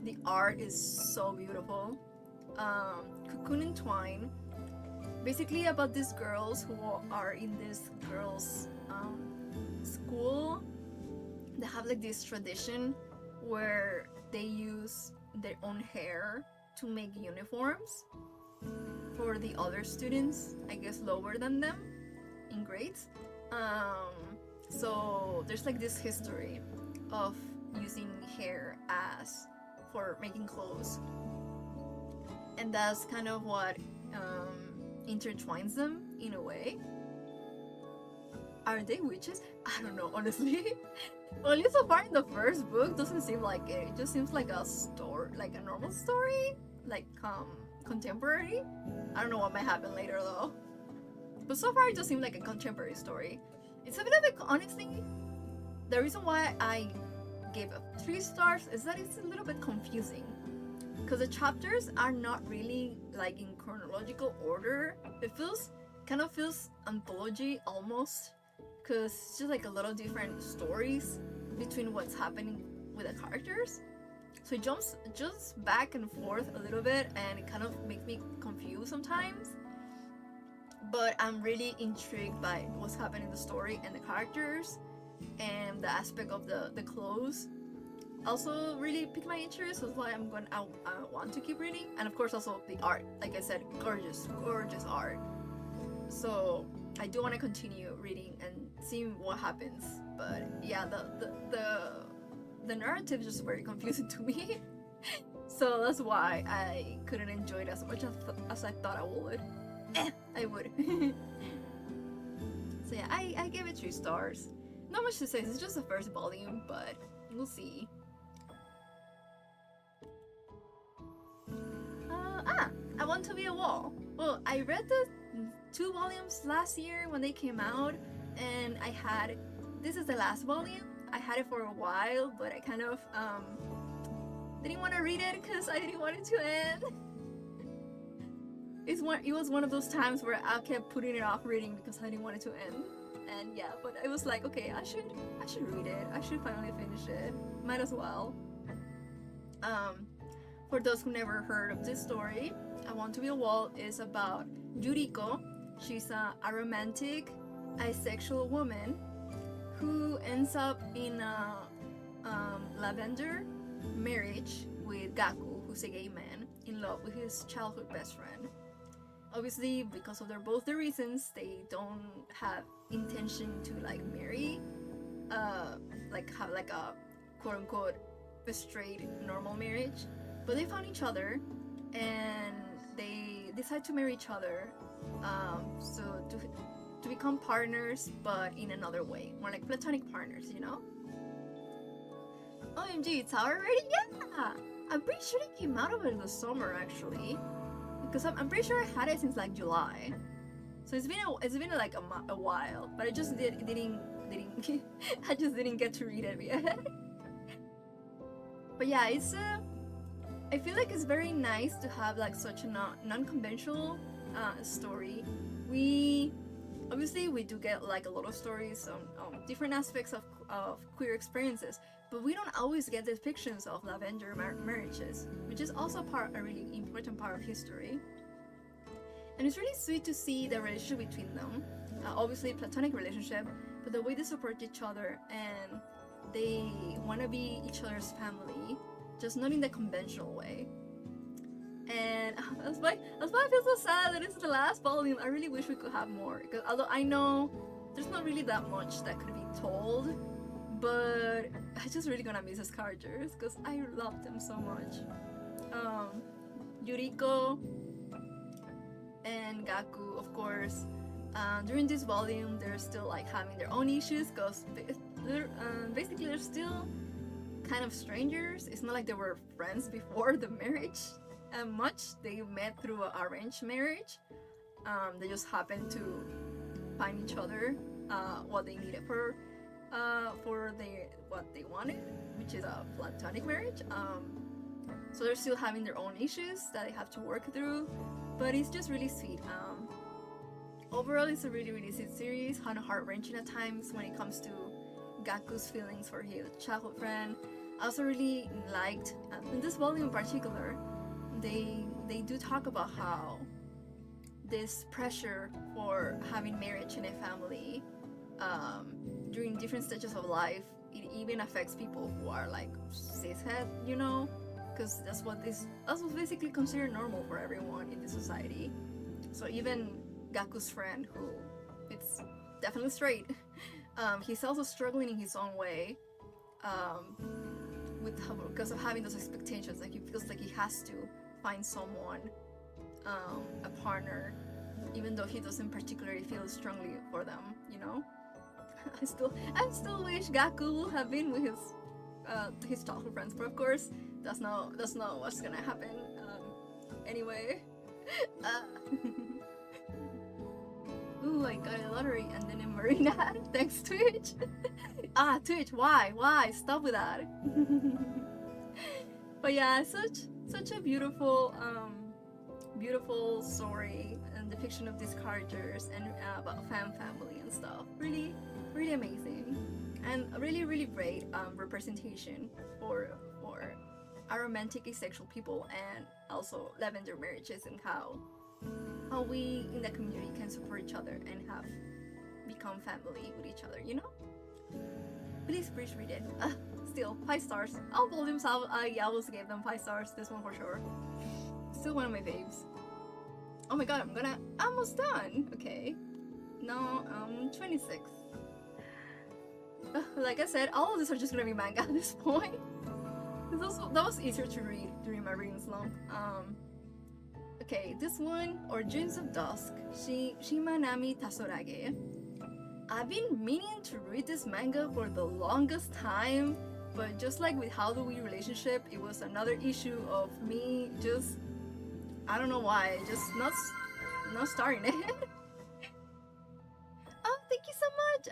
The art is so beautiful. Cocoon Entwined, basically about these girls who are in this girls school. They have like this tradition where they use their own hair to make uniforms for the other students, I guess lower than them in grades. So there's like this history of using hair as for making clothes, and that's kind of what intertwines them in a way. Are they witches? I don't know, honestly. Well, at least so far in the first book, doesn't seem like it. It just seems like a story, like a normal story, like contemporary. I don't know what might happen later though. But so far, it just seems like a contemporary story. It's a bit of a, honestly, the reason why I gave it 3 stars is that it's a little bit confusing, because the chapters are not really like in chronological order. It kind of feels anthology almost, because it's just like a lot of different stories between what's happening with the characters. So it jumps back and forth a little bit, and it kind of makes me confused sometimes. But I'm really intrigued by what's happening in the story and the characters, and the aspect of the clothes also really piqued my interest. That's why I want to keep reading, and of course also the art. Like I said, gorgeous art. So I do want to continue reading and seeing what happens. But yeah, the narrative is just very confusing to me. So that's why I couldn't enjoy it as much as I thought I would. I would. So yeah, I gave it 3 stars. Not much to say, it's just the first volume, but we'll see. I Want to Be a Wall. Well, I read the 2 volumes last year when they came out, and this is the last volume. I had it for a while, but I kind of didn't want to read it because I didn't want it to end. It was one of those times where I kept putting it off reading because I didn't want it to end. And yeah, but I was like, okay, I should read it. I should finally finish it. Might as well. For those who never heard of this story, I Want to Be a Wall is about Yuriko. She's a romantic, asexual woman who ends up in a lavender marriage with Gaku, who's a gay man in love with his childhood best friend. Obviously, because of both the reasons, they don't have intention to like marry, like have like a quote unquote a straight normal marriage. But they found each other, and they decide to marry each other. So to become partners, but in another way, more like platonic partners, you know. OMG, it's out already? Yeah! I'm pretty sure it came out over the summer actually, because I'm pretty sure I had it since like July. So it's been like a while, but I just didn't I just didn't get to read it yet. But yeah, it's I feel like it's very nice to have like such a non-conventional story. We do get like a lot of stories on different aspects of queer experiences, but we don't always get depictions of lavender marriages, which is also a really important part of history. And it's really sweet to see the relationship between them. Obviously, platonic relationship, but the way they support each other and they want to be each other's family, just not in the conventional way. And that's why I feel so sad that it's the last volume. I really wish we could have more, because although I know there's not really that much that could be told, but I just really gonna miss his characters because I love them so much. Yuriko and Gaku, of course, during this volume they're still like having their own issues because basically they're still kind of strangers. It's not like they were friends before the marriage much. They met through an arranged marriage. They just happened to find each other what they needed for what they wanted, which is a platonic marriage. So they're still having their own issues that they have to work through, but it's just really sweet. Overall, it's a really, really sweet series, kind of heart-wrenching at times when it comes to Gaku's feelings for his childhood friend. I also really liked, in this volume in particular, they do talk about how this pressure for having marriage in a family during different stages of life, it even affects people who are like cishet, you know, because that's what's basically considered normal for everyone in this society. So even Gaku's friend, who it's definitely straight, he's also struggling in his own way because of having those expectations. Like he feels like he has to find someone, a partner, even though he doesn't particularly feel strongly for them, you know. I still wish Gaku would have been with his childhood friends, but of course that's not what's gonna happen. Anyway. Ooh, I got a lottery and then a marina. Thanks, Twitch. Twitch, why? Stop with that. But yeah, such a beautiful story and depiction of these characters and about family and stuff. Really, really amazing, and a really, really great representation for aromantic asexual people, and also lavender marriages, and how we in the community can support each other and become family with each other, you know? Please read it. Still 5 stars. All volumes I always gave them 5 stars. This one for sure. Still one of my faves. Oh my god, I'm almost done. Okay. No, 26. Like I said, all of these are just gonna be manga at this point. That was easier to read during my reading slump. Okay, this one, or Dreams of Dusk, Shimanami Tasorage. I've been meaning to read this manga for the longest time, but just like with How Do We relationship, it was another issue of me just, I don't know why, just not starting it. Oh, thank you so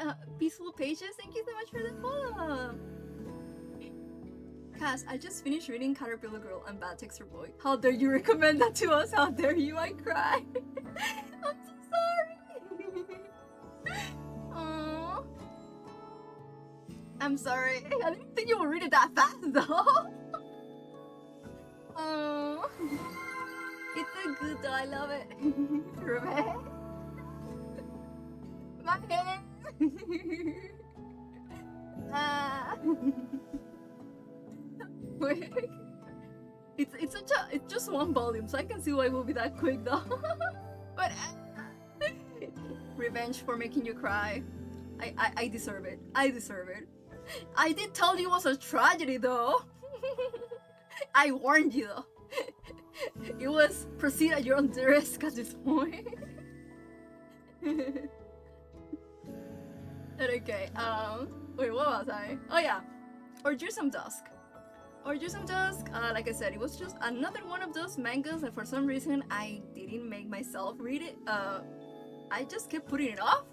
much, Peaceful Pages, thank you so much for the follow. Cass, I just finished reading Caterpillar Girl and Bad Texture Boy. How dare you recommend that to us? How dare you? I cry. I'm so sorry. Aww. I'm sorry. I didn't think you would read it that fast though. Aww. It's so good though. I love it. Revenge. My hand. just one volume, so I can see why it will be that quick though. But revenge for making you cry. I deserve it. I deserve it. I did tell you it was a tragedy though. I warned you though. It was proceed at your own risk at this point. Okay, wait, what was I? Oh yeah, or do some Dusk. Like I said, it was just another one of those mangas, and for some reason I didn't make myself read it. I just kept putting it off.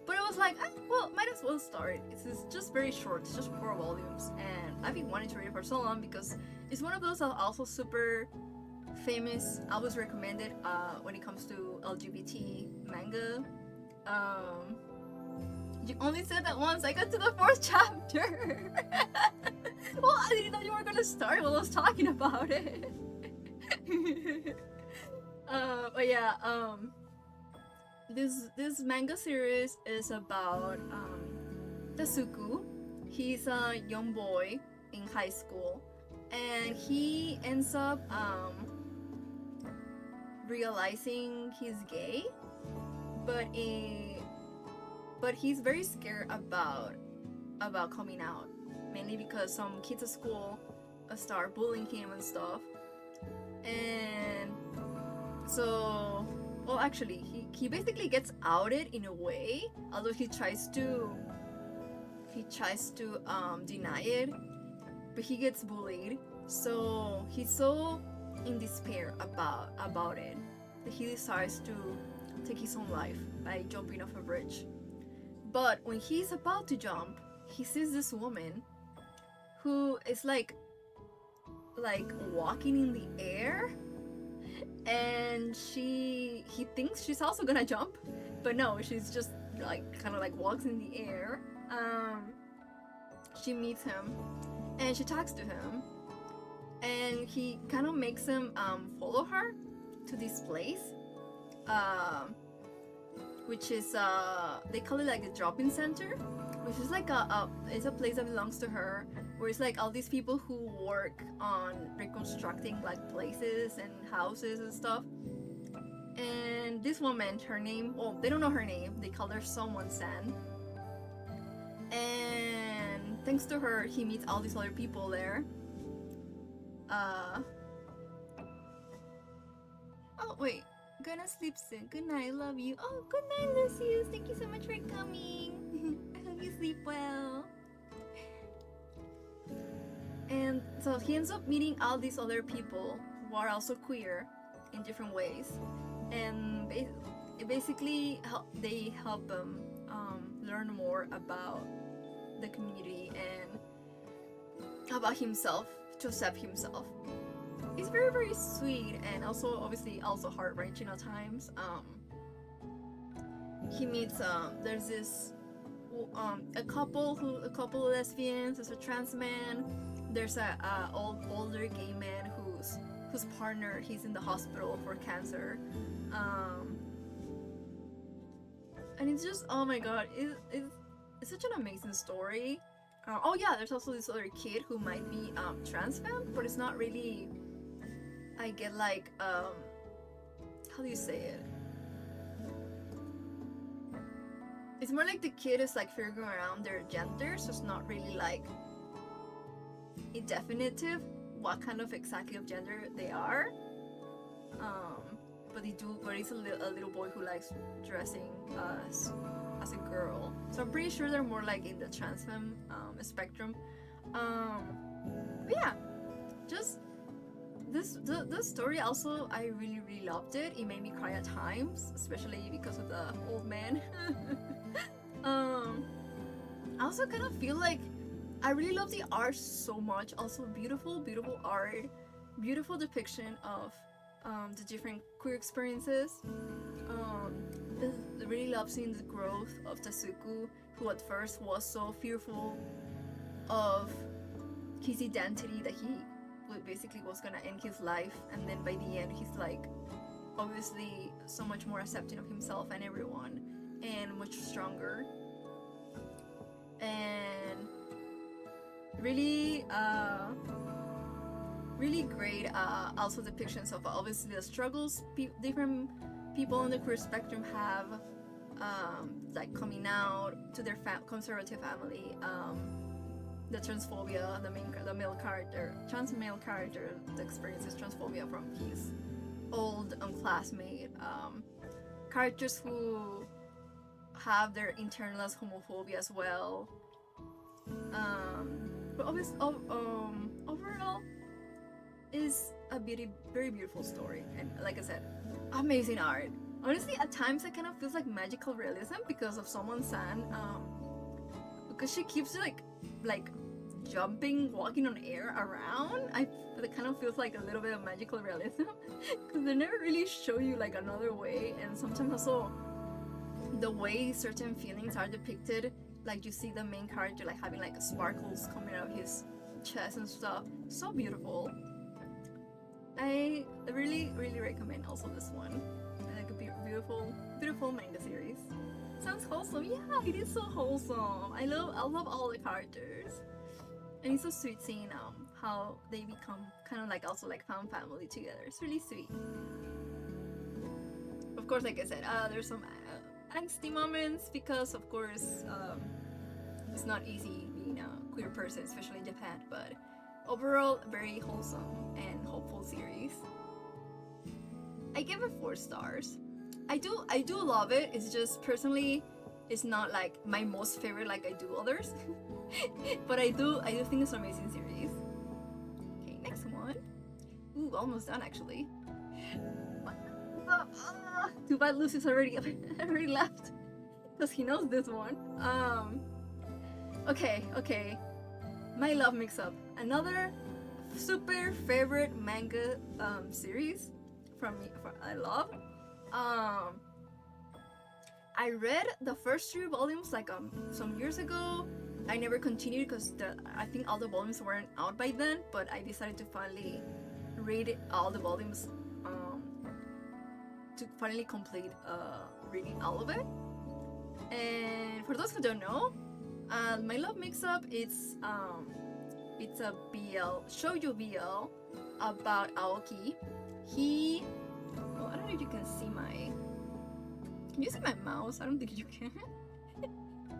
But I was like, well, might as well start. It's just very short. It's just 4 volumes, and I've been wanting to read it for so long because it's one of those also super famous. I always recommend it when it comes to LGBT manga. You only said that once. I got to the 4th chapter. Well, I didn't know you were gonna start while I was talking about it. But yeah, this manga series is about Tasuku. He's a young boy in high school, and he ends up realizing he's gay, but he's very scared about coming out, mainly because some kids at school start bullying him and stuff. And so, well, actually, he basically gets outed in a way, although he tries to deny it, but he gets bullied. So he's so in despair about it that he decides to take his own life by jumping off a bridge. But when he's about to jump, he sees this woman who is like walking in the air, and he thinks she's also gonna jump, but no, she's just kind of walks in the air. She meets him and she talks to him, and he kind of makes him follow her to this place, which is they call it like a drop-in center, which is like it's a place that belongs to her, where it's like all these people who work on reconstructing like places and houses and stuff. And this woman, her name, well, they don't know her name, they call her someone San. And thanks to her, he meets all these other people there. Oh wait, gonna sleep soon. Good night, love you. Oh, good night, Lucius. Thank you so much for coming. I hope you sleep well. And so he ends up meeting all these other people who are also queer in different ways, and basically they help him learn more about the community and about himself, to accept himself. It's very, very sweet, and also obviously also heart-wrenching at times. He meets there's this a couple of lesbians, there's a trans man, there's a older gay man whose partner, he's in the hospital for cancer, and it's just, oh my god, it's such an amazing story. Oh yeah, there's also this other kid who might be trans femme, but it's not really, I get like how do you say it? It's more like the kid is like figuring out their gender, so it's not really like a definitive what kind of exactly of gender they are. But it's a little boy who likes dressing as a girl. So I'm pretty sure they're more like in the trans femme spectrum. But yeah, just this story also, I really, really loved it. It made me cry at times, especially because of the old man. I also kind of feel like I really love the art so much. Also beautiful art, beautiful depiction of the different queer experiences. I really love seeing the growth of Tasuku, who at first was so fearful of his identity that he basically was gonna end his life, and then by the end he's like obviously so much more accepting of himself and everyone, and much stronger. And really really great also depictions of obviously the struggles different people on the queer spectrum have, like coming out to their conservative family, the transphobia, the male character, trans male character that experiences transphobia from his old classmate, characters who have their internalized homophobia as well. But obviously, overall, is a very beautiful story, and like I said, amazing art. Honestly, at times it kind of feels like magical realism because of someone's son, because she keeps like jumping, walking on air around. It kind of feels like a little bit of magical realism because they never really show you like another way, and sometimes also the way certain feelings are depicted, like you see the main character like having like sparkles coming out of his chest and stuff. So beautiful. I really recommend also this one. Like a beautiful manga series. Sounds wholesome. Yeah, it is so wholesome. I love all the characters, and it's so sweet seeing how they become kind of like also like found family together. It's really sweet. Of course, like I said, there's some angsty moments because of course it's not easy being a queer person, especially in Japan, but overall very wholesome and hopeful series. I give it 4 stars. I do love it. It's just personally it's not like my most favorite like I do others. But I do think it's an amazing series. Okay, next one. Ooh, almost done actually. Too bad Lucy's already left because he knows this one. Okay. My Love Mix-Up, another super favorite manga series from I love. I read the first 3 volumes like some years ago. I never continued because I think all the volumes weren't out by then, but I decided to finally read all the volumes to finally complete reading all of it. And for those who don't know, My Love Mix-Up, it's a shoujo BL about Aoki. I don't know if you can see can you see my mouse? I don't think you can.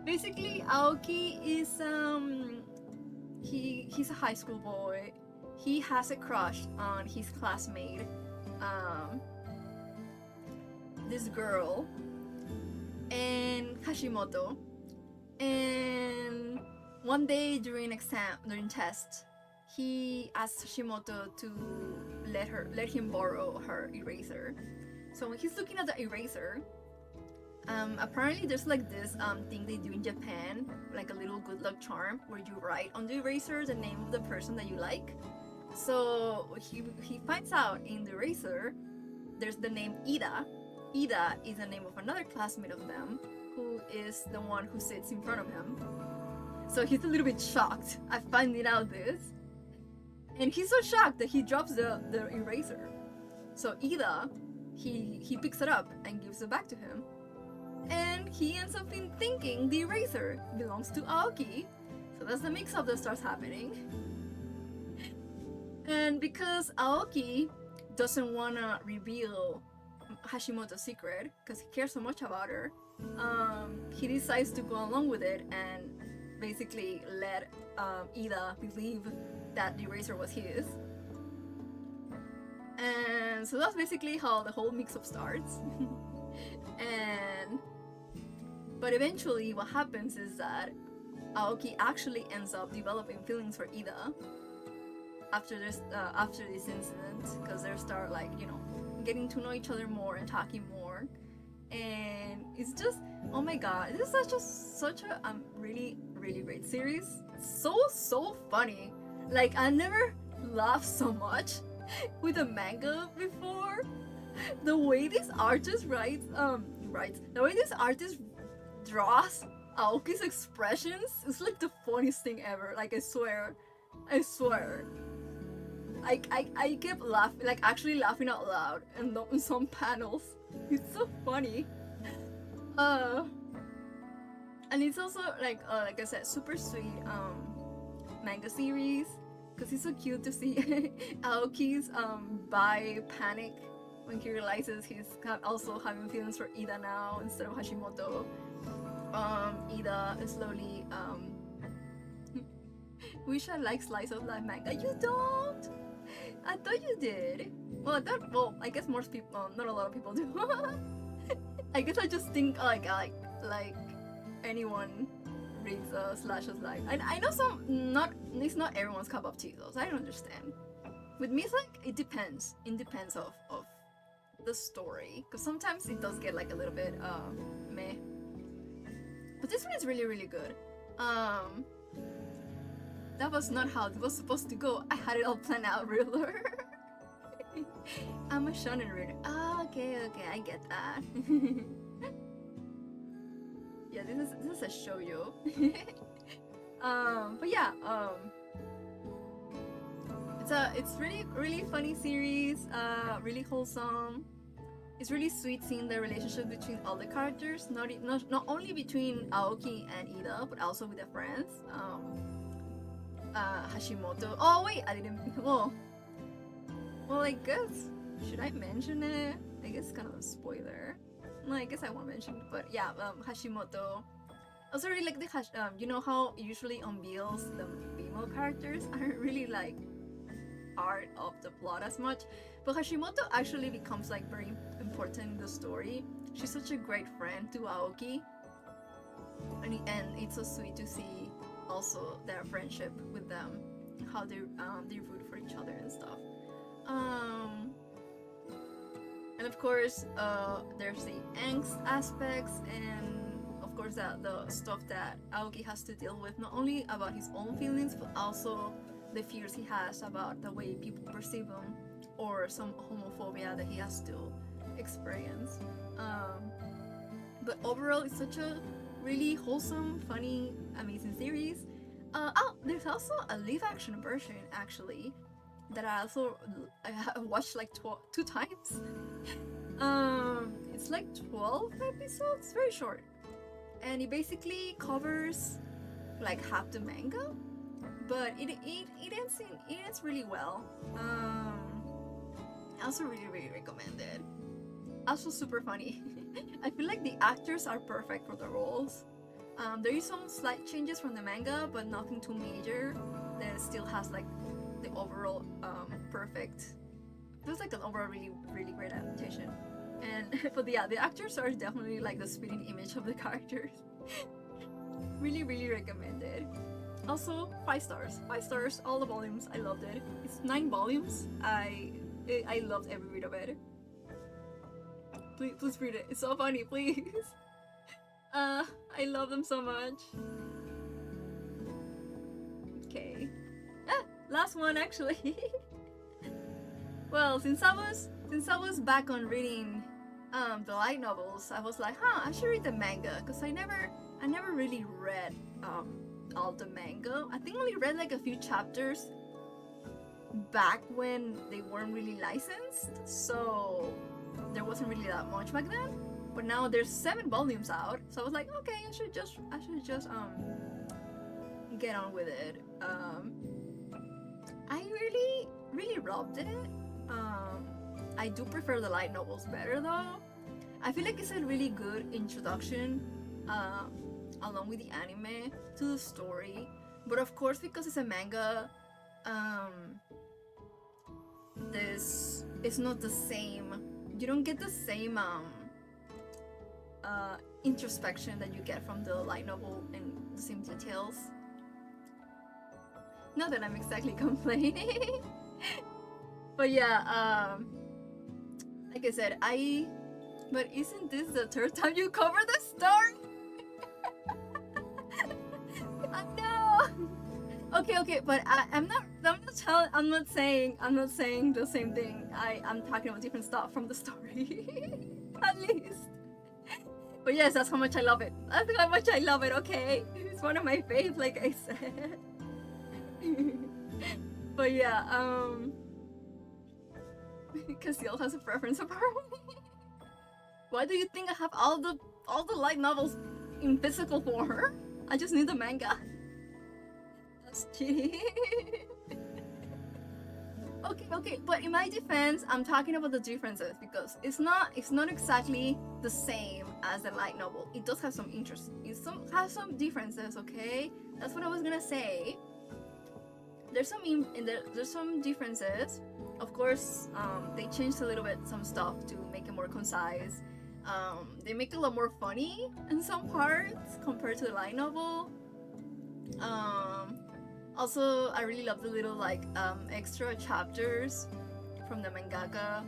Basically, Aoki is he's a high school boy. He has a crush on his classmate, this girl, and Hashimoto. And one day during test, he asked Hashimoto to let him borrow her eraser. So when he's looking at the eraser, apparently there's like this thing they do in Japan, like a little good luck charm where you write on the eraser the name of the person that you like. So he finds out in the eraser there's the name Ida. Ida is the name of another classmate of them, who is the one who sits in front of him. So he's a little bit shocked at finding out this, and he's so shocked that he drops the eraser. So Ida, he picks it up and gives it back to him, and he ends up thinking the eraser belongs to Aoki. So that's the mix-up that starts happening. And because Aoki doesn't wanna reveal Hashimoto's secret because he cares so much about her, he decides to go along with it and basically let Ida believe that the eraser was his. And so that's basically how the whole mix-up starts. But eventually what happens is that Aoki actually ends up developing feelings for Ida after this incident, because they start like, you know, getting to know each other more and talking more. And it's just, oh my god, this is such a really great series. So funny. Like, I never laughed so much with a manga before. The way this artist the way this artist draws Aoki's expressions is like the funniest thing ever. Like, I swear. I kept laughing, like actually laughing out loud in some panels. It's so funny. And it's also like I said, super sweet manga series, because it's so cute to see Aoki's bi panic when he realizes he's also having feelings for Ida now instead of Hashimoto. Ida slowly wish I like slice of life manga. You don't? I thought you did. Well, I guess most people, not a lot of people do. I guess I just think like anyone reads slash of life. I know it's not everyone's cup of tea though, so I don't understand. With me, it's like it depends. It depends of the story, because sometimes it does get like a little bit meh. But this one is really, really good. That was not how it was supposed to go. I had it all planned out, realer. I'm a shonen reader. Ah, okay, I get that. Yeah, this is a shoujo. But yeah, it's really funny series. Really wholesome. It's really sweet seeing the relationship between all the characters, not only between Aoki and Ida, but also with the friends. Hashimoto. Oh wait, I didn't. Well, I guess should I mention it? I guess it's kind of a spoiler. No, I guess I won't mention it, but yeah, Hashimoto. Also really like the you know how usually on BLs the female characters aren't really like part of the plot as much, but Hashimoto actually becomes like very important in the story. She's such a great friend to Aoki, and it's so sweet to see also their friendship with them, how they root for each other and stuff. And of course, there's the angst aspects, and of course the stuff that Aoki has to deal with, not only about his own feelings, but also the fears he has about the way people perceive him, or some homophobia that he has to experience. But overall, it's such a really wholesome, funny, amazing series. There's also a live-action version actually that I watched like 2 times. It's like 12 episodes, very short, and it basically covers like half the manga, but it ends really well. I also really recommend it. Also super funny. I feel like the actors are perfect for the roles. There is some slight changes from the manga, but nothing too major. That still has like the overall perfect. There's like an overall really great adaptation. And but yeah, the actors are definitely like the spitting image of the characters. really recommended. Also 5 stars. 5 stars, all the volumes. I loved it. It's 9 volumes. I loved every bit of it. Please read it. It's so funny, please. I love them so much. Okay. Last one actually. Well, since I was back on reading the light novels, I was like, I should read the manga, because I never really read all the manga. I think I only read like a few chapters back when they weren't really licensed, so there wasn't really that much back then. But now there's 7 volumes out, so I was like, okay, I should just get on with it. I really loved it. I do prefer the light novels better though. I feel like it's a really good introduction, along with the anime, to the story. But of course, because it's a manga, this is not the same. You don't get the same introspection that you get from the light novel and the same details. Not that I'm exactly complaining. But yeah, like I said, but isn't this the 3rd time you cover this story? I know. Okay, but I'm not saying the same thing. I'm talking about different stuff from the story. At least. But yes, that's how much I love it. That's how much I love it, okay? It's one of my faves, like I said. But yeah, Cassiel has a preference for me. Why do you think I have all the light novels in physical form? I just need the manga. That's cheap. Okay, but in my defense, I'm talking about the differences because it's not exactly the same as the light novel. It does have some interest. Has some differences. Okay, that's what I was gonna say. There's some differences. Of course, they changed a little bit some stuff to make it more concise. They make it a lot more funny in some parts compared to the light novel. Also, I really love the little like extra chapters from the mangaka.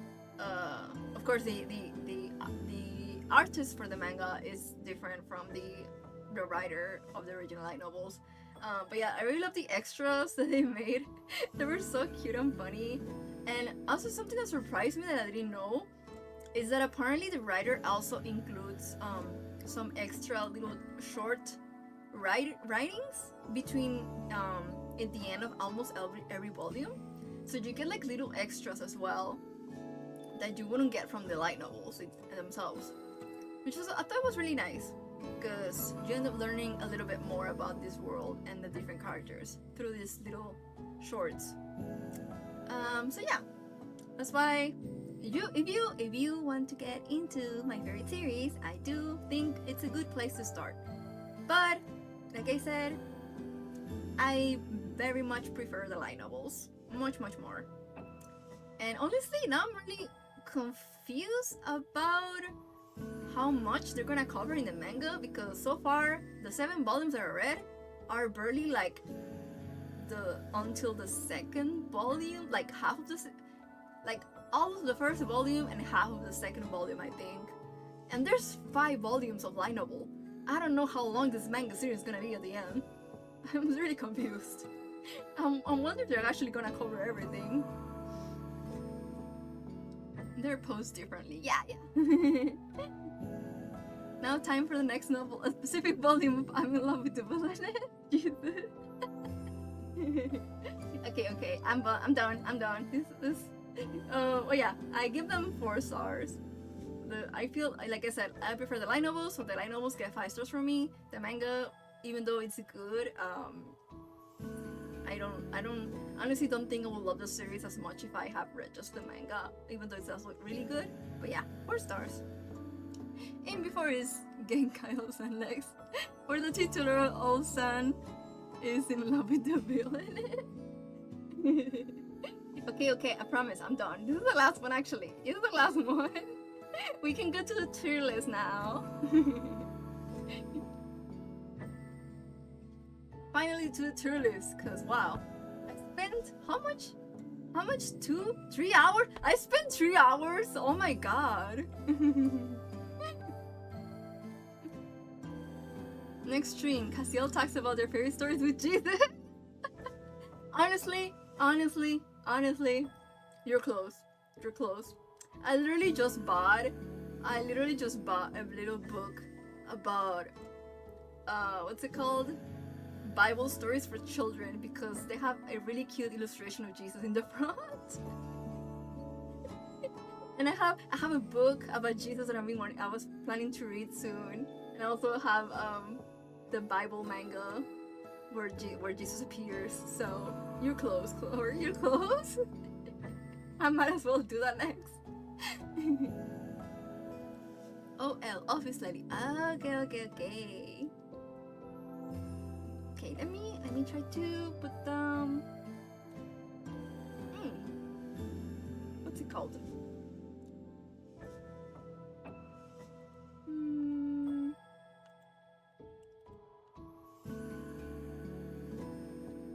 Of course, the artist for the manga is different from the writer of the original light novels. But yeah, I really love the extras that they made. They were so cute and funny. And also something that surprised me that I didn't know is that apparently the writer also includes some extra little short writings between at the end of almost every volume. So you get like little extras as well that you wouldn't get from the light novels themselves, which I thought was really nice because you end up learning a little bit more about this world and the different characters through these little shorts. So yeah, that's why if you want to get into my favorite series, I do think it's a good place to start. But like I said, I very much prefer the light novels, much more. And honestly, now I'm really confused about how much they're gonna cover in the manga because so far the 7 volumes that I read are barely like until the second volume, like half of like all of the first volume and half of the second volume, I think. And there's 5 volumes of light novel. I don't know how long this manga series is gonna be at the end. I'm really confused. I wonder if they're actually gonna cover everything. They're posed differently. Yeah. Now time for the next novel, a specific volume of I'm in love with the Villainess. Jesus. Okay. I'm done. This. Oh yeah, I give them 4 stars. I feel like I said, I prefer the light novels, so the light novels get 5 stars from me. The manga, even though it's good, I honestly don't think I will love the series as much if I have read just the manga, even though it's also really good. But yeah, 4 stars. And before is Genkai San Lex, where the titular Olsan is in love with the villain. Okay, I promise, I'm done. This is the last one actually. This is the last one. We can go to the tier list now. Finally to the tier list, cause wow, I spent how much? 3 hours? I spent 3 hours. Oh my god. Next stream, Cassiel talks about their favorite stories with Jesus. Honestly, you're close. I literally just bought a little book about what's it called? Bible stories for children, because they have a really cute illustration of Jesus in the front. And I have a book about Jesus that I was planning to read soon. And I also have the Bible manga where Jesus appears. So you're close, Chloe. You're close. I might as well do that next. OL office lady. Okay. Okay, let me try to put them. What's it called?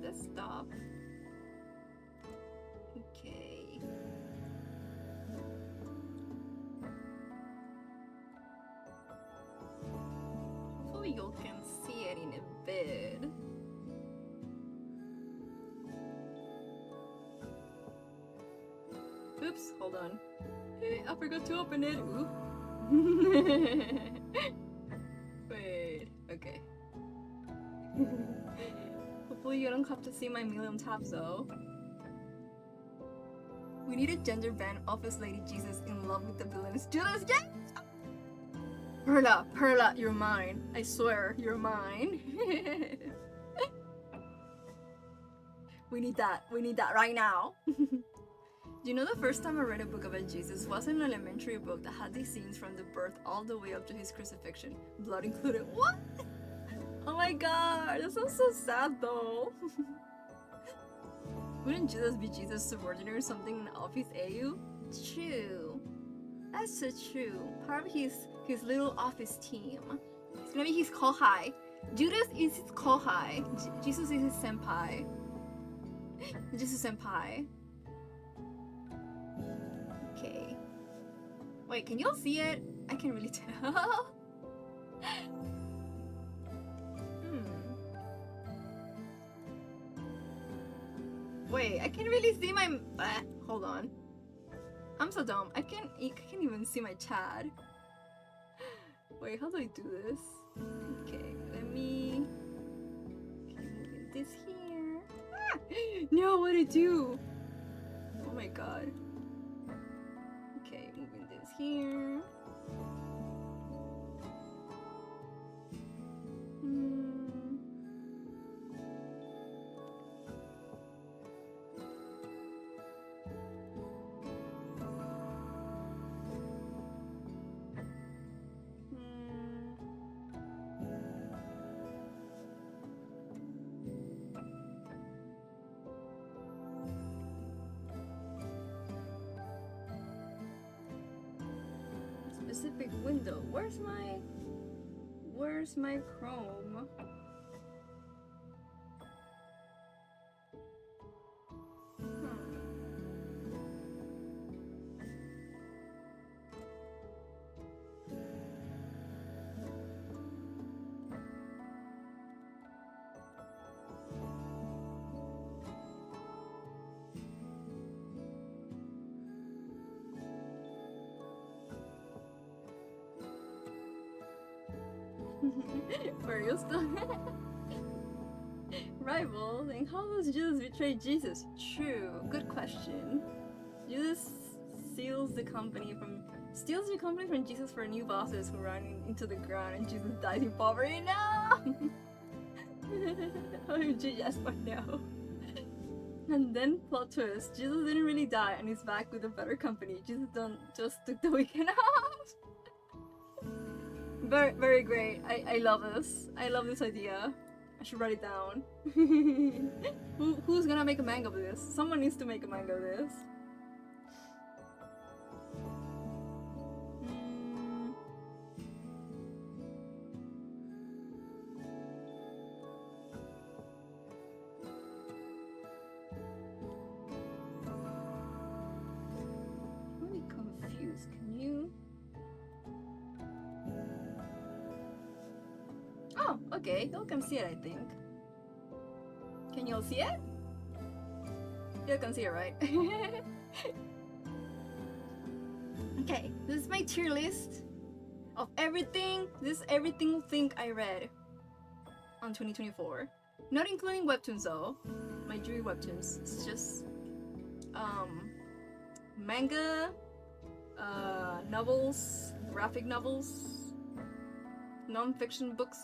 Desktop. Okay. Hopefully you can see it in a bit. Oops, hold on. Hey, I forgot to open it. Oop. Wait, okay. Hopefully you don't have to see my million tabs though. We need a gender band office lady Jesus in love with the villainous. Judas, yes! Perla, you're mine. I swear, you're mine. We need that right now. Do you know the first time I read a book about Jesus was an elementary book that had these scenes from the birth all the way up to his crucifixion, blood included? What? Oh my god, that sounds so sad though. Wouldn't Jesus be Jesus' subordinate or something in office AU? True. That's so true. Part of his little office team. It's gonna be his kohai. Judas is his kohai. Jesus is his senpai. Jesus senpai. Okay. Wait, can y'all see it? I can't really tell. Wait, I can't really see my. Hold on. I'm so dumb. I can't even see my chat. Wait, how do I do this? Okay, let me. Okay, moving this here. Ah! No, what do I do? Oh my god. Okay, moving this here. Specific window. Where's my Chrome? Where are you still? Rival? Then how does Judas betray Jesus? True. Good question. Judas steals the company from Jesus for new bosses who run into the ground, and Jesus dies in poverty. No. OMG, yes but no. And then plot twist: Jesus didn't really die, and he's back with a better company. Jesus just took the weekend off. Very, very great. I love this. I love this idea. I should write it down. Who's gonna make a manga of this? Someone needs to make a manga of this. I'm really confused. Can you? Oh, okay. Y'all can see it, I think. Can y'all see it? Y'all can see it, right? Okay, this is my tier list of everything. This is everything I read on 2024. Not including webtoons though. My Juri webtoons. It's just manga, novels, graphic novels, non-fiction books.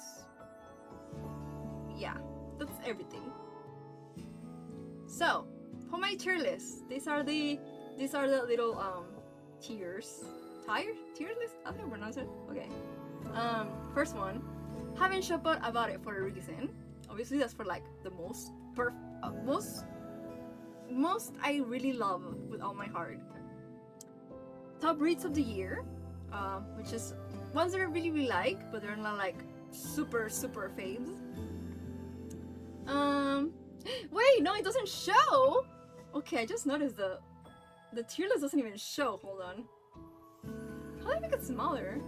Yeah, that's everything. So, for my tier list, these are the little tiers. Tier list? How do I pronounce it? Okay. First one, haven't shopper about it for a reason. Obviously, that's for like the most I really love with all my heart. Top reads of the year, which is ones that I really like, but they're not like super faves. Wait, no, it doesn't show. Okay, I just noticed the tier list doesn't even show. Hold on. How do I make it smaller?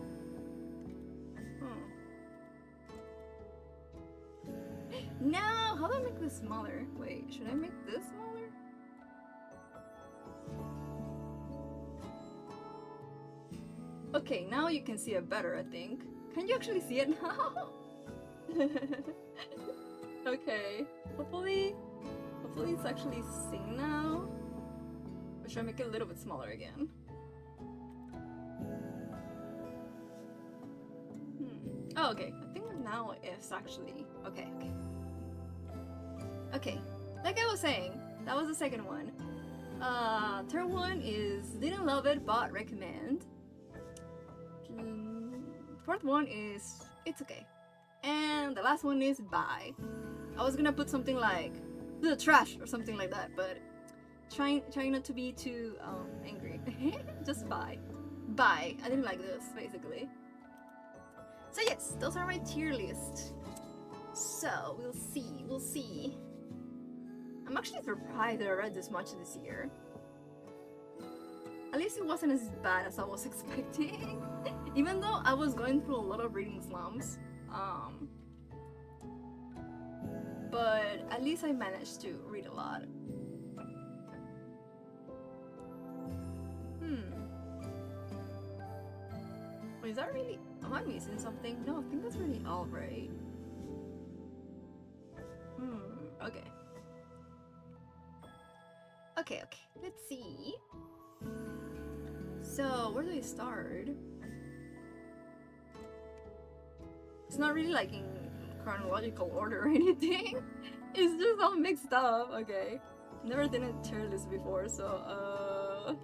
No, how do I make this smaller? Wait, should I make this smaller? Okay, now you can see it better, I think. Can you actually see it now? Okay, hopefully it's actually seen now. Or should I make it a little bit smaller again? Oh, okay. I think now it's actually okay. Okay, like I was saying, that was the second one. Third one is didn't love it but recommend. Fourth one is it's okay. And the last one is bye. I was gonna put something like the trash or something like that, but trying not to be too angry. Just bye. Bye. I didn't like this basically. So yes, those are my tier list. So we'll see. I'm actually surprised that I read this much this year. At least it wasn't as bad as I was expecting. Even though I was going through a lot of reading slumps. But at least I managed to read a lot. Wait, is that really... Am I missing something? No, I think that's really all right. Okay. Okay, let's see. So, where do I start? It's not really like in chronological order or anything. It's just all mixed up. Okay. Never done a tier list before, so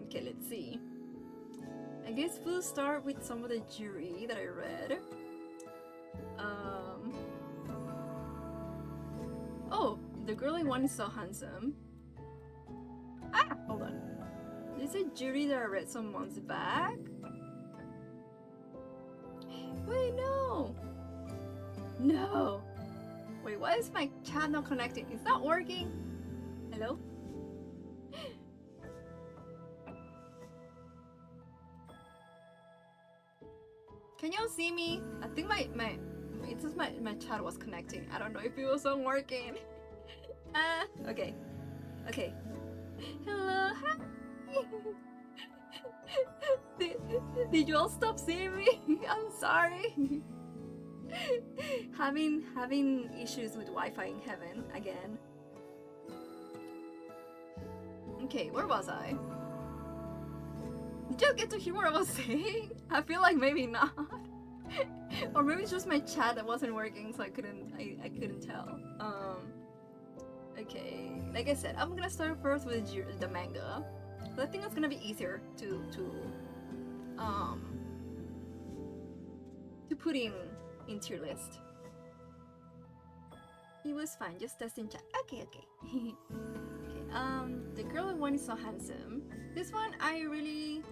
okay, let's see. I guess we'll start with some of the jury that I read. Oh, the girly one is so handsome. Ah, hold on. This is a jury that I read some months back. Wait, no! No! Wait, why is my chat not connecting? It's not working? Hello? Can y'all see me? I think it says my chat was connecting. I don't know if it wasn't working. Okay. Hello, hi! Did you all stop seeing me? I'm sorry. having issues with Wi-Fi in heaven again. Okay, where was I? Did you get to hear what I was saying? I feel like maybe not. Or maybe it's just my chat that wasn't working, so I couldn't tell. Okay, like I said, I'm gonna start first with the manga. But I think it's gonna be easier to put in tier list. It was fine, just testing chat. Okay. Okay, the girl one is so handsome. This one I really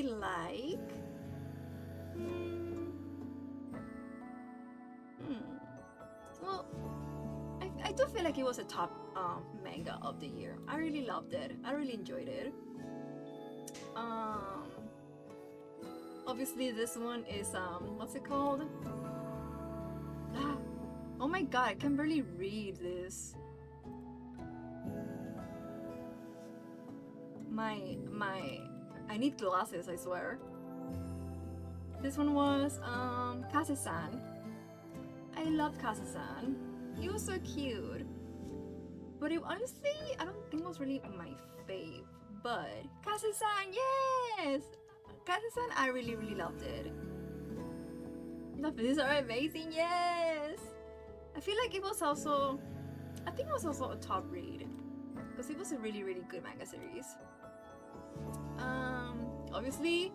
like. Well, I do feel like it was a top manga of the year. I really loved it. I really enjoyed it. Obviously this one is what's it called? Oh my god, I can barely read this. I need glasses, I swear. This one was Kase-san. I loved Kase-san. He was so cute. But honestly, I don't think it was really my fave. But Kase-san, yes! Kase-san, I really loved it. The pieces are amazing, yes! I feel like it was also... I think it was also a top read. Because it was a really good manga series. Obviously,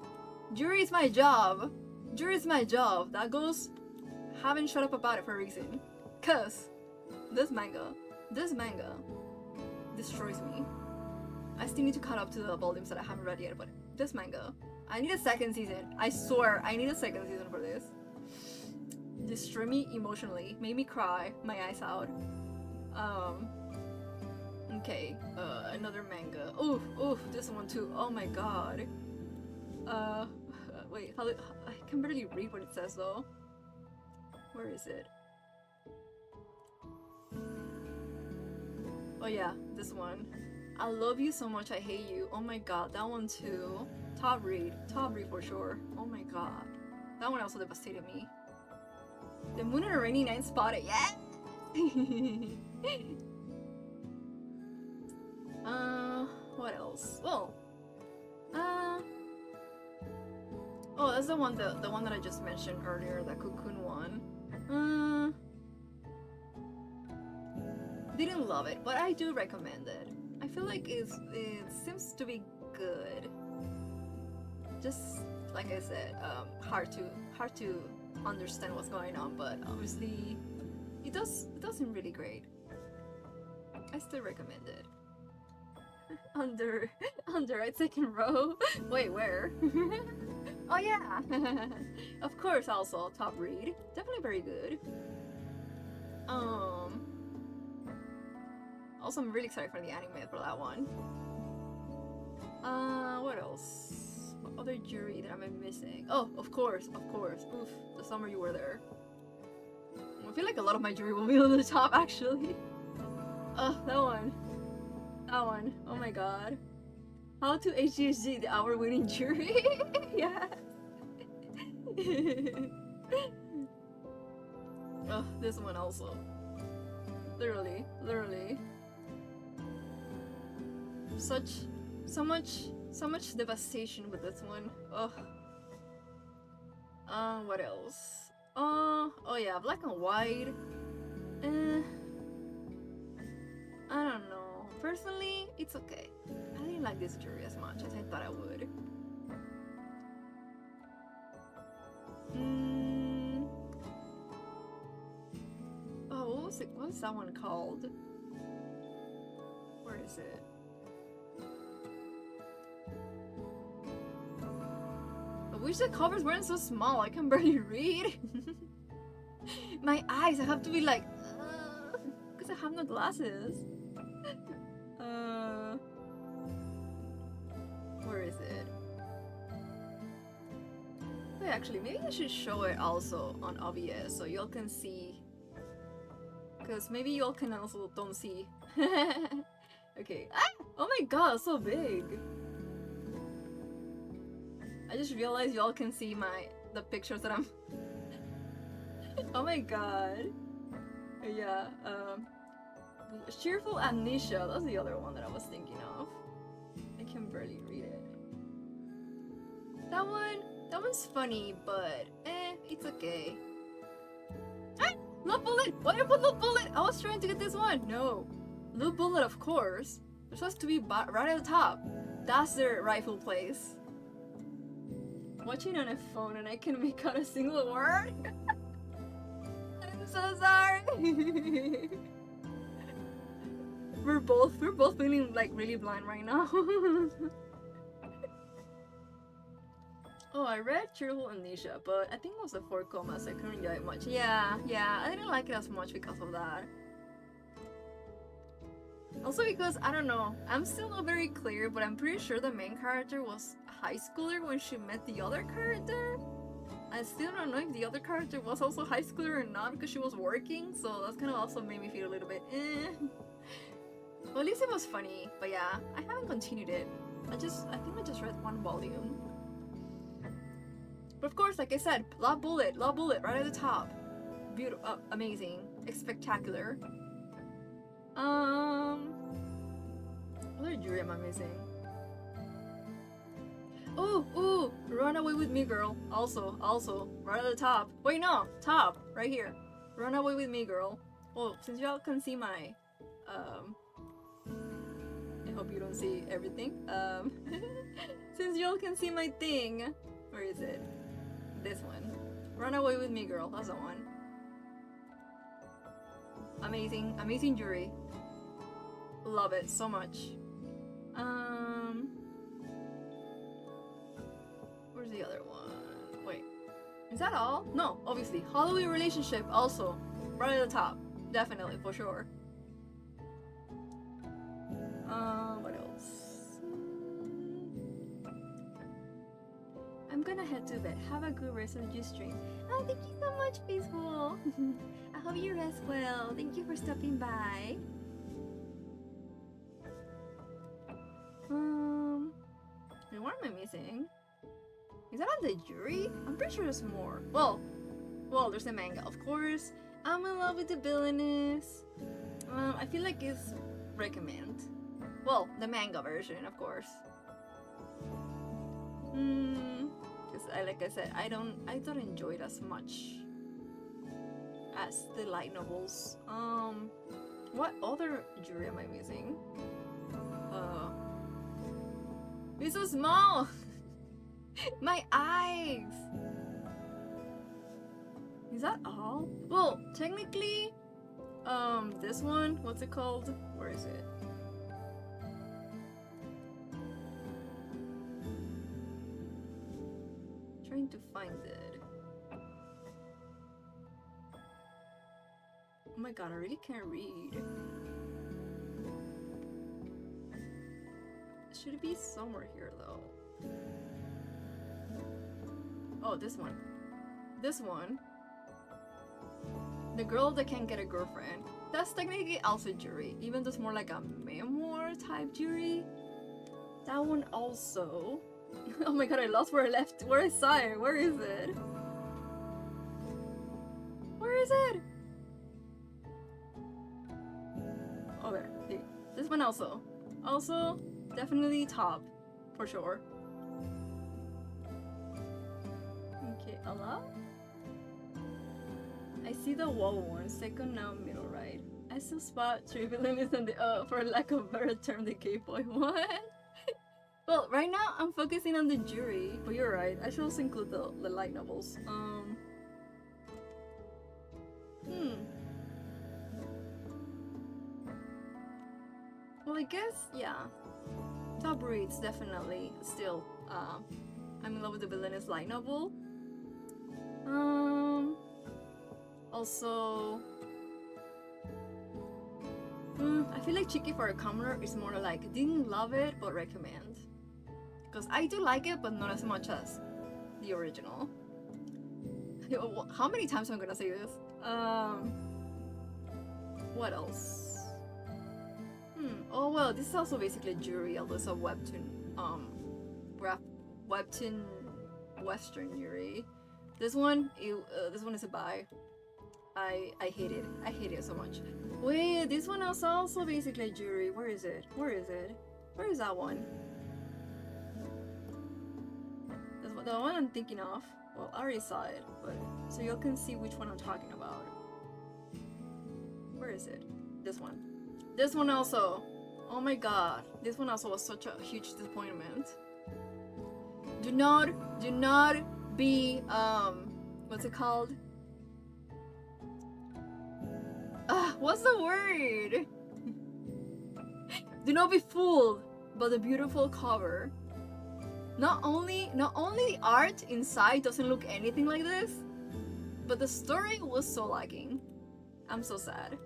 jury is my job. Jury is my job. That goes... Haven't shut up about it for a reason. Cause this manga destroys me. I still need to cut up to the volumes that I haven't read yet, but this manga, I need a second season. I swear, I need a second season for this. Destroy me emotionally, made me cry my eyes out. Okay, another manga. Oof, this one too. Oh my god. Wait, I can barely read what it says though. Where is it? Oh yeah, this one. I love you so much, I hate you. Oh my god, that one too. Top read for sure. Oh my god, that one also devastated me. The moon and a rainy night spotted. Yeah. What else? Well, oh, that's the one that I just mentioned earlier, the Cocoon one. Didn't love it, but I do recommend it. I feel like it seems to be good. Just like I said, hard to understand what's going on, but obviously it does seem really great. I still recommend it. Under right second row. Wait, where? Oh yeah. Of course, also top read. Definitely very good. Also, I'm really excited for the anime for that one. What else? What other jury that I'm missing? Oh, of course. Oof, the summer you were there. I feel like a lot of my jury will be on the top, actually. Oh, that one. Oh my god. How to HGHG the hour-winning jury? Yes. Oh, this one also. Literally. So much devastation with this one. Ugh. What else? Oh yeah, black and white. I don't know. Personally, it's okay. I didn't like this jury as much as I thought I would. Oh, what was it? What was that one called? Where is it? I wish the covers weren't so small. I can barely read. My eyes, I have to be like, because I have no glasses. Where is it? Wait, actually, maybe I should show it also on OBS so y'all can see. Because maybe y'all can also don't see. Okay. Ah! Oh my god, so big. I just realized y'all can see the pictures that I'm. Oh my god. Yeah. Cheerful Amnesia. That's the other one that I was thinking of. I can barely read it. That one's funny, but it's okay. Ah! Love Bullet! Why did I put Love Bullet? I was trying to get this one. No. Love Bullet, of course. They're supposed to be right at the top. That's their rightful place. Watching on a phone and I can make out a single word? I'm so sorry. We're both feeling like really blind right now. Oh, I read Cheerful Amnesia, but I think it was the 4 commas. I couldn't enjoy it much. Yeah, I didn't like it as much because of that. Also because, I don't know, I'm still not very clear, but I'm pretty sure the main character was a high schooler when she met the other character. I still don't know if the other character was also high schooler or not because she was working, so that's kind of also made me feel a little bit Well, at least it was funny, but yeah, I haven't continued it. I think I just read 1 volume. But of course, like I said, Love Bullet, right at the top. Beautiful, amazing, spectacular. What other jury am I missing? Ooh, Run Away With Me Girl. Also, right at the top. Wait, no, top, right here. Run Away With Me Girl. Well, since y'all can see my, I hope you don't see everything. Since y'all can see my thing, where is it? This one. Run Away With Me Girl, that's the one. Amazing jury. Love it so much. Where's the other one? Wait, is that all? No, obviously. Halloween Relationship also. Right at the top. Definitely, for sure. What else? I'm gonna head to bed. Have a good rest of your stream. Oh, thank you so much, Peaceful. I hope you rest well. Thank you for stopping by. What am I missing? Is that on the jury? I'm pretty sure there's more. Well, there's the manga, of course. I'm in love with the Villainess. I feel like it's recommend. Well, the manga version, of course. Because like I said, I don't enjoy it as much as the light novels. What other jury am I missing? It's so small! My eyes! Is that all? Well, technically, this one, what's it called? Where is it? Trying to find it. Oh my god, I really can't read. It should be somewhere here though. Oh, this one. This one. The girl that can't get a girlfriend. That's technically also jury, even though it's more like a memoir type jury. That one also. Oh my god, I lost where I saw it. Where is it? Where is it? Oh, there. Hey, this one also. Also, definitely top, for sure. Okay, Allah? I see the wall one, second now, middle right. I still spot Villainess and the for lack of a better term, the gay boy. What? Well, right now I'm focusing on the jury, but you're right. I should also include the light novels. Well, I guess yeah. Top reads definitely still. I'm in love with the Villainess light novel. Also, I feel like Cheeky for a Commoner is more like didn't love it but recommend. Because I do like it, but not as much as the original. How many times am I gonna say this? What else? Oh well, this is also basically a jury, although it's a webtoon, webtoon western jury. This one is a buy. I hate it. I hate it so much. Wait, this one is also basically a jury. Where is it? Where is it? Where is that one? The one I'm thinking of. Well, I already saw it, but so you can see which one I'm talking about. Where is it? This one. This one also. Oh my god. This one also was such a huge disappointment. Do not be what's it called? What's the word? Do not be fooled by the beautiful cover. Not only the art inside doesn't look anything like this, but the story was so lacking. I'm so sad.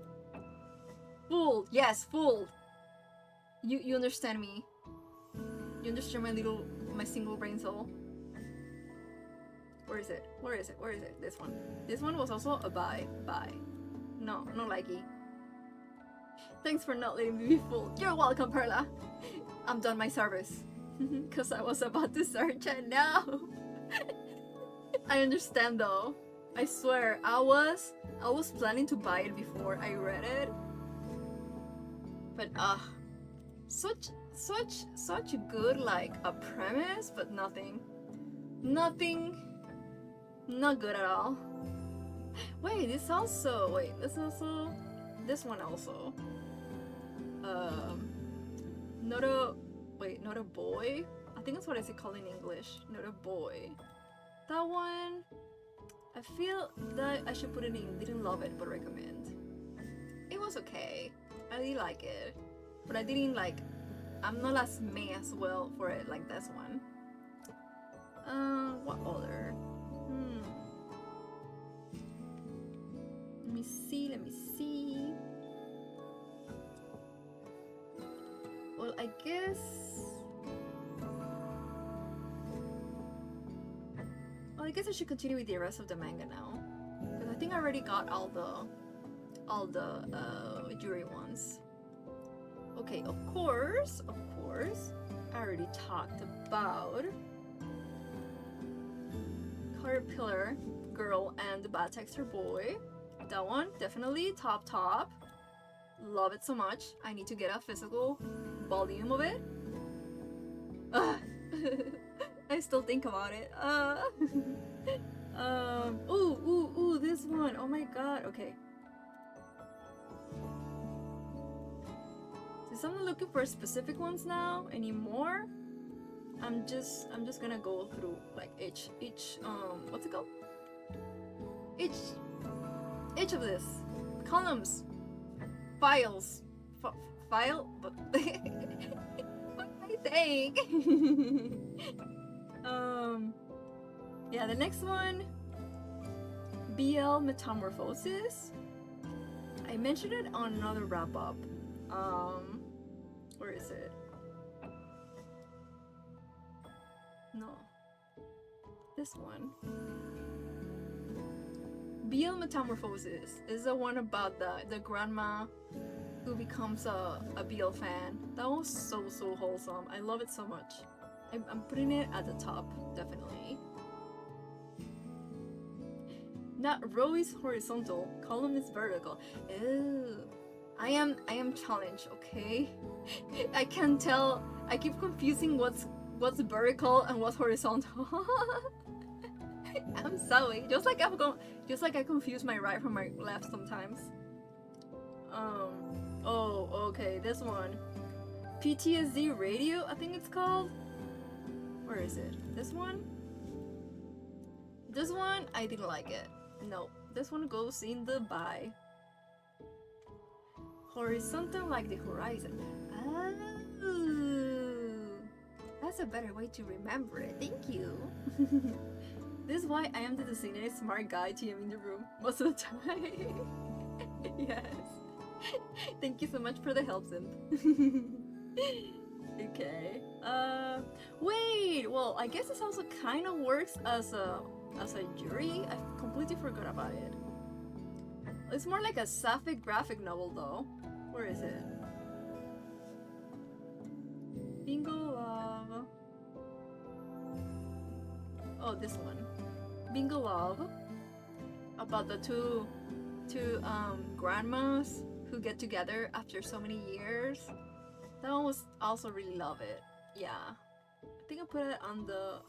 Fooled, yes, fooled. You understand me. You understand my single brain soul. Where is it? Where is it? Where is it? This one. This one was also a buy. No likey. Thanks for not letting me be fooled. You're welcome, Perla. I'm done my service. Cause I was about to search and now. I understand though. I swear, I was planning to buy it before I read it. But such good like a premise, but nothing, not good at all. Wait, this one also. Not a boy. I think that's what it's called in English. Not a boy. That one, I feel that I should put it in. Didn't love it, but recommend. It was okay. I did like it, but I didn't like. I'm not as me as well for it like this one. What other? Let me see. Well, I guess I should continue with the rest of the manga now, because I think I already got all the jury ones. Okay, of course, I already talked about Caterpillar Girl and the Bad Texture Boy. That one, definitely top. Love it so much. I need to get a physical volume of it. I still think about it. Ooh, this one. Oh my god. Okay. Since I'm not looking for specific ones now anymore, I'm just gonna go through like each what's it called? Each of this columns, files, file. But what am I saying? Yeah, the next one, BL Metamorphosis. I mentioned it on another wrap up. Where is it? No. This one. BL Metamorphosis is the one about the grandma who becomes a BL fan. That was so wholesome. I love it so much. I'm putting it at the top, definitely. Not row is horizontal, column is vertical. Ew. I am challenged, okay? I can't tell. I keep confusing what's vertical and what's horizontal. I'm sorry. Just like I confuse my right from my left sometimes. Oh, okay, this one. PTSD Radio, I think it's called. Where is it? This one? This one, I didn't like it. No, this one goes in the bye. Horizontal like the horizon. Oh, that's a better way to remember it. Thank you. This is why I am the designated smart guy TM in the room most of the time. Yes. Thank you so much for the help, Sim. Okay. Wait. Well, I guess this also kind of works as a jury. I completely forgot about it. It's more like a sapphic graphic novel, though. Where is it? Bingo Love. Oh, this one. Bingo Love. About the two grandmas who get together after so many years. That one was also really love it. Yeah. I think I put it on the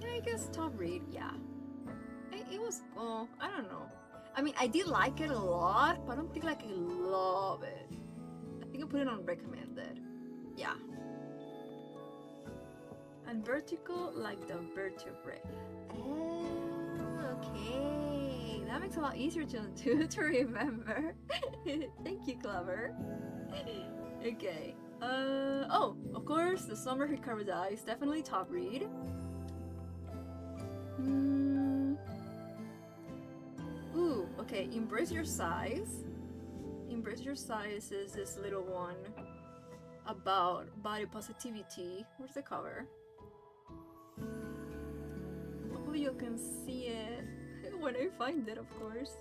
I guess top read, yeah. It was, I don't know. I mean, I did like it a lot, but I don't think like I love it. I think I put it on recommended. Yeah. And vertical like the vertebrae. Oh, okay. That makes it a lot easier to remember. Thank you, Clever. Okay. Oh, of course, the Summer Hikaru Dies, definitely top read. Ooh, okay, Embrace Your Size. Embrace Your Size is this little one about body positivity. Where's the cover? Hopefully you can see it when I find it, of course.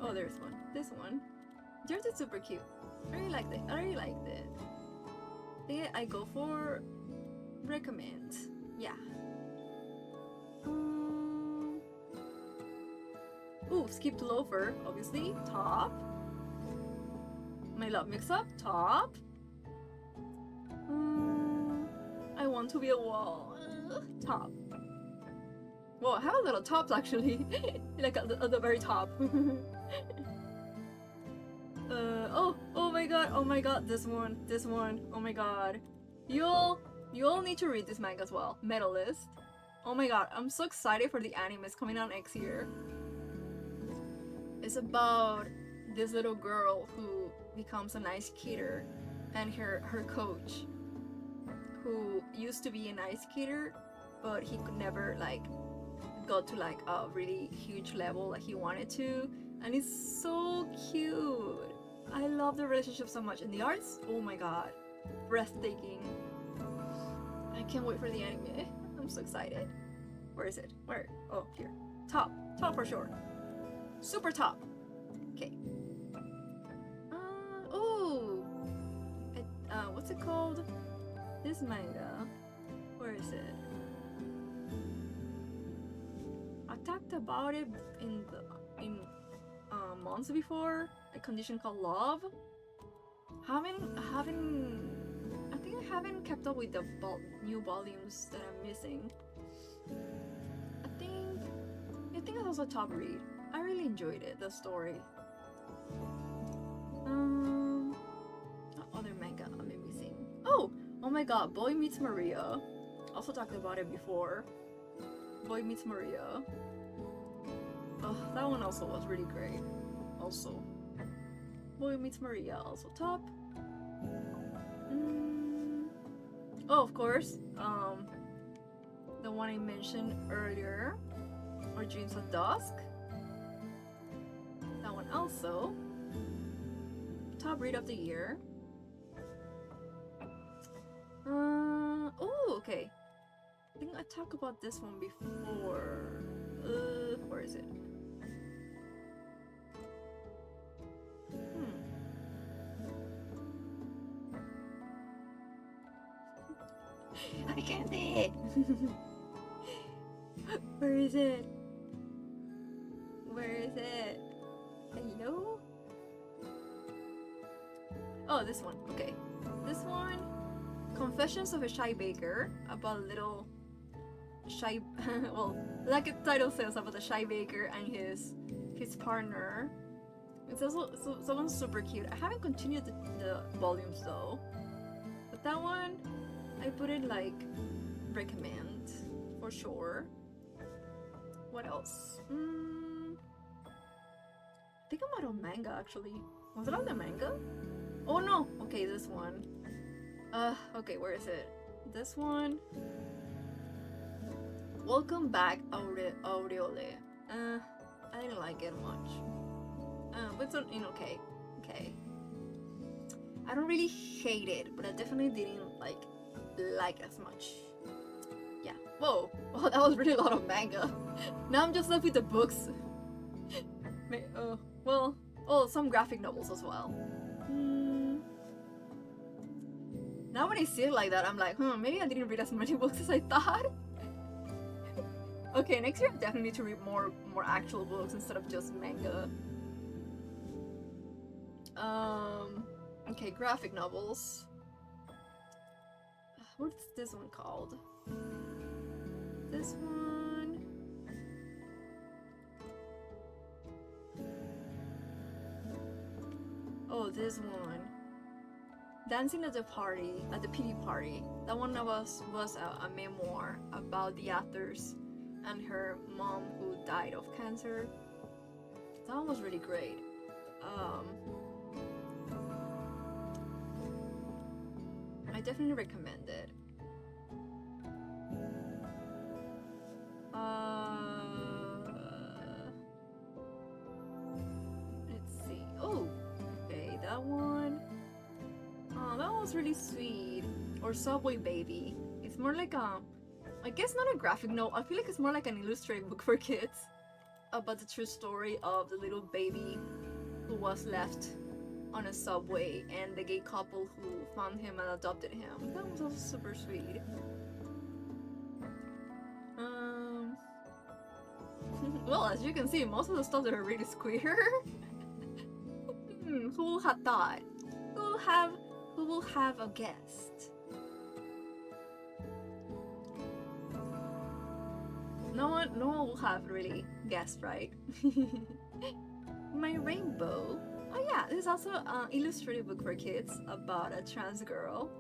Oh, there's one. This one. Yours is super cute. I really liked it. I think I go for recommend. Yeah. Ooh, skip to Loafer, obviously. Top. My Love Mix-Up, top. I Want to Be a Wall, top. Well, I have a little tops actually, like at the very top. Oh my god, this one, oh my god. You all need to read this manga as well, Medalist. Oh my god, I'm so excited for the anime. It's coming out next year. It's about this little girl who becomes an ice skater, and her coach, who used to be an ice skater, but he could never like go to like a really huge level like he wanted to, and it's so cute. I love the relationship so much, and the art's, oh my god, breathtaking. I can't wait for the anime. I'm so excited. Where is it? Where? Oh, here. Top for sure. Super top. Okay. What's it called? This manga. Where is it? I talked about it in months before. A condition called Love. I think I haven't kept up with the new volumes that I'm missing. I think it's also a top read. I really enjoyed it, the story. Other manga I'm missing. Oh my god, Boy Meets Maria. Also talked about it before. Boy Meets Maria. Oh, that one also was really great. Also, Boy Meets Maria, also top. Oh, of course, the one I mentioned earlier, or Dreams of Dusk. That one also. Top read of the year. Oh, okay. I think I talked about this one before. Where is it? I can't see it. Where is it? Where is it? Hello? Oh, this one. Okay. This one, Confessions of a Shy Baker, about a little shy, well, like the title says, about the shy baker and his partner. It's also someone's super cute. I haven't continued the volumes though, but that one I put it like recommend for sure. What else? I think I'm out of manga actually. Was it on the manga? Oh no! Okay, this one. Okay, where is it? This one. Welcome Back, Aureole. I didn't like it much. But it's okay. Okay. I don't really hate it, but I definitely didn't like as much. Yeah. Whoa. Well, that was really a lot of manga. Now I'm just left with the books. Well, some graphic novels as well. Now when I see it like that, I'm like, maybe I didn't read as many books as I thought. Okay, next year I definitely need to read more actual books instead of just manga. Okay, graphic novels. What's this one called? This one. Oh, this one. Dancing at the pity party. That one was a memoir about the actors and her mom who died of cancer. That one was really great. I definitely recommend it. Let's see. Oh, okay, that one. Oh, that was really sweet. Or Subway Baby. It's more like I guess not a graphic novel. I feel like it's more like an illustrated book for kids about the true story of the little baby who was left on a subway and the gay couple who found him and adopted him. That was also super sweet. Well, as you can see, most of the stuff that I read is queer. Who will have thought? Who will have a guest? No one will have really guessed, right? My Rainbow. Oh yeah, this is also an illustrated book for kids about a trans girl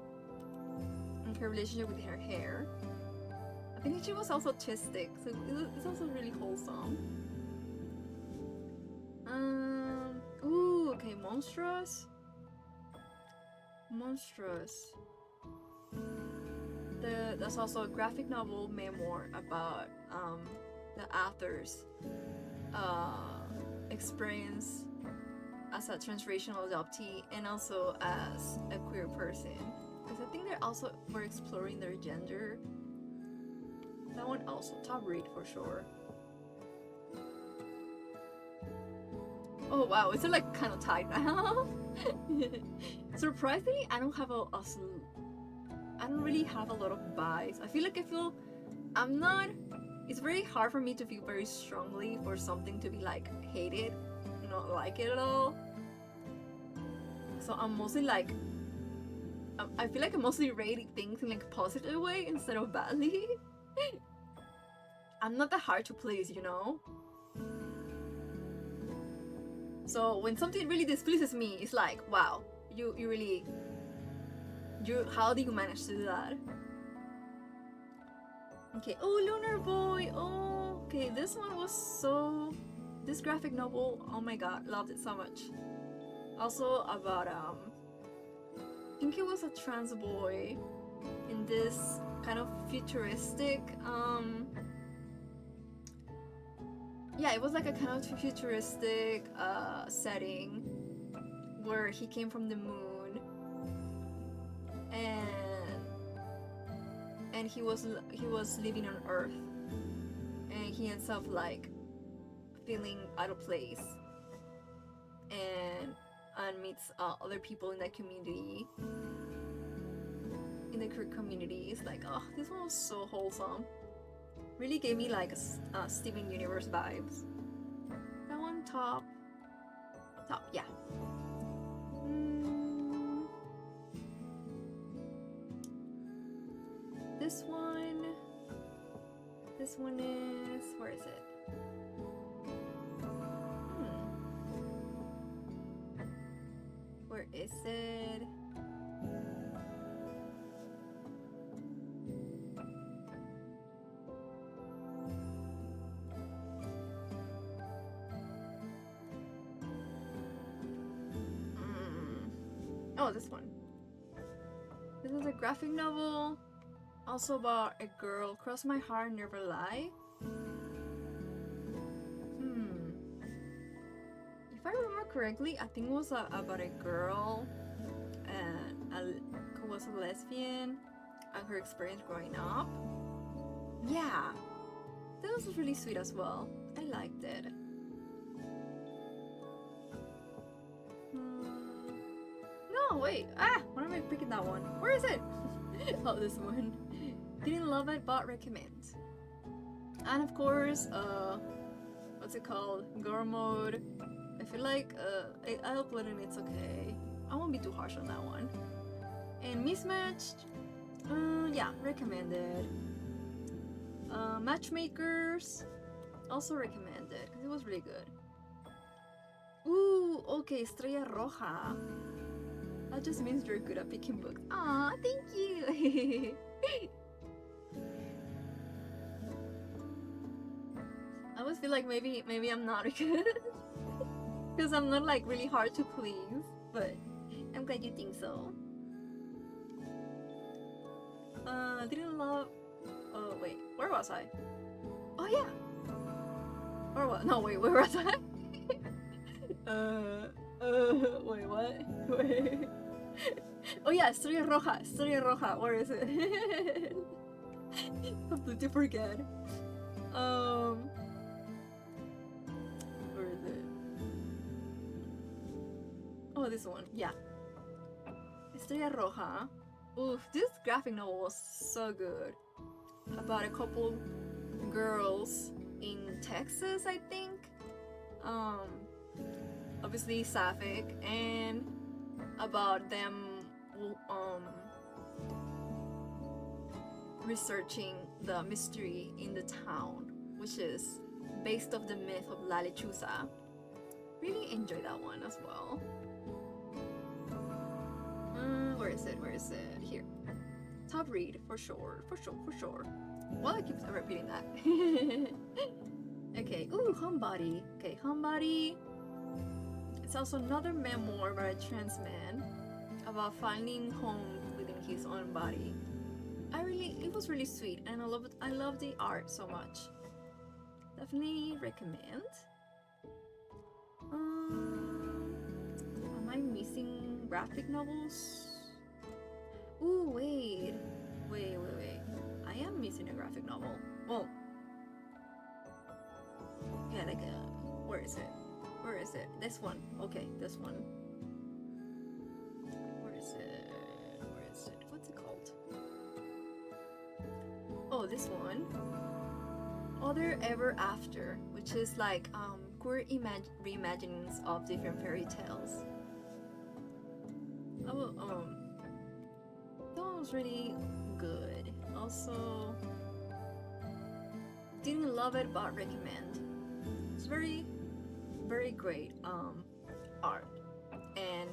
and her relationship with her hair. I think she was also autistic, so it's also really wholesome. Ooh, okay, Monstrous. That's also a graphic novel memoir about the author's experience as a transracial adoptee and also as a queer person, because I think they also were exploring their gender. That one also top read for sure. Oh wow, it's like kind of tight now. Surprisingly, I don't really have a lot of buys. I feel it's very hard for me to feel very strongly for something to be like hated, not like it at all. So I'm mostly like, I feel like I'm mostly rating things in like a positive way instead of badly. I'm not that hard to please, you know? So when something really displeases me, it's like, wow, you really, how do you manage to do that? Okay, oh, Lunar Boy, oh, okay, this one was so, this graphic novel, oh my god, loved it so much. Also about, I think it was a trans boy in this kind of futuristic, yeah, it was like a kind of futuristic setting where he came from the moon and he was living on Earth, and he ends up like feeling out of place and meets other people in that community, in the queer community. It's like, oh, this one was so wholesome. Really gave me like Steven Universe vibes. That one top, yeah. This one is, where is it? Where is it? Oh, this one. This is a graphic novel, also about a girl. Cross my heart, never lie. If I remember correctly, I think it was about a girl who was a lesbian and her experience growing up. Yeah, that was really sweet as well. I liked it. No, wait. Why am I picking that one? Where is it? Oh, this one. Didn't love it, but recommend. And of course, what's it called? Girlmode. I feel like I'll upload and it's okay. I won't be too harsh on that one. And Mismatched, yeah, recommended. Matchmakers, also recommended because it was really good. Ooh, okay, Estrella Roja. That just means you're good at picking books. Aw, thank you. I always feel like maybe I'm not good because I'm not like really hard to please, but I'm glad you think so. Didn't love. Oh wait, where was I? Oh yeah. Or what? No wait, where was I? Wait, what? Wait. Oh yeah, Estrella Roja. Where is it? Completely forget. Where is it? Oh, this one. Yeah. Estrella Roja. Oof, this graphic novel was so good. About a couple girls in Texas, I think. Obviously sapphic, and about them researching the mystery in the town, which is based off the myth of La Lechuza. Really enjoyed that one as well. Where is it? Here. Top read, for sure. Well, I keep repeating that. Okay, ooh, Homebody. Okay, Homebody. It's also another memoir by a trans man about finding home within his own body. It was really sweet, and I love the art so much. Definitely recommend. Am I missing graphic novels? Ooh, wait. I am missing a graphic novel. Well, yeah, like where is it? This one. Okay, this one. Where is it? What's it called? Oh, this one. Other Ever After, which is like queer reimaginings of different fairy tales. That was really good. Also, Didn't love it, but recommend. It's very, very great art, and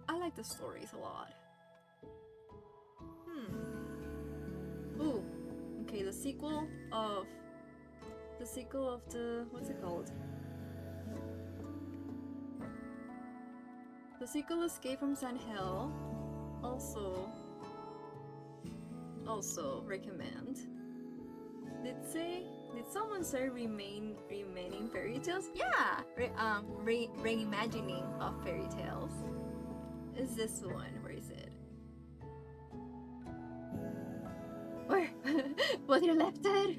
I like the stories a lot. Ooh, okay, the sequel of the what's it called? The sequel, Escape from San Hell, also recommend. Did someone say remaining fairy tales? Yeah, reimagining of fairy tales. Is this one? Where is it? Where? What you left it?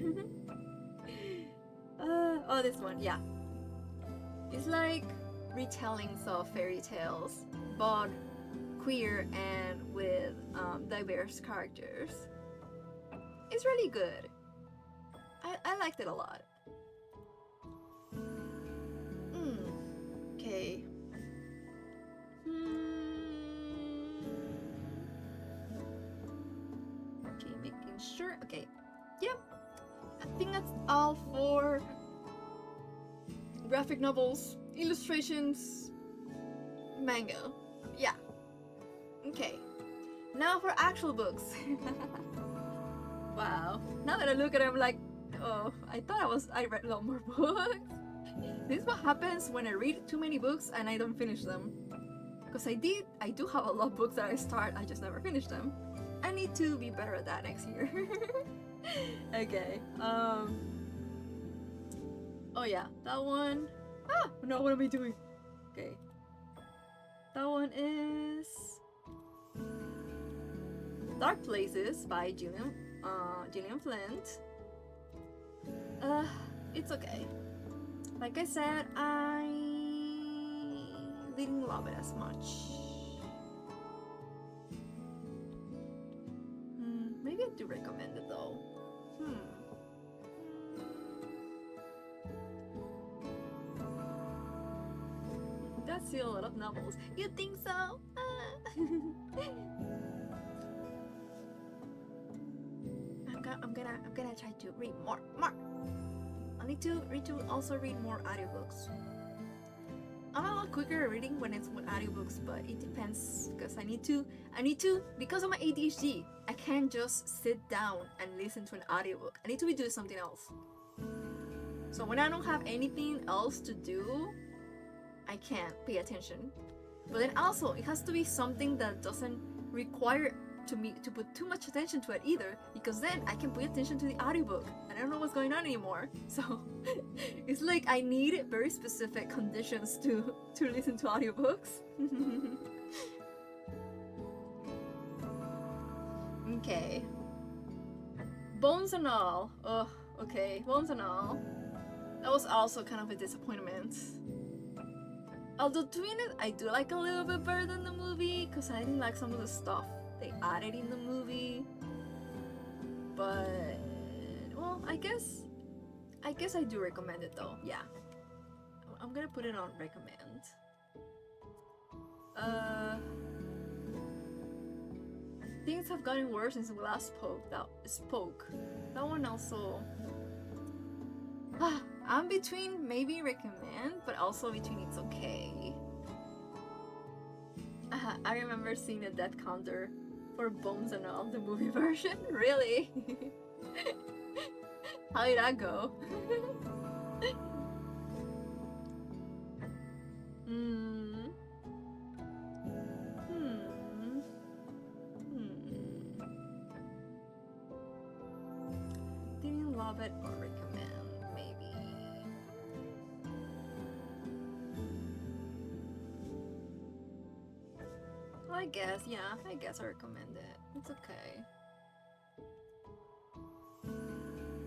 Oh, this one. Yeah. It's like retellings of fairy tales, but queer and with diverse characters. It's really good. I liked it a lot. Okay. Okay, making sure. Okay. Yep. I think that's all for graphic novels, illustrations, manga. Yeah. Okay. Now for actual books. Wow. Now that I look at it, I'm like, oh, I thought I read a lot more books. This is what happens when I read too many books and I don't finish them. Because I do have a lot of books that I start, I just never finish them. I need to be better at that next year. Okay. Oh yeah, that one. Ah, no, what am I doing? Okay. That one is Dark Places by Gillian Flint. It's okay. Like I said, I didn't love it as much. Maybe I do recommend it though. That's still a lot of novels. You think so? I'm gonna try to read more. I need to also read more audiobooks. I'm a lot quicker at reading when it's with audiobooks, but it depends because I need to because of my ADHD, I can't just sit down and listen to an audiobook. I need to be doing something else. So when I don't have anything else to do, I can't pay attention. But then also it has to be something that doesn't require me to put too much attention to it either, because then I can pay attention to the audiobook and I don't know what's going on anymore. So it's like I need very specific conditions to listen to audiobooks. Okay. Bones and All. Oh, okay. Bones and All. That was also kind of a disappointment. Although doing it, I do like a little bit better than the movie because I didn't like some of the stuff they added in the movie. But well, I guess I do recommend it though. Yeah, I'm gonna put it on recommend. Things have gotten worse since we last spoke. That one also. I'm between maybe recommend, but also between it's okay. I remember seeing the death counter for Bones and All, the movie version. Really? How did that go? Didn't love it or recommend, maybe. I guess, yeah, I guess I recommend it. It's okay.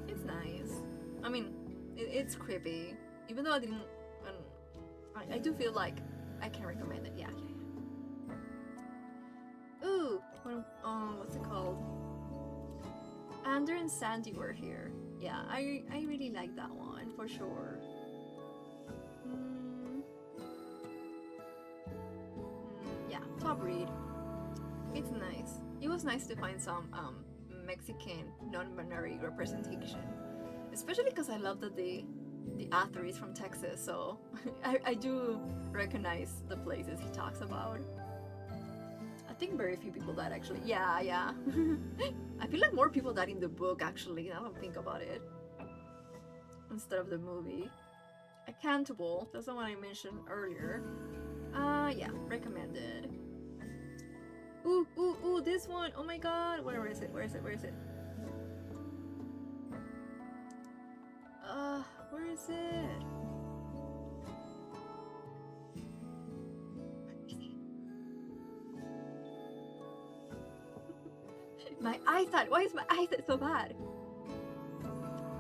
It's nice. I mean, it's creepy. Even though I didn't, I do feel like I can recommend it. Yeah. Ooh, what's it called? Ander and Sandy were here. Yeah, I really like that one for sure. Yeah, top read. It's nice. It was nice to find some Mexican non-binary representation. especially because I love that the author is from Texas, so I do recognize the places he talks about. I think very few people died actually. Yeah. I feel like more people died in the book actually. I don't think about it instead of the movie. Accountable. That's the one I mentioned earlier. Yeah, recommended. Ooh, this one. Oh my god. Where is it? Where is it? Where is it? Where is it? My eyesight. Why is my eyesight so bad?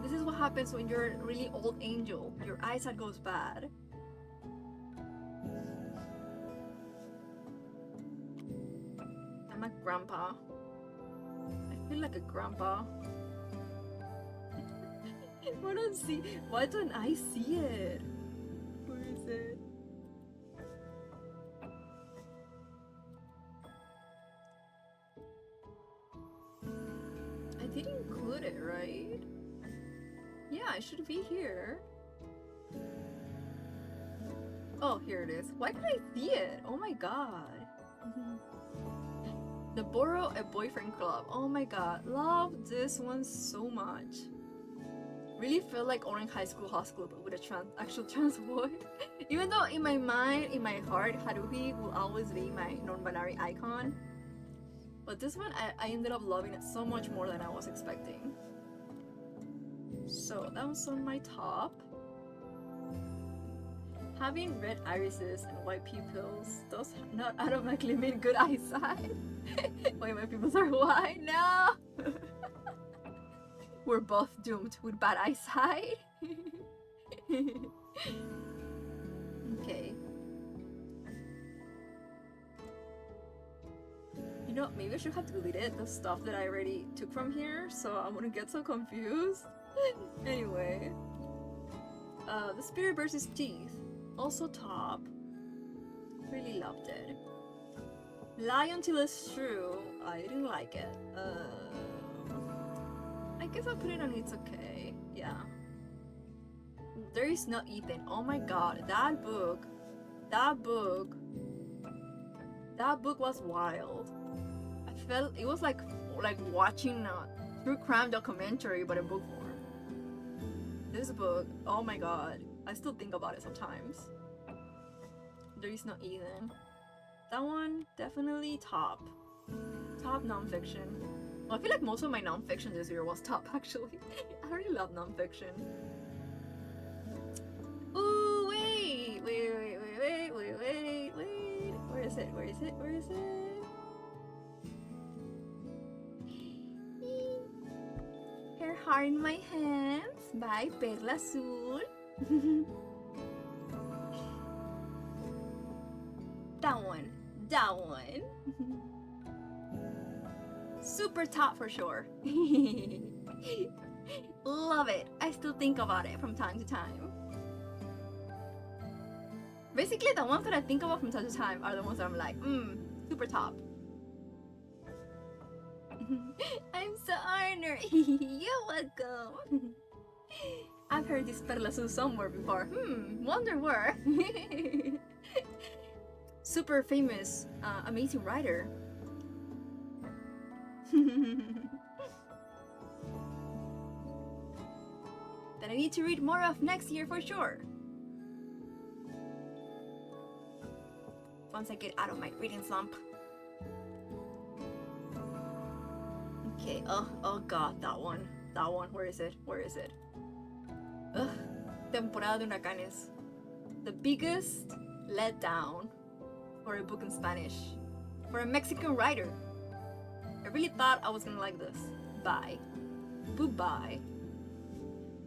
This is what happens when you're a really old angel. Your eyesight goes bad. I'm a grandpa. I feel like a grandpa. Why don't I see it? Where is it? I did include it, right? Yeah, it should be here. Oh, here it is. Why can't I see it? Oh my god. The Borrow a Boyfriend Club. Oh my god. Love this one so much. Really felt like Orange High School Hospital, but with a actual trans boy. Even though in my mind, in my heart, Haruhi will always be my non-binary icon. But this one, I ended up loving it so much more than I was expecting. So that was on my top. Having red irises and white pupils does not automatically mean good eyesight. Wait, my pupils are white? No! We're both doomed with bad eyesight. Okay. You know, maybe I should have deleted the stuff that I already took from here, so I wouldn't get so confused. Anyway. The Spirit versus Teeth. Also top. Really loved it. Lie Until It's True. I didn't like it. I guess I'll put it on It's Okay. Yeah. There Is No Ethan. Oh my god. That book was wild. I felt it was like watching a true crime documentary but in book form. This book, oh my god. I still think about it sometimes. There Is No Ethan. That one definitely top nonfiction. Well, I feel like most of my nonfiction this year was top actually. I really love nonfiction. Ooh, wait. Where is it? Her Heart in My Hands by Perla Azul. That one. Super top for sure. Love it. I still think about it from time to time. Basically, the ones that I think about from time to time are the ones that I'm like, super top. I'm so honored. You're welcome. I've heard this Perla Azul somewhere before. Wonder where. Super famous, amazing writer. That I need to read more of next year for sure. Once I get out of my reading slump. Okay, oh god, that one. Where is it? Ugh, Temporada de Huracanes. The biggest letdown for a book in Spanish. For a Mexican writer. I really thought I was gonna like this. Bye. Goodbye.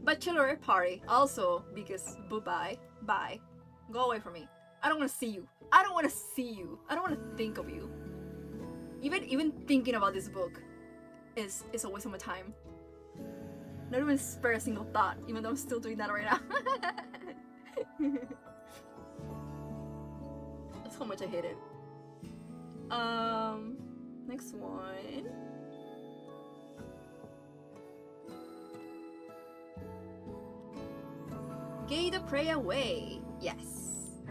Bachelorette Party. Also biggest bye. Bye. Go away from me. I don't wanna see you. I don't wanna think of you. Even thinking about this book is a waste of my time. Not even spare a single thought, even though I'm still doing that right now. That's how much I hate it. Next one. Gave the prey away. Yes.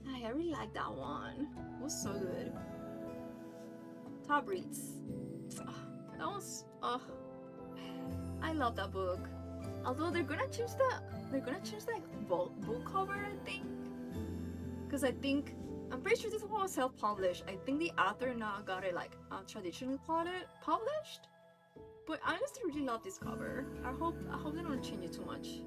I really like that one. It was so good. Top reads. That was I love that book. Although they're gonna change the book cover, I think. Cause I'm pretty sure this one was self-published. I think the author now got it like traditionally published. But I honestly really love this cover. I hope they don't change it too much.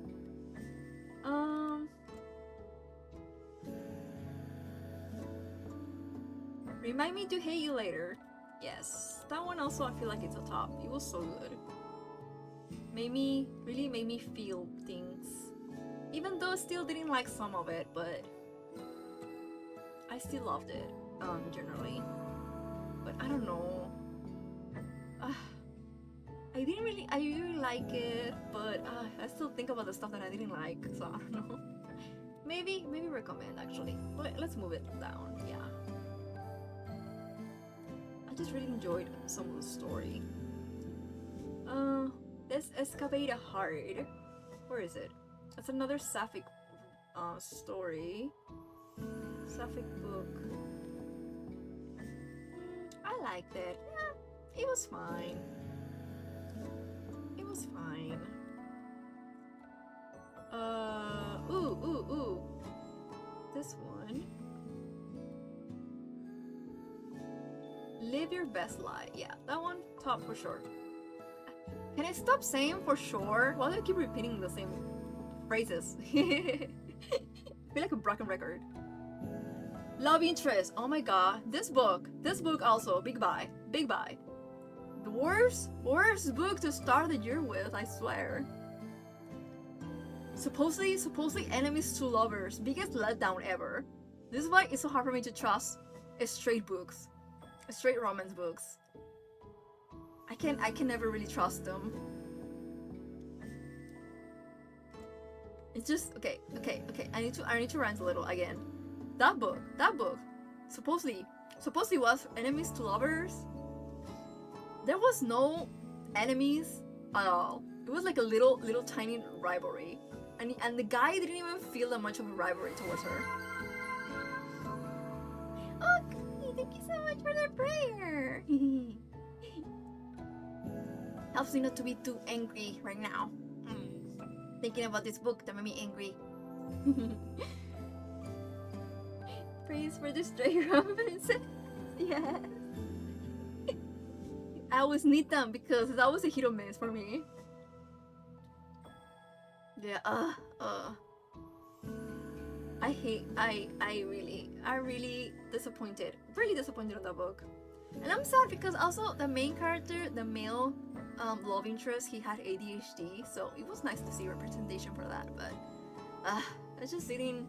Remind me to hate you later. Yes, that one also I feel like it's a top. It was so good. Really made me feel things. Even though I still didn't like some of it, but I still loved it, generally. But I don't know. I really like it, but I still think about the stuff that I didn't like, so I don't know. Maybe recommend actually. But let's move it down, yeah. I just really enjoyed some of the story. Let's excavate a heart. Where is it? That's another sapphic story. Sapphic book. I liked it. Yeah, it was fine. It was fine. Ooh. This one. Live your best life. Yeah, that one top for sure. Can I stop saying for sure? Why do I keep repeating the same phrases? I feel like a broken record. Love interest. Oh my god. This book also. Big buy. The worst book to start the year with, I swear. Supposedly enemies to lovers. Biggest letdown ever. This is why it's so hard for me to trust straight books. Straight romance books. I can never really trust them. It's just okay. I need to rant a little again. That book supposedly was enemies to lovers. There was no enemies at all. It was like a little tiny rivalry, and the guy didn't even feel that much of a rivalry towards her. Okay, thank you so much for the prayer. Helps me not to be too angry right now. Thinking about this book that made me angry. Praise for the stray romances. Yes. I always need them because that was a hit or miss for me. Yeah, I really disappointed. Really disappointed in that book. And I'm sad because also the main character, the male love interest, he had ADHD, so it was nice to see representation for that, but I just didn't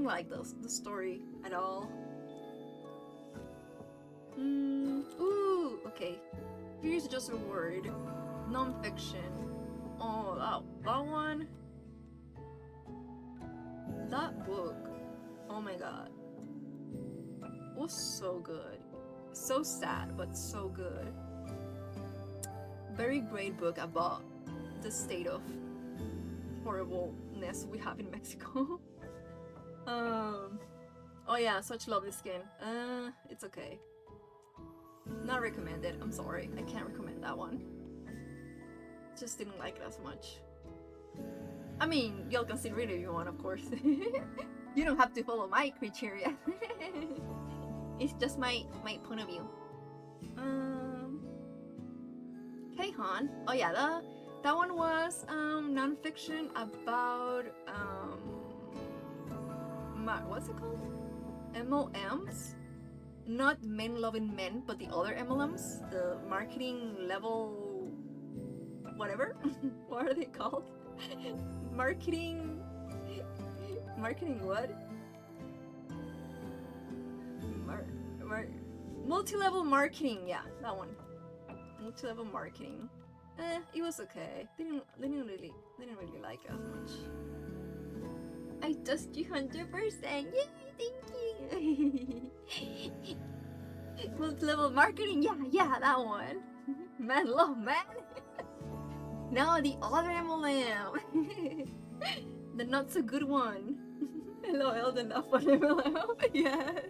like the story at all. Ooh, okay. Here's just a word. Non-fiction. Oh, that one. That book. Oh my god. Was so good. So sad, but so good. Very great book about the state of horribleness we have in Mexico. Oh yeah, such lovely skin. It's okay. Not recommended. I'm sorry. I can't recommend that one. Just didn't like it as much. I mean, y'all can still read it if you want, of course. You don't have to follow my criteria. It's just my point of view. Okay, Han. Oh yeah, that one was non-fiction about what's it called? MLMs. Not men loving men, but the other MLMs, the marketing level, whatever. What are they called? Marketing what? Multi-level marketing. Yeah, that one. Multi-level marketing. It was okay. Didn't really like it as much. I just 100%. Yay, thank you. Multi-level marketing. Yeah, that one. Man, love man. Now the other MLM. The not so good one. LOL, the not funny LOL. Yes.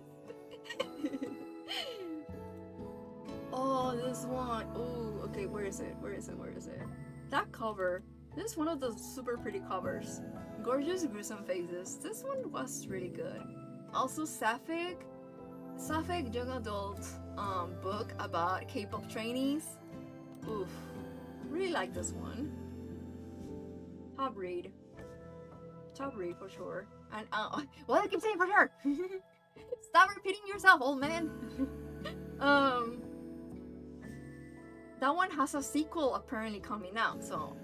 Oh, this one. Oh, okay, where is it? Where is it? Where is it? That cover. This is one of those super pretty covers. Gorgeous gruesome faces. This one was really good. Also Sapphic young adult book about K-pop trainees. Oof. Really like this one. Top read. Top read for sure. And what I keep saying for sure. Stop repeating yourself, old man. That one has a sequel apparently coming out, so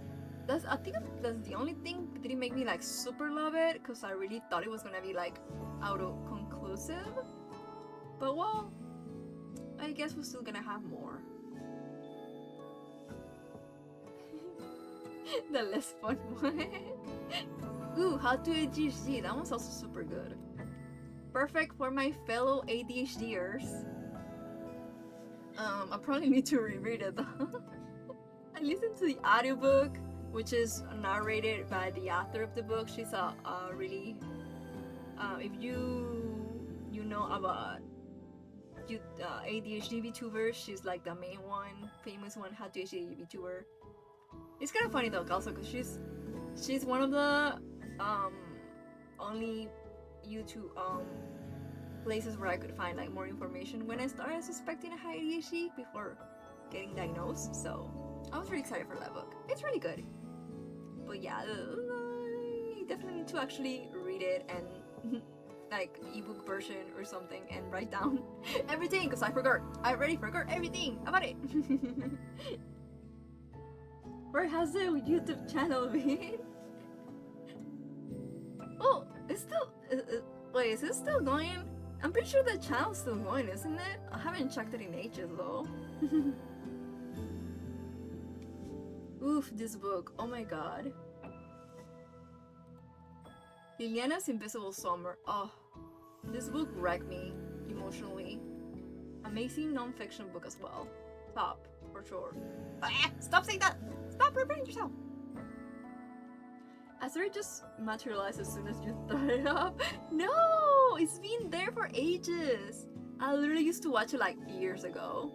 I think that's the only thing that didn't make me like super love it, because I really thought it was gonna be like auto-conclusive. But well, I guess we're still gonna have more. The less fun one. Ooh, How to ADHD. That one's also super good. Perfect for my fellow ADHDers. I probably need to reread it though. I listened to the audiobook, which is narrated by the author of the book. She's a really, if you know about ADHD VTubers, she's like the main one, famous one, How to ADHD VTuber. It's kind of funny though, also, because she's one of the only YouTube places where I could find like more information when I started suspecting a high ADHD before getting diagnosed. So I was really excited for that book. It's really good. But yeah, I definitely need to actually read it and like ebook version or something and write down everything, because I forgot. I already forgot everything about it. Where has the YouTube channel been? Oh, it's still. Wait, is it still going? I'm pretty sure the channel's still going, isn't it? I haven't checked it in ages though. Oof, this book. Oh my god. Liliana's Invisible Summer. Oh, this book wrecked me emotionally. Amazing non-fiction book as well. Top, for sure. Ah, stop saying that! Stop repeating yourself! I swear it just materialized as soon as you throw it up. No! It's been there for ages. I literally used to watch it like years ago.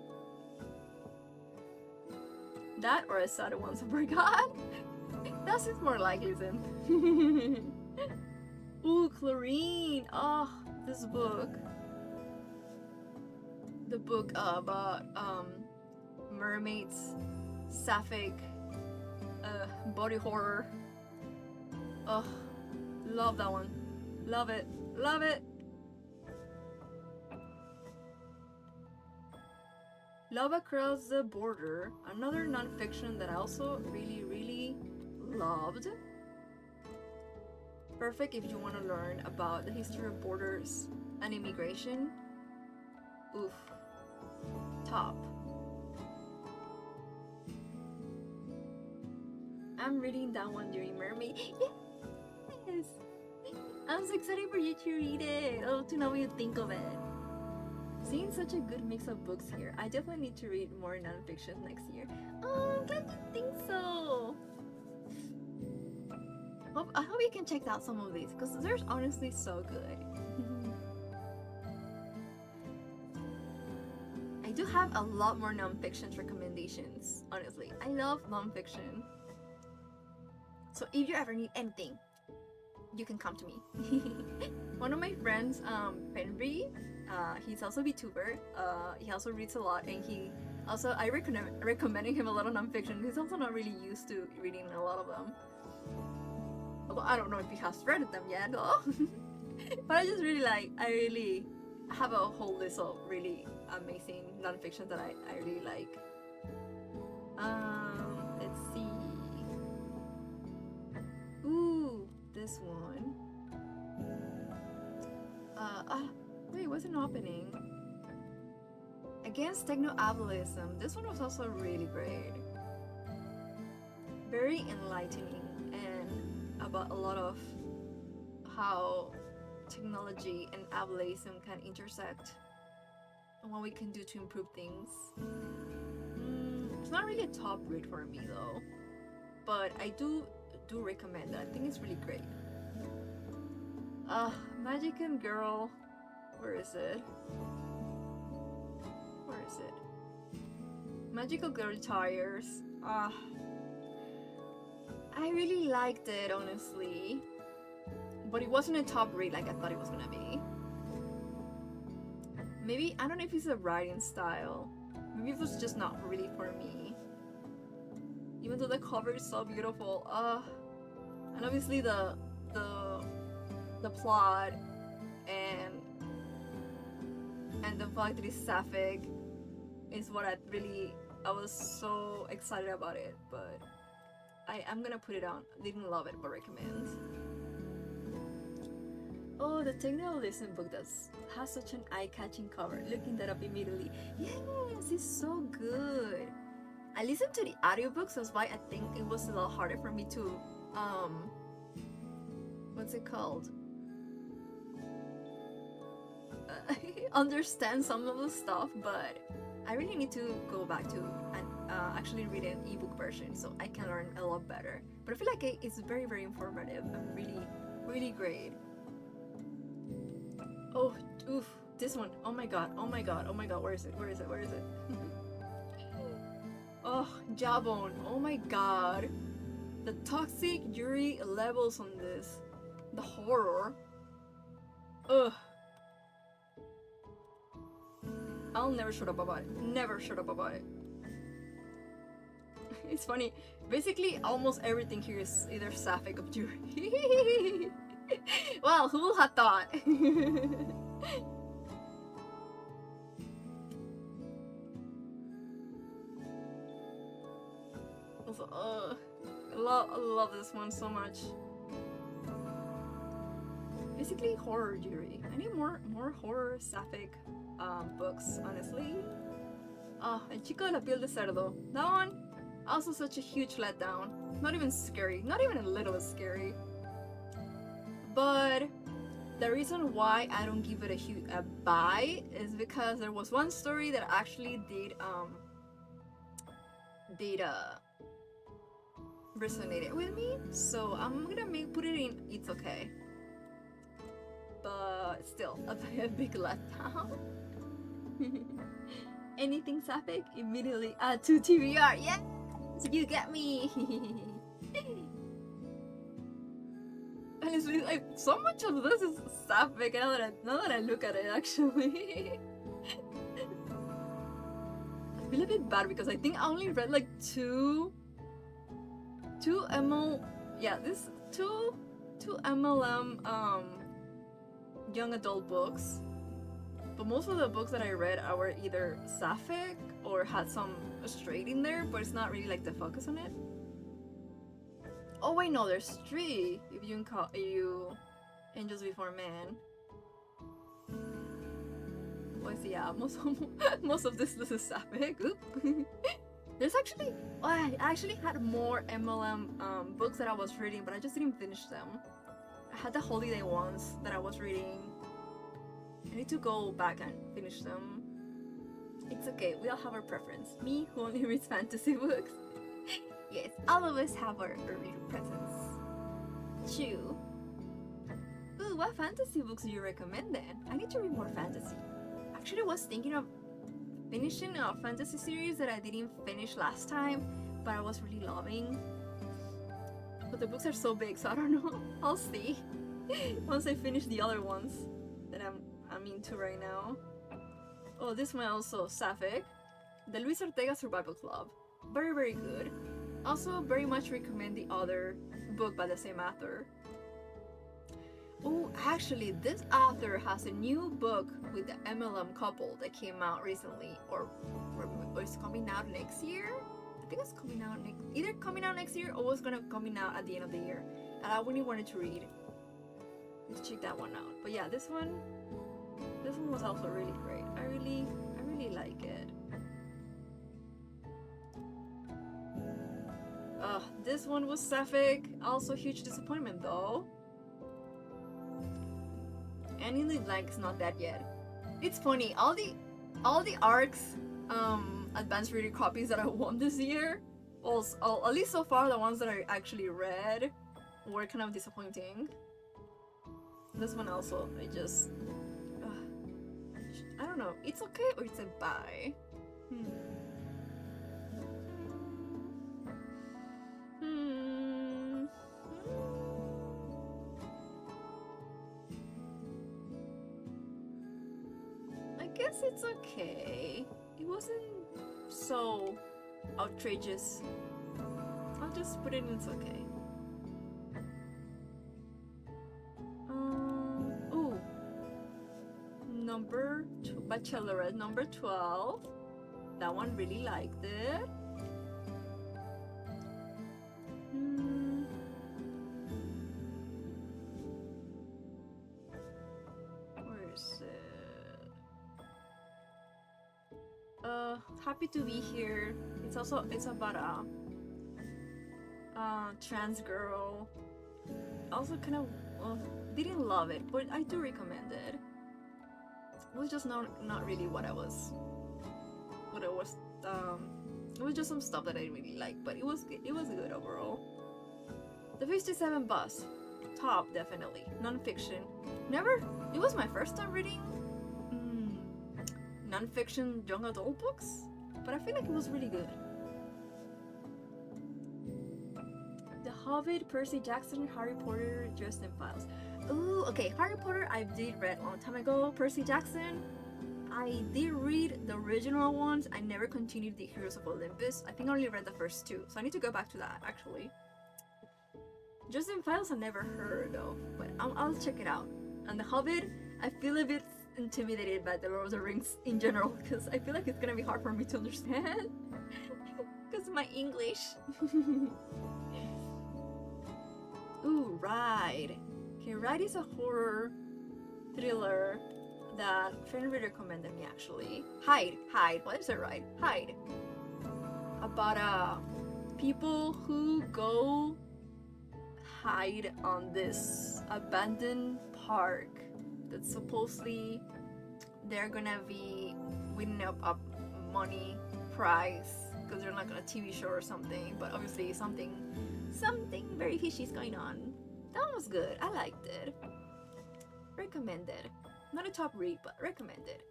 That or I saw it once and forgot. That seems more likely then. Ooh, Chlorine. Oh, this book. The book about mermaids, sapphic, body horror. Oh, love that one. Love it. Love it. Love Across the Border. Another non-fiction that I also really loved. Perfect if you want to learn about the history of borders and immigration. Oof. Top. I'm reading that one during Mermaid. Yes! I'm so excited for you to read it. Oh, to know what you think of it. Seeing such a good mix of books here, I definitely need to read more non-fiction next year. Oh, I'm glad you think so. I hope you can check out some of these, because they're honestly so good. I do have a lot more non-fiction recommendations, honestly. I love non-fiction. So if you ever need anything, you can come to me. One of my friends, Penry, he's also a VTuber. He also reads a lot, and I recommending him a lot of non-fiction. He's also not really used to reading a lot of them. Although I don't know if he has read them yet, though. But I really have a whole list of really amazing non-fiction that I really like. Let's see. Ooh, this one. Wait, what's an opening? Against Techno-Ableism. This one was also really great. Very enlightening, and about a lot of how technology and ableism can intersect and what we can do to improve things. It's not really a top read for me though, but I do recommend it. I think it's really great. Magican Girl. Where is it? Where is it? Magical Girl Tires. I really liked it, honestly. But it wasn't a top read like I thought it was gonna be. Maybe, I don't know if it's a writing style. Maybe it was just not really for me. Even though the cover is so beautiful. And obviously the plot and the fact that it's sapphic is what I was so excited about it, but I'm gonna put it on. Didn't love it, but recommend. Oh, the technical listen book that has such an eye-catching cover. Looking that up immediately. Yes, it's so good. I listened to the audiobook, so that's why I think it was a lot harder for me to what's it called? Understand some of the stuff, but I really need to go back to and actually read an ebook version so I can learn a lot better. But I feel like it's very, very informative and really, really great. Oh, oof, this one. Oh my god, oh my god, oh my god, where is it? Where is it? Where is it? Oh, Jawbone, oh my god. The toxic Yuri levels on this. The horror. Ugh. I'll never shut up about it. Never shut up about it. It's funny. Basically, almost everything here is either sapphic or Yuri. Well, who would have thought? Also, I love this one so much. Basically, horror Yuri. I need more horror sapphic books, honestly. El Chico de la Piel de Cerdo. That one, also such a huge letdown. Not even scary. Not even a little bit scary. But the reason why I don't give it a buy is because there was one story that actually did resonated with me. So I'm gonna put it in It's Okay. But still, a big letdown. Anything sapphic, immediately add to TBR. Yes, you get me. Honestly, like, so much of this is sapphic now that I look at it, actually. I feel a bit bad because I think I only read like two MLM young adult books, but most of the books that I read were either sapphic or had some straight in there, but it's not really like the focus on it. Oh wait, no, there's 3 if you Angels Before Men. Well, yeah, most of this is sapphic. Oop. There's actually, I actually had more MLM books that I was reading, but I just didn't finish them. I had the holiday ones that I was reading. I need to go back and finish them. It's okay, we all have our preference. Me, who only reads fantasy books. Yes, all of us have our reader preference. Chew. Ooh, what fantasy books do you recommend then? I need to read more fantasy. Actually, I was thinking of finishing a fantasy series that I didn't finish last time, but I was really loving. But the books are so big, so I don't know. I'll see once I finish the other ones that I'm into right now. Oh, this one also sapphic. The Luis Ortega Survival Club. Very, very good. Also, very much recommend the other book by the same author. Oh, actually, this author has a new book with the MLM couple that came out recently, or it's coming out next year. I think it's coming out either coming out next year or was gonna coming out at the end of the year. And I really wanted to read. Let's check that one out. But yeah, this one was also really great. I really like it. This one was sapphic. Also huge disappointment though. And in the blank is not that yet. It's funny, all the ARCs advanced reader copies that I won this year, at least so far the ones that I actually read, were kind of disappointing. This one also, I don't know. It's okay or it's a bye. I guess it's okay. It wasn't so outrageous. I'll just put it in it's okay. Ooh. Bachelorette number 12. That one really liked it. Where is it? Happy to be here. It's about a trans girl. Also kind of didn't love it, but I do recommend it. It was just not really what I was. It was just some stuff that I didn't really like, but it was good overall. The 57 bus, top definitely. Non-fiction. It was my first time reading non-fiction young adult books, but I feel like it was really good. The Hobbit, Percy Jackson, Harry Potter, Dresden Files. Ooh, okay, Harry Potter I did read a long time ago. Percy Jackson, I did read the original ones. I never continued the Heroes of Olympus. I think I only read the first two, so I need to go back to that actually. Dresden Files I never heard of, but I'll check it out. And The Hobbit, I feel a bit intimidated by the Lord of the Rings in general, because I feel like it's gonna be hard for me to understand because of my English. Ooh, Ride. Okay, Ride is a horror thriller that a friend recommended me actually. Hide. What is it? Ride. Hide. About people who go hide on this abandoned park that supposedly they're gonna be winning up a money prize because they're like on a TV show or something, but obviously something very fishy is going on. That one was good. I liked it. Recommended. Not a top read, but recommended.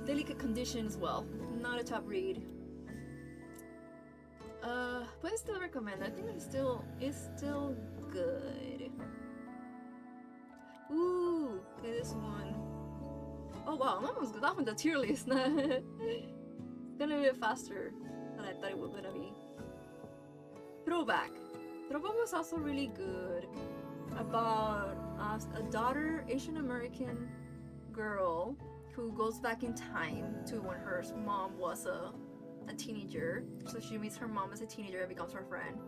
Delicate Condition as well. Not a top read. But I still recommend. I think it's still good. Ooh, okay, this one. Oh wow, that one's the tier list. It's gonna be a bit faster than I thought it was gonna be. Throwback was also really good. About a daughter, Asian American girl who goes back in time to when her mom was a teenager. So she meets her mom as a teenager and becomes her friend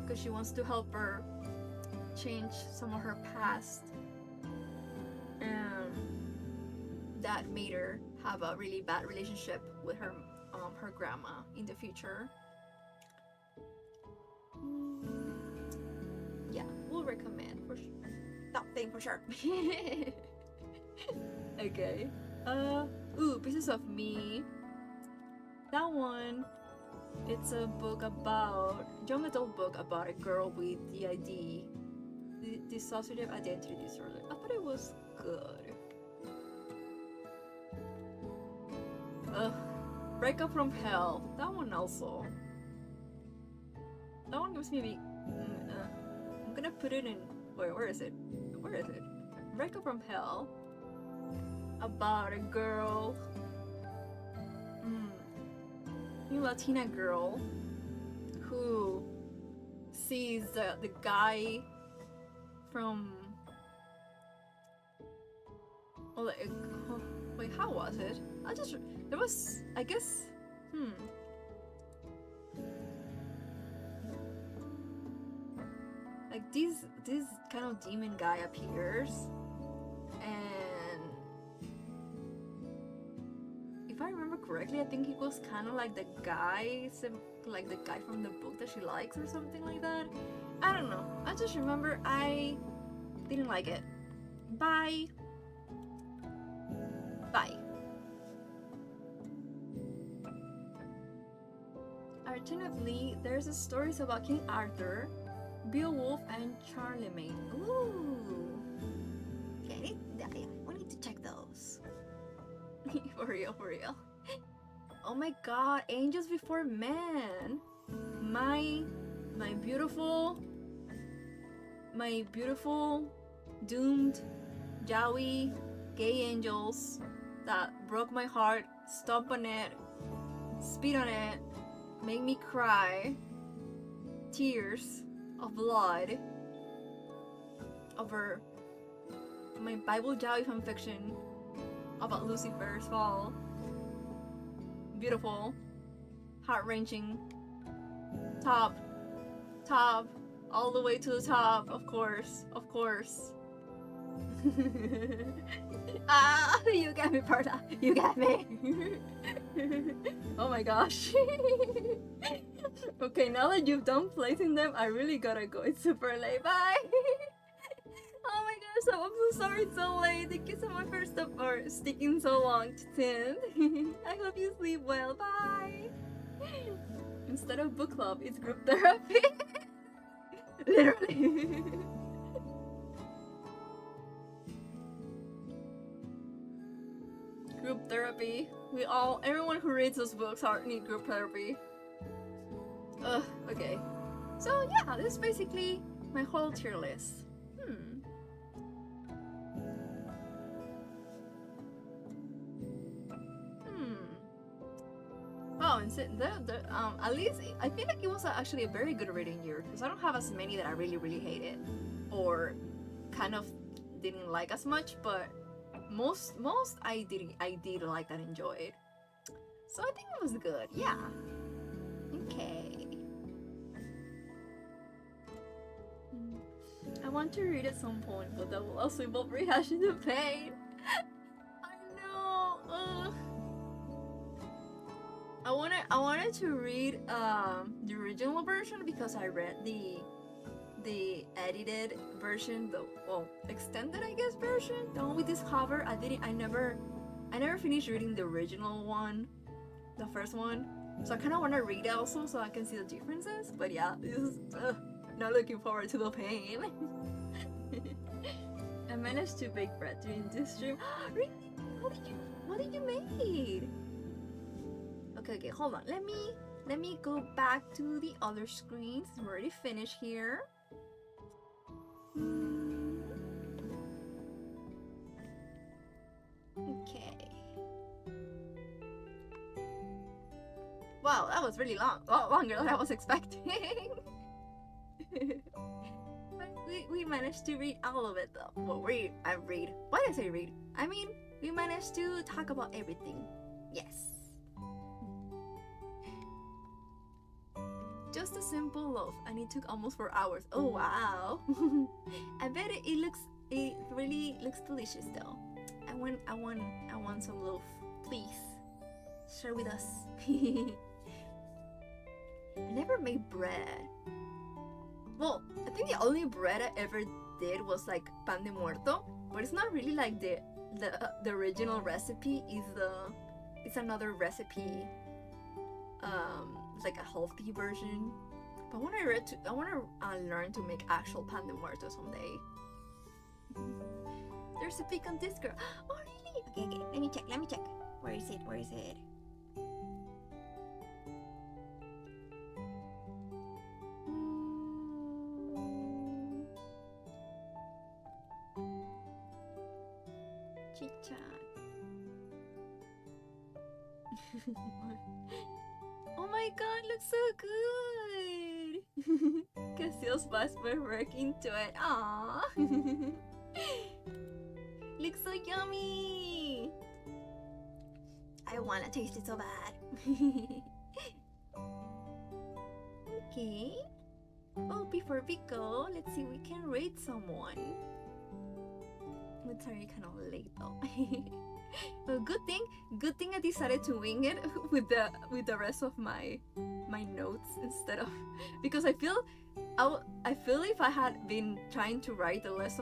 because she wants to help her change some of her past that made her have a really bad relationship with her grandma in the future. Yeah, we'll recommend for sure. That thing for sure. Okay. Ooh, Pieces of Me. That one, it's a book about young adult book about a girl with DID, dissociative identity disorder. I thought it was good. Breakup from Hell. That one also. That one gives me. I'm gonna put it in. Wait, where is it? Breakup from Hell. About a girl. New Latina girl who sees the guy from. Wait, how was it? There was, I guess, like this kind of demon guy appears, and if I remember correctly, I think he was kind of like the guy from the book that she likes or something like that. I don't know. I just remember I didn't like it. Bye. Alternatively, there's stories about King Arthur, Beowulf, and Charlemagne. Ooh, For real, for real. Oh my god, Angels Before Men. My beautiful doomed yaoi gay angels that broke my heart, stomp on it, spit on it, make me cry, tears of blood over my Bible yaoi fanfiction about Lucifer's fall. Beautiful, heart-wrenching, top, all the way to the top, of course. Ah, you got me, Perla. You got me. Oh my gosh. Okay, now that you've done placing them, I really gotta go. It's super late. Bye. Oh my gosh, I'm so sorry it's so late. Thank you so much for sticking so long to 10. I hope you sleep well. Bye. Instead of book club, it's group therapy. Literally. Group therapy. Everyone who reads those books need group therapy. Ugh, okay. So yeah, this is basically my whole tier list. Oh, and at least I feel like it was actually a very good reading year because I don't have as many that I really hated or kind of didn't like as much, but most I did like and enjoyed. So I think it was good. Yeah. Okay. I want to read at some point, but that will also involve rehashing the pain. I know. Ugh. I wanted to read the original version because I read the edited version, the extended I guess version, the one with this cover. I never finished reading the original one, the first one. So I kind of want to read it also so I can see the differences. But yeah, this is not looking forward to the pain. I managed to bake bread during this stream. Really? What did you make? Okay, hold on. Let me go back to the other screens. We're already finished here. Okay. Wow, that was really long. Well, longer than I was expecting. But we managed to read all of it though. Well, read. Why did I say read? I mean, we managed to talk about everything. Yes. Just a simple loaf, and it took almost 4 hours. Oh wow! I bet it really looks delicious though. I want some loaf, please. Share with us. I never made bread. Well, I think the only bread I ever did was like pan de muerto, but it's not really like the original recipe. It's another recipe. It's like a healthy version. But I want to learn to make actual pan de muerto someday. There's a pic on Discord. Oh really? Okay. Let me check. Where is it? Chit chat. Oh my god, looks so good! Cassiel's best by working into it. Aww. Looks so yummy! I wanna taste it so bad. Okay. Oh, before we go, let's see if we can rate someone. It's already kind of late though. Well, good thing I decided to wing it with the rest of my notes instead of, because I feel if I had been trying to write the rest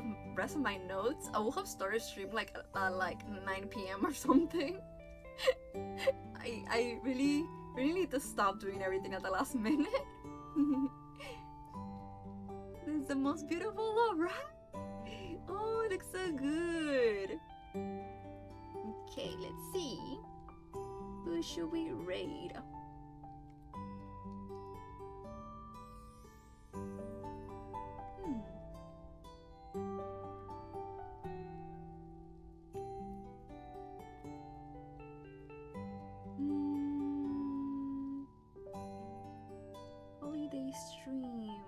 of my notes, I would have started stream like at like 9 p.m. or something. I really need to stop doing everything at the last minute. This is the most beautiful love, right? Oh, it looks so good. Okay, let's see. Who should we raid? Holiday stream.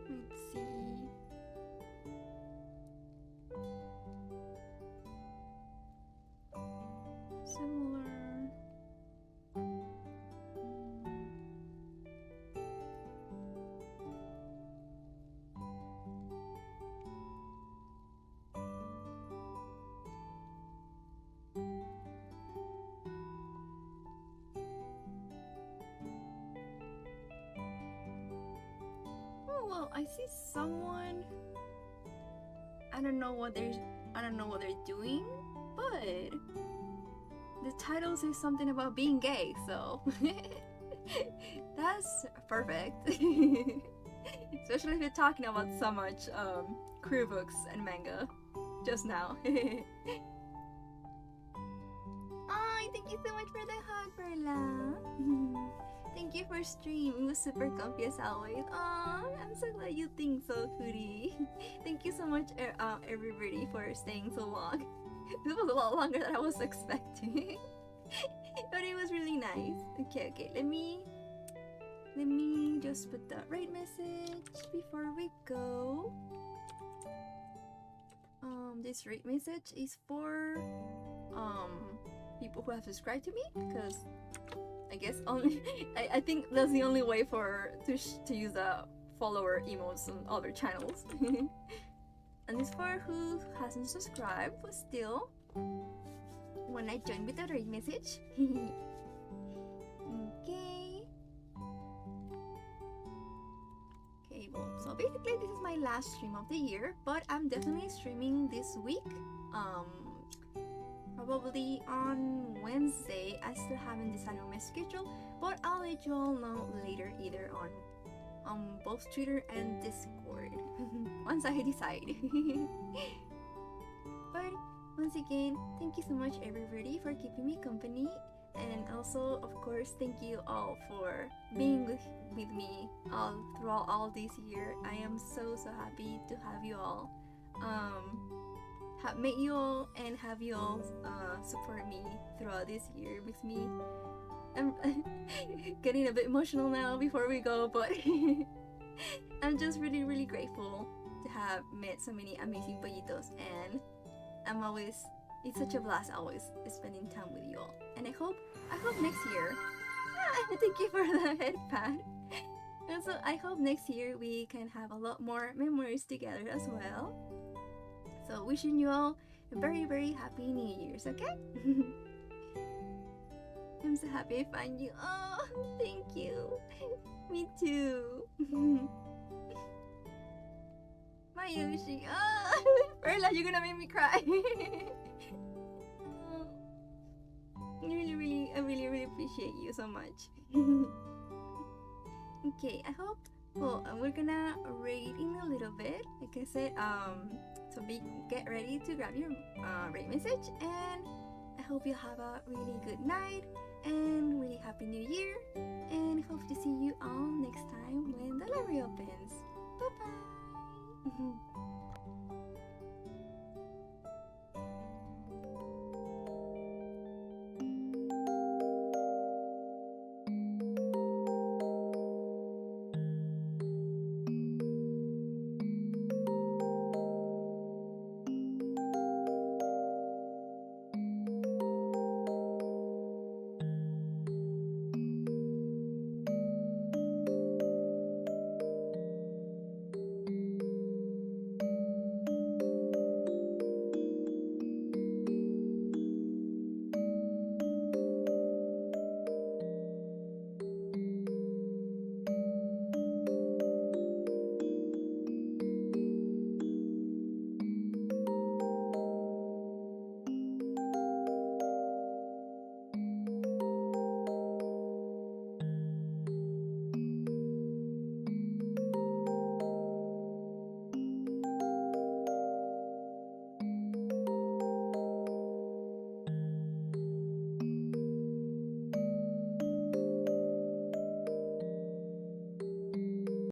Let's see. Similar. Oh well, I see someone. I don't know what they're doing, but the title says something about being gay, so that's perfect. Especially if you're talking about so much queer books and manga just now. Ay, thank you so much for the hug, Perla. Thank you for streaming. It was super comfy as always. Aw, I'm so glad you think so, Foodie. Thank you so much, everybody, for staying so long. This was a lot longer than I was expecting. But it was really nice. Okay, let me just put the right message before we go. This rate message is for people who have subscribed to me, because I guess only I think that's the only way to use the follower emotes on other channels. And this for who hasn't subscribed but still when I join with the rate message. Okay, well, so basically this is my last stream of the year, but I'm definitely streaming this week. Probably on Wednesday. I still haven't decided on my schedule, but I'll let you all know later, either on both Twitter and Discord once I decide. But once again, thank you so much everybody for keeping me company, and also of course thank you all for being with me throughout all this year. I am so happy to have you all. Have met you all and have you all support me throughout this year with me. I'm getting a bit emotional now before we go, but I'm just really grateful to have met so many amazing pollitos, and it's such a blast always spending time with you all. And I hope next year, thank you for the head pat. Also, I hope next year we can have a lot more memories together as well. So wishing you all a very happy New Year's, okay? I'm so happy I found you. Oh, thank you. Me too. My Yoshi. Oh, Perla, you're gonna make me cry. Oh, I really appreciate you so much. Okay, I hope. Well, we're gonna rate in a little bit. Like I said, so get ready to grab your rate message, and I hope you have a really good night and really happy New Year, and hope to see you all next time when the library opens. Bye bye.